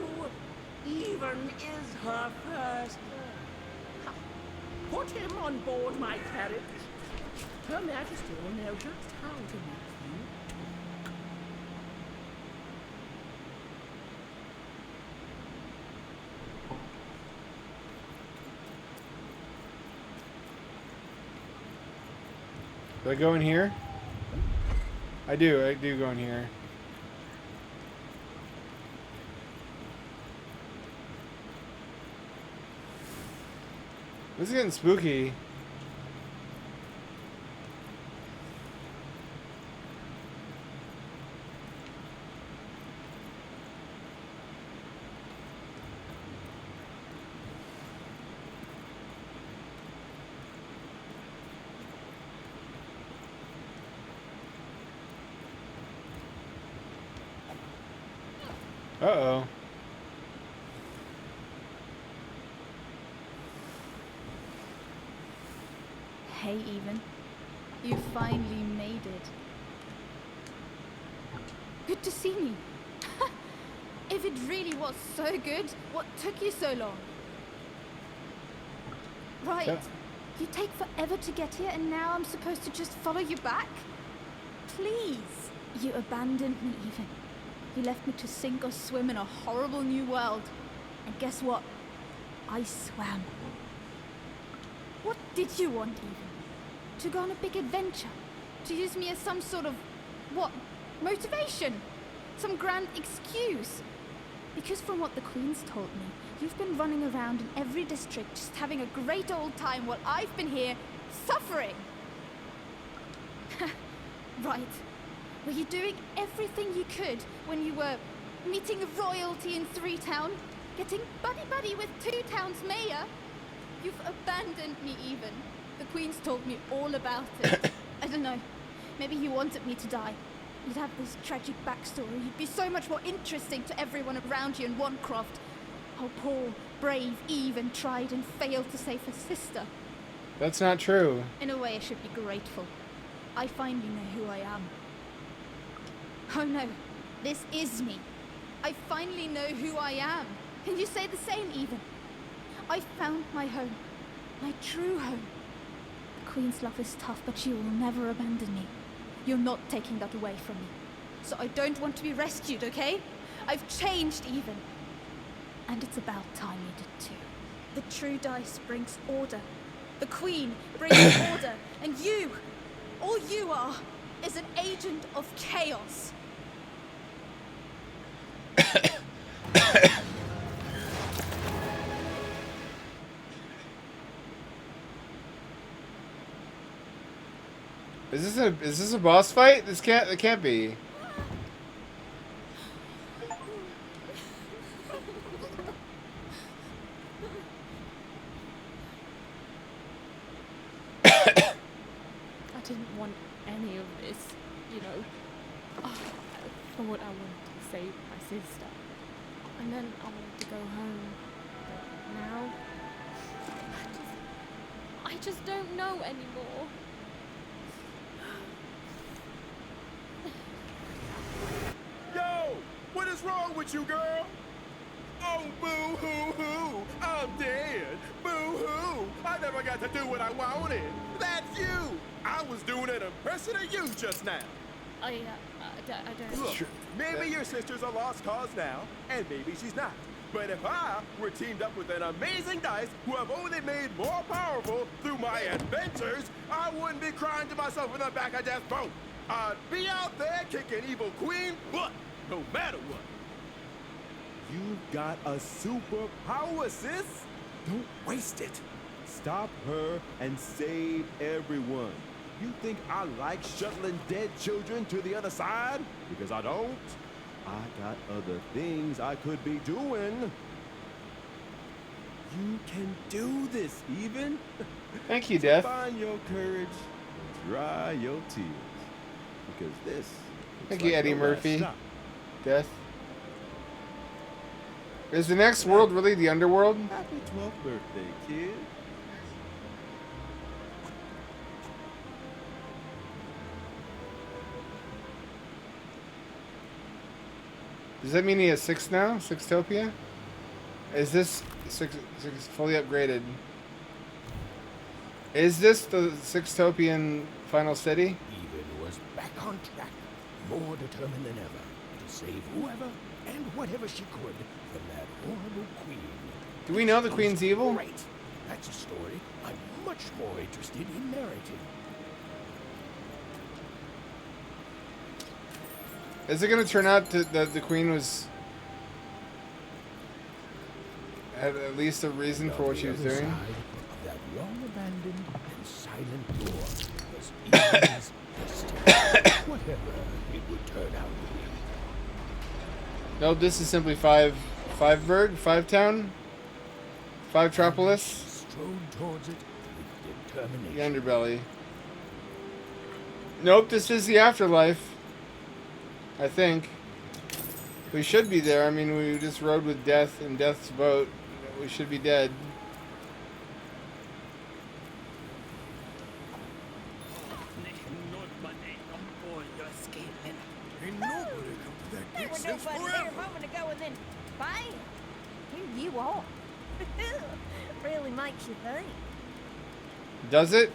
Even is her first. Put him on board my carriage. Her Majesty will know just how to meet you. Do I go in here? I do go in here. This is getting spooky. Uh-oh. Hey, Even. You finally made it. Good to see me. If it really was so good, what took you so long? Right. Yeah. You take forever to get here, and now I'm supposed to just follow you back? Please. You abandoned me, Even. You left me to sink or swim in a horrible new world. And guess what? I swam. What did you want, Even? To go on a big adventure? To use me as some sort of, what, motivation? Some grand excuse? Because from what the Queen's told me, you've been running around in every district just having a great old time while I've been here suffering. Right. Were you doing everything you could when you were meeting royalty in 3 Town? Getting buddy-buddy with 2 Town's mayor? You've abandoned me, Even. The Queen's told me all about it. I don't know. Maybe you wanted me to die. You'd have this tragic backstory. You'd be so much more interesting to everyone around you in Onecroft. How poor, brave Even tried and failed to save her sister. That's not true. In a way, I should be grateful. I finally know who I am. Oh no, this is me. I finally know who I am. Can you say the same, Even? I found my home. My true home. The Queen's love is tough, but she will never abandon me. You're not taking that away from me. So I don't want to be rescued, okay? I've changed, Even. And it's about time you did too. The true dice brings order. The Queen brings order. And you, all you are, is an agent of chaos. Is this a boss fight? It can't be. I didn't want any of this, you know. Oh, I thought I wanted to save my sister. And then I wanted to go home. But now, I just don't know anymore. Yo! What is wrong with you, girl? Oh, boo-hoo-hoo! I'm dead! Boo-hoo! I never got to do what I wanted! That's you! I was doing an impression of you just now! I don't... Look, maybe your sister's a lost cause now, and maybe she's not. But if I were teamed up with an amazing dice who have only made more powerful through my adventures, I wouldn't be crying to myself in the back of death's boat. I'd be out there kicking evil queen butt, no matter what. You've got a superpower, sis. Don't waste it. Stop her and save everyone. You think I like shuttling dead children to the other side? Because I don't. I got other things I could be doing. You can do this, Even. Thank you, So Death. find your courage and dry your tears. Because this looks Thank like you, Eddie your last Murphy. stop. Death. Is the next world really the underworld? Happy 12th birthday, kid. Does that mean he has 6 now? Sixtopia? Is this six fully upgraded? Is this the Sixtopian final city? Even was back on track, more determined than ever to save whoever and whatever she could from that horrible queen. Do we know the queen's evil? Great. That's a story I'm much more interested in narrating. Is it going to turn out that the queen had at least a reason for what she was doing? That long abandoned and silent door was Eden's destiny. Whatever it would turn out to be. No, this is simply Fiveburg, Fivetown, Fivetropolis. Strode towards it with determination. The underbelly. Nope, this is the afterlife. I think. We should be there. I mean, we just rode with death in death's boat. We should be dead. There was nobody here a moment ago, and then bam! Here you are. Really makes you think. Does it?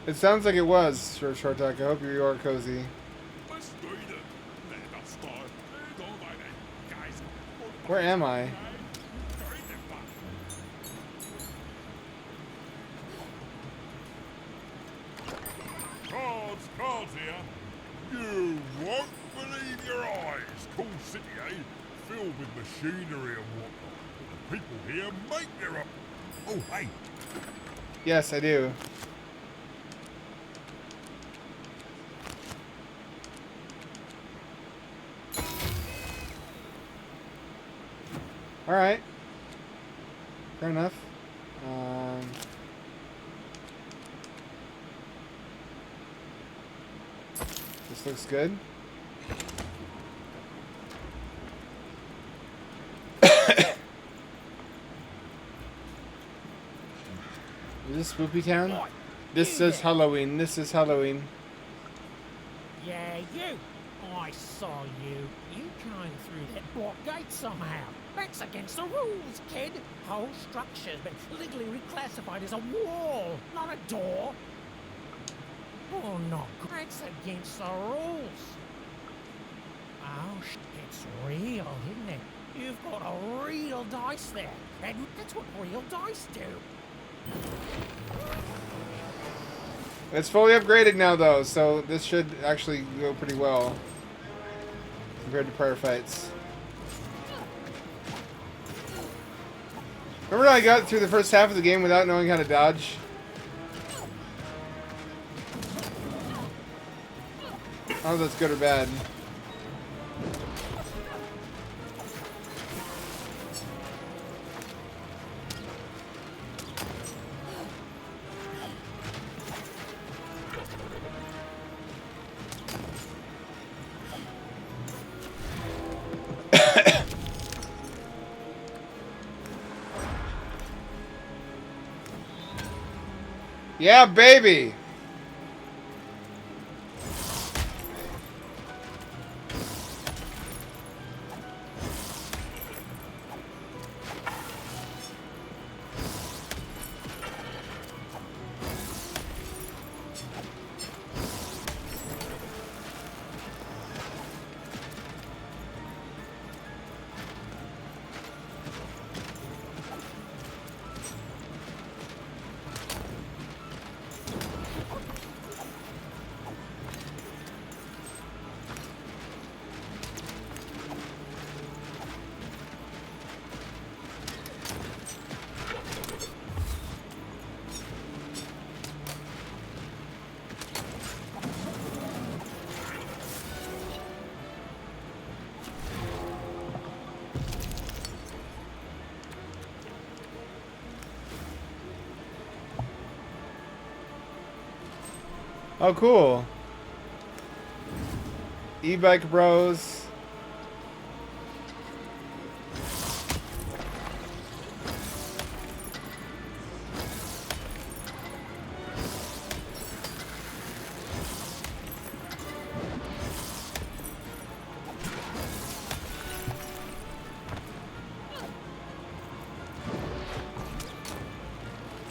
It sounds like it was, Short Talk. I hope you are cozy. Where am I? Cards here. You won't believe your eyes. Cool city, eh? Filled with machinery and whatnot. The people here make their own. Oh, hey. Yes, I do. Alright. Fair enough. This looks good. Is this Spoopy Town? This is Halloween. This is Halloween. Yeah, you. I saw you. You came through that block gate somehow. That's against the rules, kid. Whole structure's been legally reclassified as a wall, not a door. Oh, no. That's against the rules. Oh, it's real, isn't it? You've got a real dice there. And that's what real dice do. It's fully upgraded now, though, so this should actually go pretty well compared to prior fights. Remember how I got through the first half of the game without knowing how to dodge? I don't know if that's good or bad. Yeah, baby! Oh, cool. E-bike bros.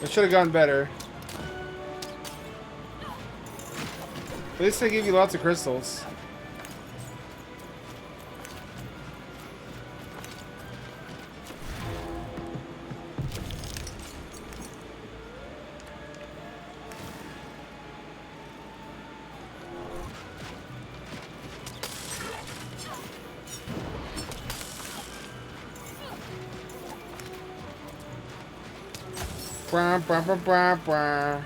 It should have gone better. At least they give you lots of crystals. Bah, bah, bah, bah, bah.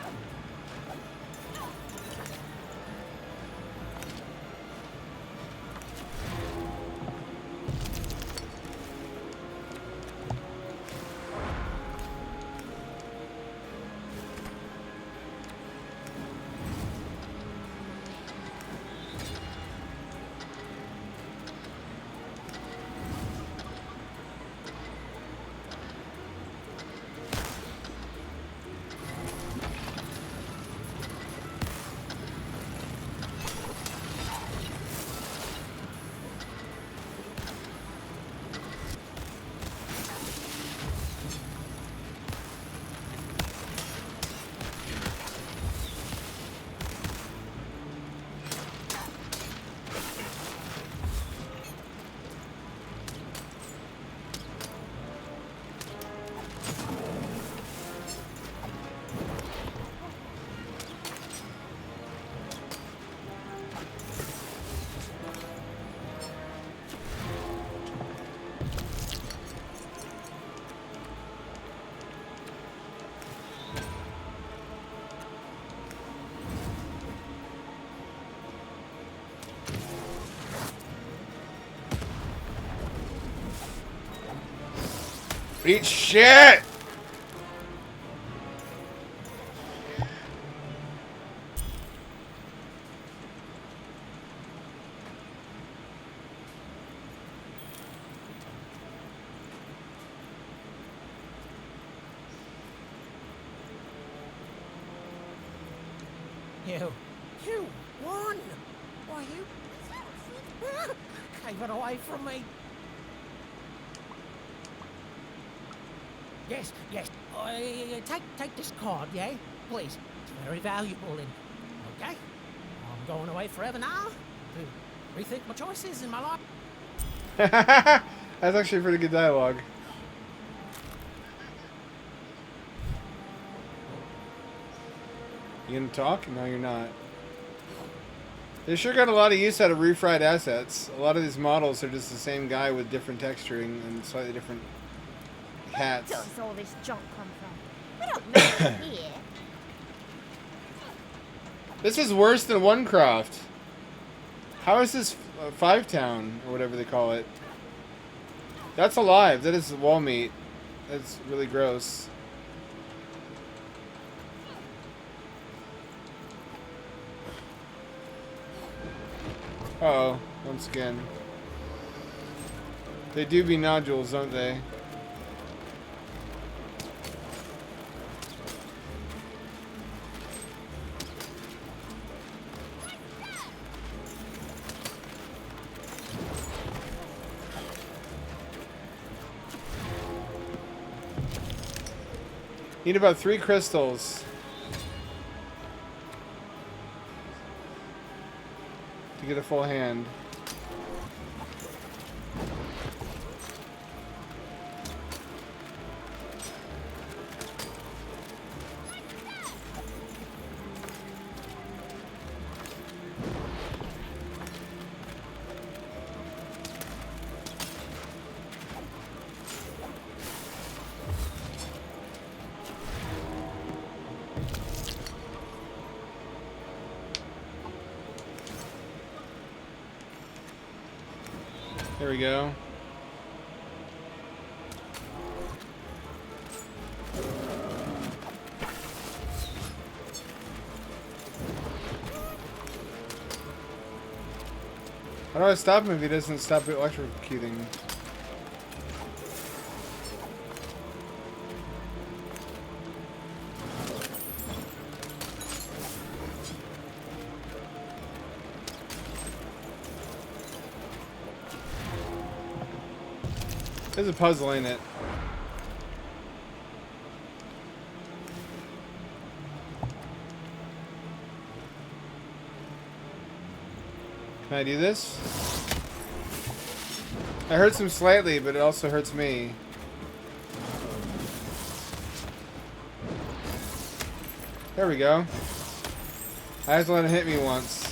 Eat shit! You won! Why, you gave it away from me. Yes. Take this card, yeah? Please. It's very valuable and okay? I'm going away forever now to rethink my choices in my life. That's actually pretty good dialogue. You gonna talk? No, you're not. They sure got a lot of use out of refried assets. A lot of these models are just the same guy with different texturing and slightly different hats. Where does all this junk come from? We don't make it here. This is worse than Onecroft. How is this Five Town or whatever they call it? That's alive. That is wall meat. That's really gross. Uh-oh, once again. They do be nodules, don't they? Need about 3 crystals to get a full hand. There we go. How do I stop him if he doesn't stop electrocuting? There's a puzzle, ain't it? Can I do this? It hurts him slightly, but it also hurts me. There we go. I have to let him hit me once.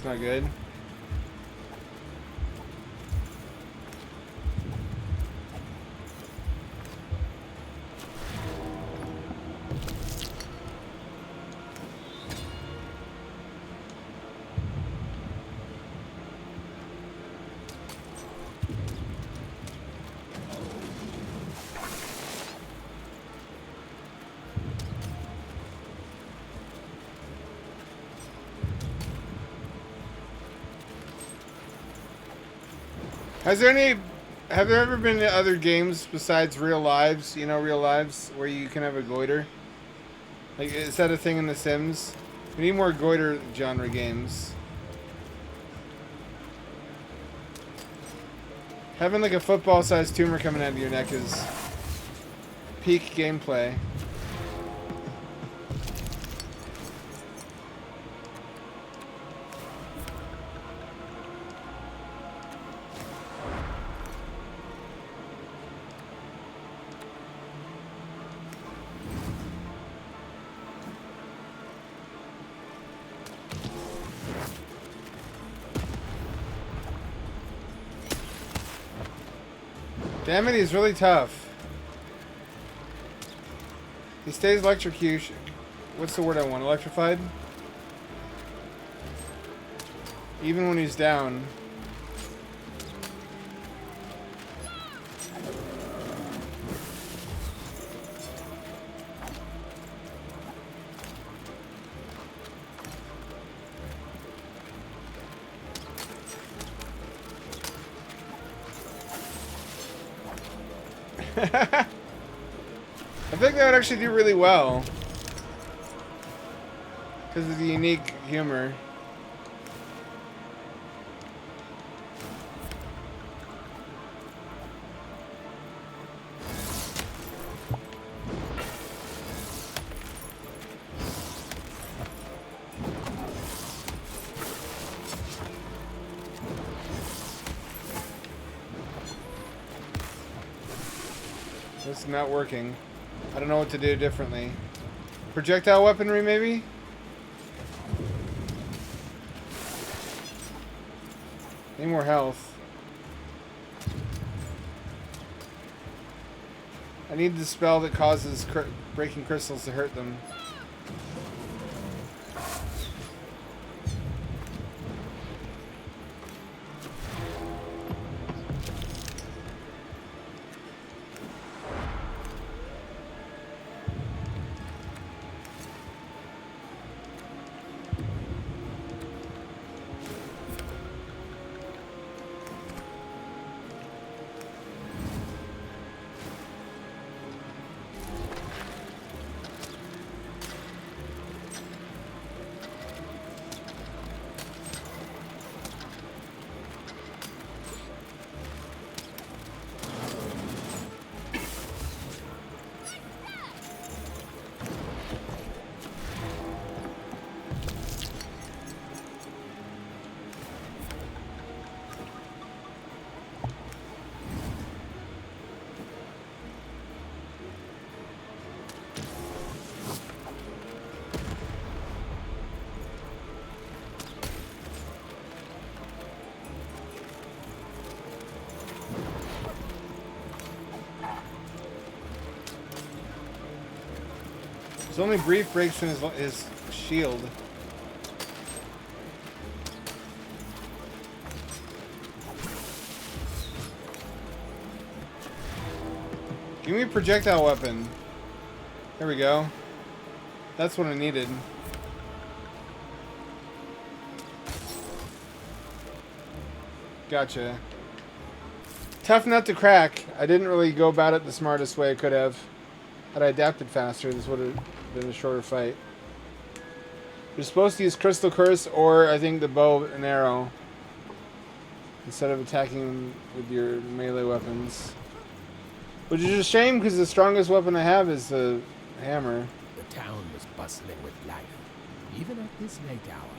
Not good. Have there ever been other games besides Real Lives, you know, Real Lives, where you can have a goiter? Like, is that a thing in The Sims? We need more goiter genre games. Having like a football-sized tumor coming out of your neck is peak gameplay. Damn it, he's really tough. He stays electrocution. What's the word I want? Electrified? Even when he's down. I think that would actually do really well. Because of the unique humor. It's not working. I don't know what to do differently. Projectile weaponry, maybe? Need more health. I need the spell that causes breaking crystals to hurt them. There's only brief breaks in his shield. Give me a projectile weapon. There we go. That's what I needed. Gotcha. Tough nut to crack. I didn't really go about it the smartest way I could have. Had I adapted faster, this would have been a shorter fight. You're supposed to use Crystal Curse or, I think, the bow and arrow instead of attacking with your melee weapons. Which is a shame because the strongest weapon I have is the hammer. The town was bustling with life, even at this late hour.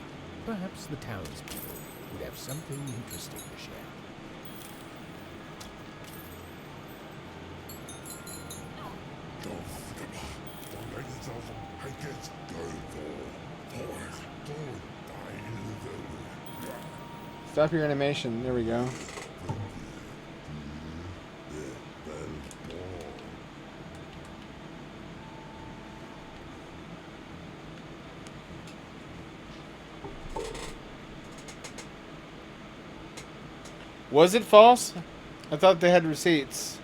Perhaps the townspeople would have something interesting to share. Stop your animation. There we go. Was it false? I thought they had receipts.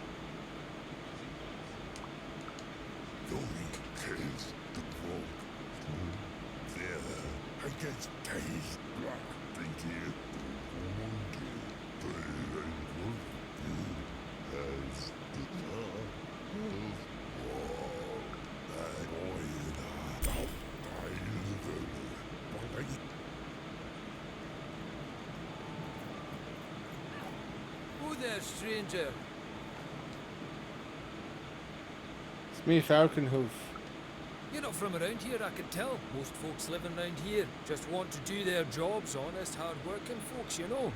Stranger. It's me, Falconhoof. You're not from around here, I can tell. Most folks living around here just want to do their jobs, honest, hard-working folks, you know.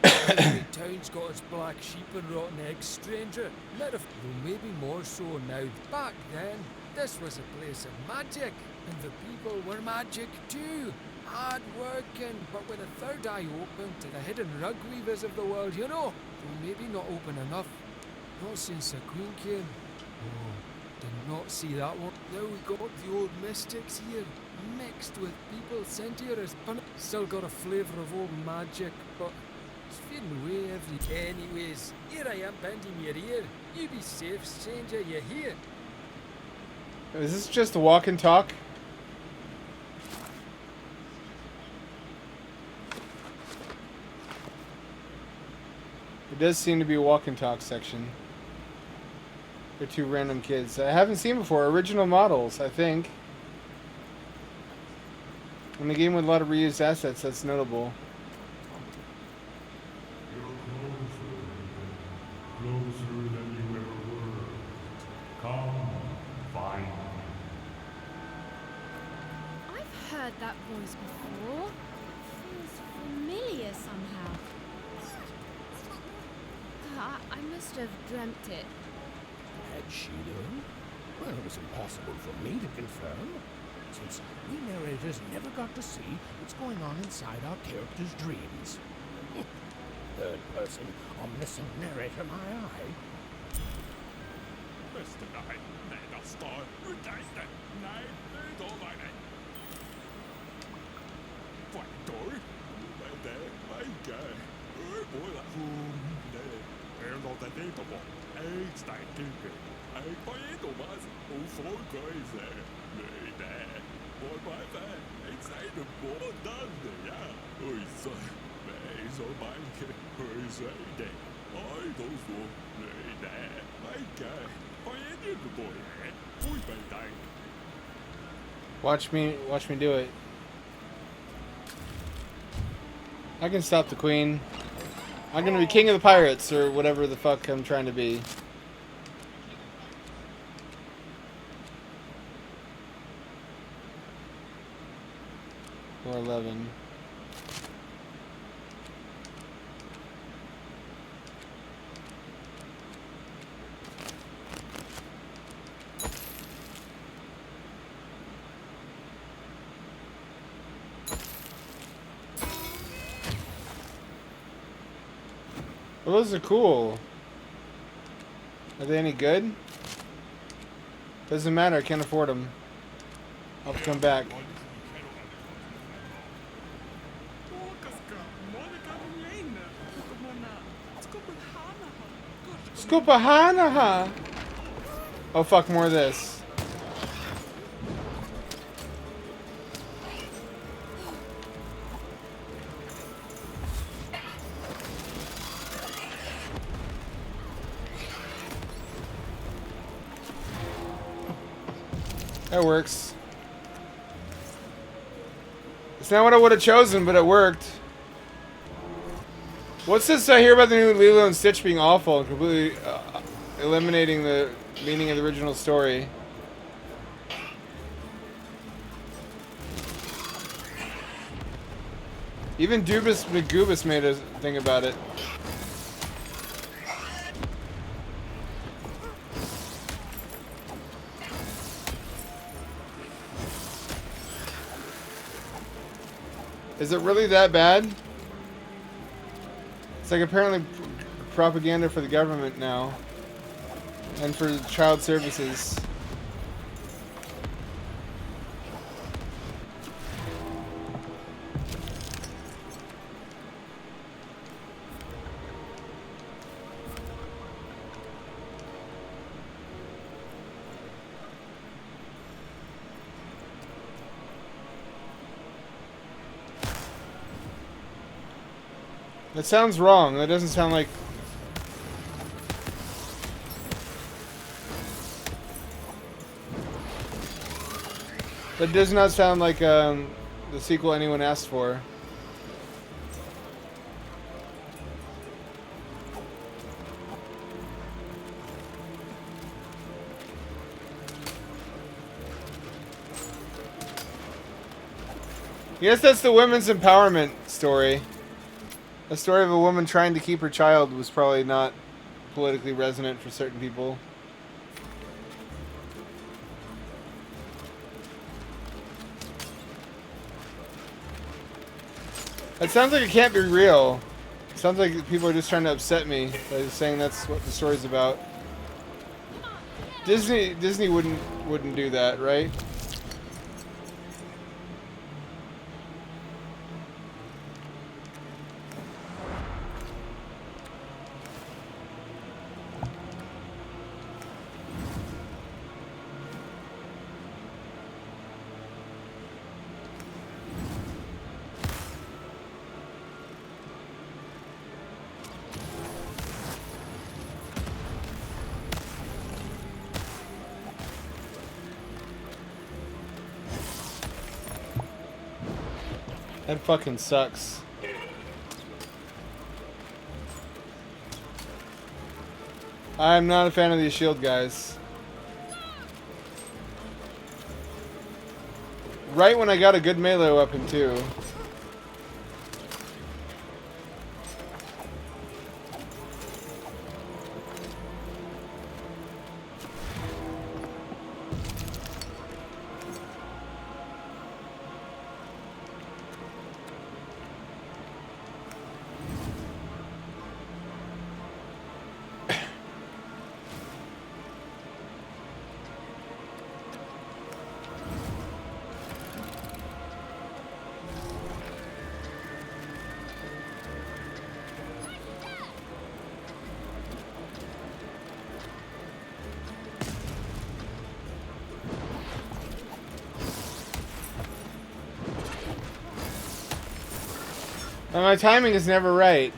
Every town's got its black sheep and rotten eggs, stranger. Though maybe more so now. Back then, this was a place of magic, and the people were magic too. Hard working, but with a third eye open to the hidden rug weavers of the world, you know. Though maybe not open enough. Not since the Queen came. Oh, did not see that one. Now we got the old mystics here, mixed with people sent here as pun. Still got a flavour of old magic, but it's fading away every. Anyways, here I am bending your ear. You be safe, stranger, you hear? Is this just a walk and talk? It does seem to be a walk and talk section. They're two random kids I haven't seen before. Original models, I think. In the game with a lot of reused assets, that's notable. Closer than you ever were. Come, find me. I've heard that voice before. Feels familiar somehow. I must have dreamt it. Had she though? Well, it was impossible for me to confirm, since we narrators never got to see what's going on inside our characters' dreams. Third person, omniscient narrator, my eye. Mr. Knight, nej, står udgejste. Nej, dårvejne. Faktor. Hvad det? Hvad ikke? Både Elo da dentro, está aqui. Aí conheço mais o fogo é né? Boy, sai do bordando, já. Oi, só. Mas o banco, pois é, né? Ai, dos vou, né? Vai cá. Conheço do boy, né? Fui bem daí. Watch me do it. I can stop the queen. I'm gonna be king of the pirates, or whatever the fuck I'm trying to be. Or 11. Well, those are cool. Are they any good? Doesn't matter, I can't afford them. I'll have to come back. Scoopahanaha! Oh fuck, more of this. That works. It's not what I would have chosen, but it worked. What's this I hear about the new Lilo and Stitch being awful and completely eliminating the meaning of the original story? Even Dubus McGoobus made a thing about it. Is it really that bad? It's like apparently propaganda for the government now. And for child services. That sounds wrong. That doesn't sound like... That does not sound like the sequel anyone asked for. Yes, that's the women's empowerment story. A story of a woman trying to keep her child was probably not politically resonant for certain people. It sounds like it can't be real. It sounds like people are just trying to upset me by saying that's what the story's about. Disney wouldn't do that, right? That fucking sucks. I'm not a fan of these shield guys. Right when I got a good melee weapon too. And my timing is never right.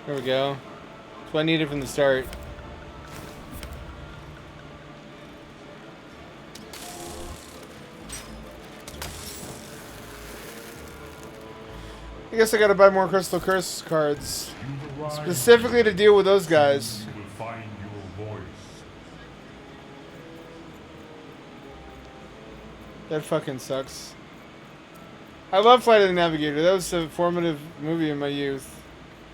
There we go. That's what I needed from the start. I guess I gotta buy more Crystal Curse cards. Specifically to deal with those guys. You will find your voice. That fucking sucks. I love Flight of the Navigator. That was a formative movie in my youth.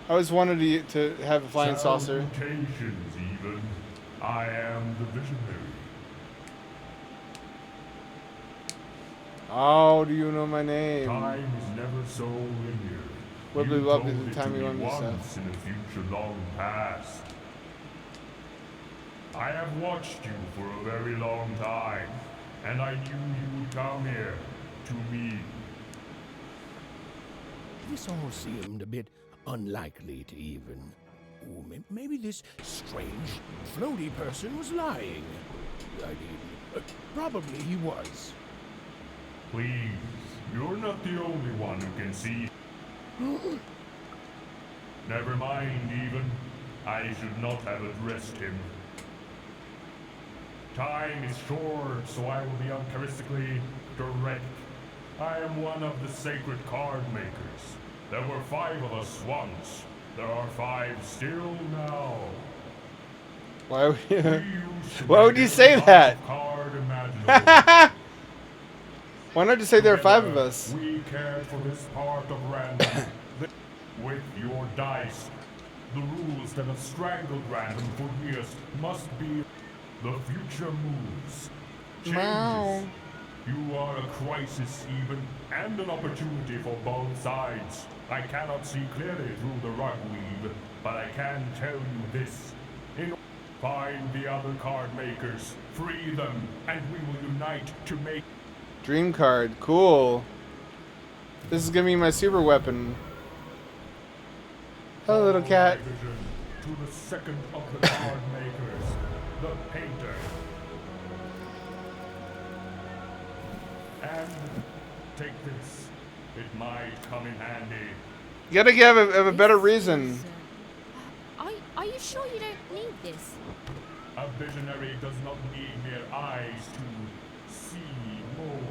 I always wanted to have a flying saucer. Salutations, even. I am the visionary. Oh, do you know my name? Time is never so linear. Wibbly You wobbly told the it time to you me want me to once in a future long past. I have watched you for a very long time, and I knew you would come here to me. This all seemed a bit unlikely to even. Ooh, maybe this strange, floaty person was lying. I mean, probably he was. Please, you're not the only one who can see. Never mind, even. I should not have addressed him. Time is short, so I will be uncharacteristically direct. I am one of the sacred card makers. There were 5 of us once. There are 5 still now. Why would you say that? Why not just say there are 5 of us? We cared for this part of random. With your dice, the rules that have strangled random for years must be the future moves. Changes. Wow. You are a crisis even, and an opportunity for both sides. I cannot see clearly through the rug weave, but I can tell you this. Find the other card makers, free them, and we will unite to make... Dream card, cool. This is gonna be my super weapon. Hello, little cat. To the second of the card makers, the painter. And take this. It might come in handy. You gotta have a better reason. Are you sure you don't need this? A visionary does not need mere eyes to see more.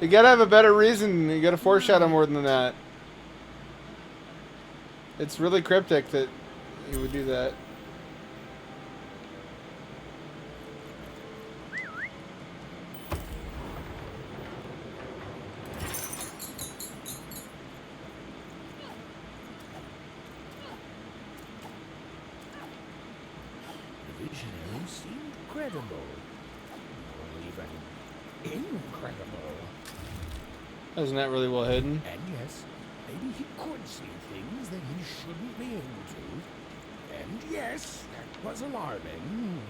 You gotta have a better reason. You gotta foreshadow more than that. It's really cryptic that he would do that. The visionary seemed credible. Or even incredible. Isn't that really well hidden? And yes, maybe he could see things that he shouldn't be able to. And yes, that was alarming.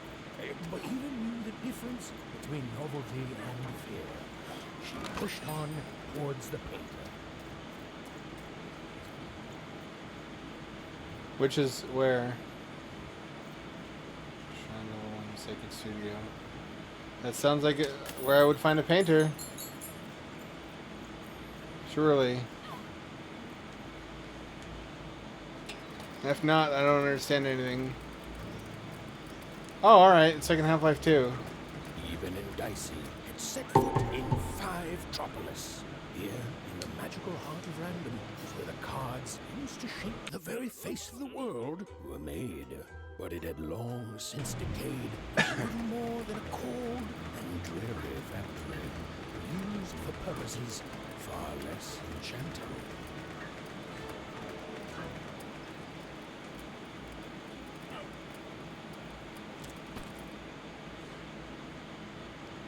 But even knew the difference between novelty and fear. She pushed on towards the painter. Which is where? Channel 1 Sacred Studio. That sounds like where I would find a painter. Surely. If not, I don't understand anything. Oh, alright. It's like in Half-Life 2. Even and Dicey had set foot in 5tropolis. Here, in the magical heart of random, where the cards used to shape the very face of the world, were made. But it had long since decayed, little more than a cold and dreary factory, used for purposes far less enchanting.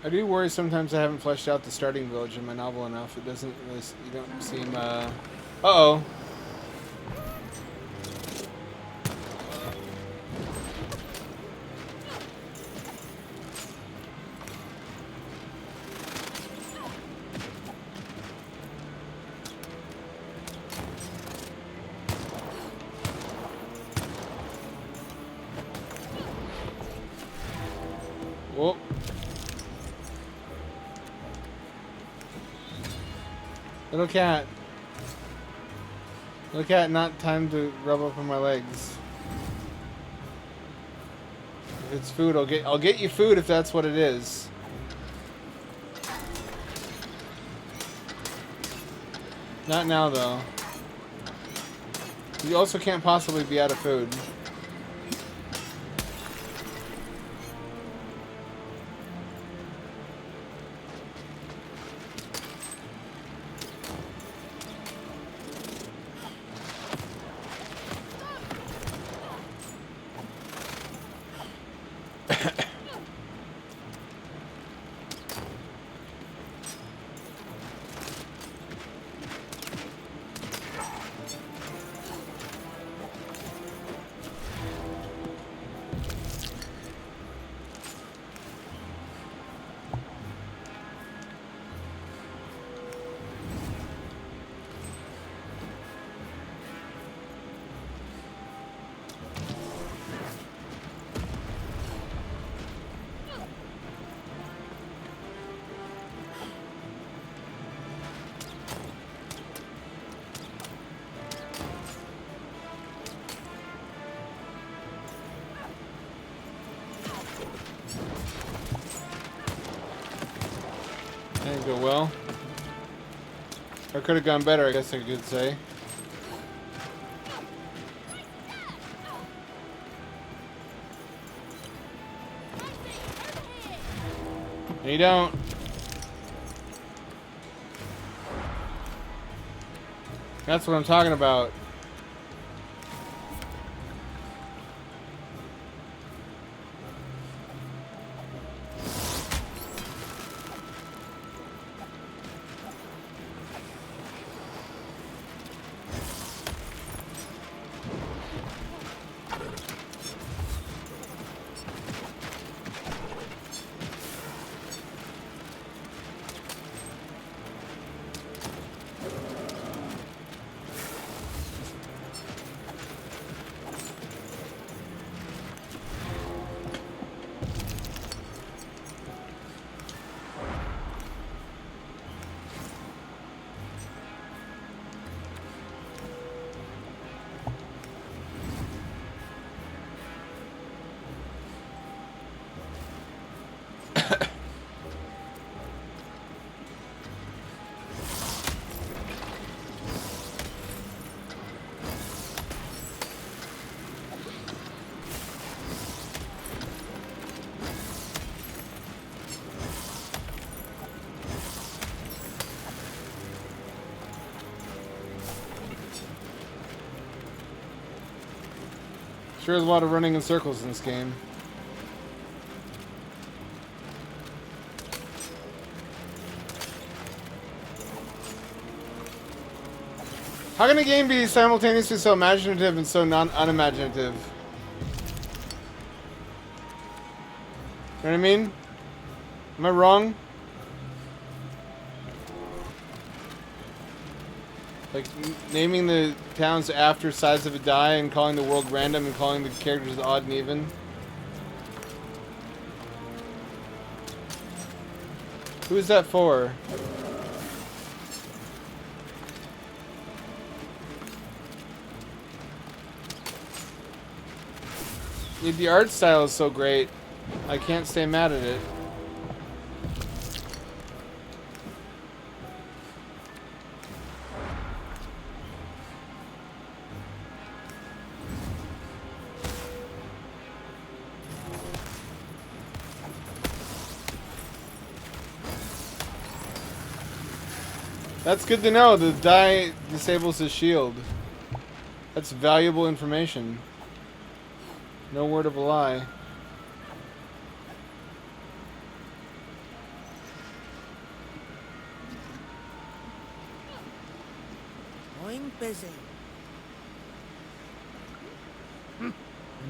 I do worry sometimes I haven't fleshed out the starting village in my novel enough. It doesn't really, you don't seem, uh-oh. Whoa. Little cat. Little cat, not time to rub up on my legs. If it's food, I'll get you food if that's what it is. Not now though. You also can't possibly be out of food. go well. Or could have gone better, I guess I could say. And you don't. That's what I'm talking about. Sure is a lot of running in circles in this game. How can a game be simultaneously so imaginative and so unimaginative? You know what I mean? Am I wrong? Like naming the towns after sides of a die and calling the world random and calling the characters odd and even. Who is that for? Yeah, the art style is so great. I can't stay mad at it. That's good to know. The die disables his shield. That's valuable information. No word of a lie. I'm busy. And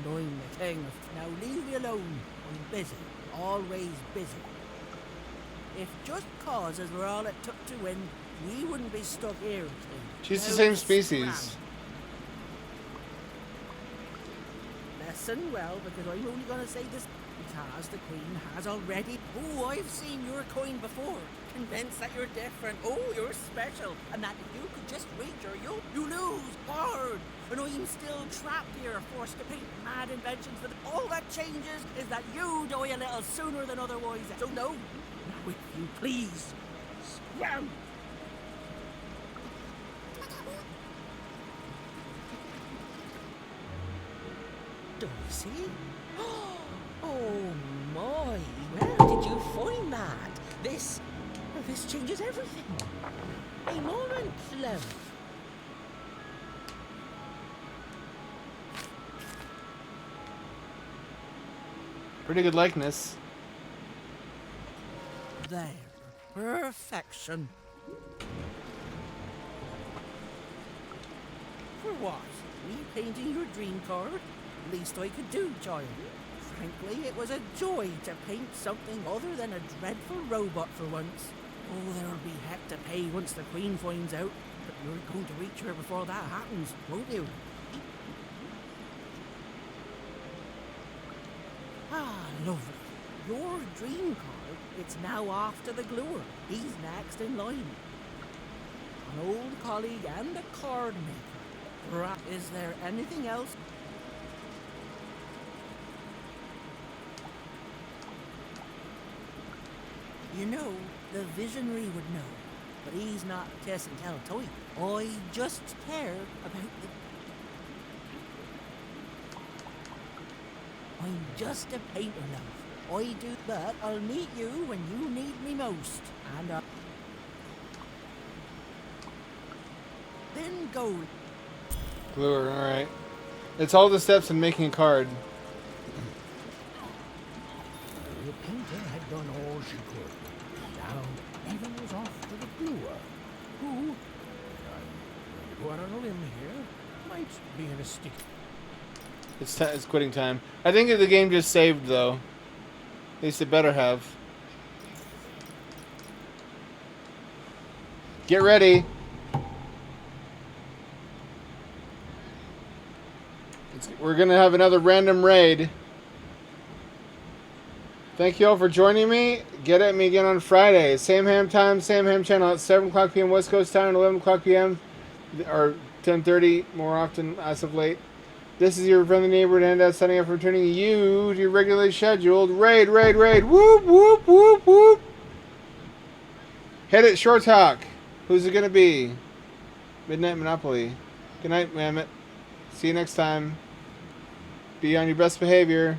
I'm the king. Now leave me alone. I'm busy. Always busy. If just cause as we're all it took to win, we wouldn't be stuck here. She's the same species. Listen well, because I'm only going to say this because the Queen has already. Oh, I've seen your coin before. Convinced that you're different. Oh, you're special. And that if you could just reach her, you lose hard. And I'm still trapped here, forced to paint mad inventions. But all that changes is that you die a little sooner than otherwise. So no, now if you please, scram. Darcy? Oh my, where did you find that? This changes everything. A moment, love. Pretty good likeness. There. Perfection. For what? Repainting your dream card? Least I could do, child. Frankly, it was a joy to paint something other than a dreadful robot for once. Oh, there'll be heck to pay once the Queen finds out, but you're going to reach her before that happens, won't you? Ah, lovely. Your dream card, it's now off to the gluer. He's next in line. An old colleague and a card maker. Is there anything else? You know, the visionary would know. But he's not Tess and Talatoy. I just care about the... I'm just a painter, love. I do, but I'll meet you when you need me most. And then go. Lure, alright. It's all the steps in making a card. The painter had done all she could. Now, even was off to the gluer, who, I'm going to go out on a limb here, might be in a stick. It's quitting time. I think the game just saved, though. At least it better have. Get ready. We're going to have another random raid. Thank you all for joining me. Get at me again on Friday. Same ham time, same ham channel at 7 o'clock p.m. West Coast time and 11 o'clock p.m. or 10:30 more often as of late. This is your friendly neighborhood handout signing up for returning you to your regularly scheduled raid. Whoop, whoop, whoop, whoop. Hit it, Short Talk. Who's it going to be? Midnight Monopoly. Good night, Mammoth. See you next time. Be on your best behavior.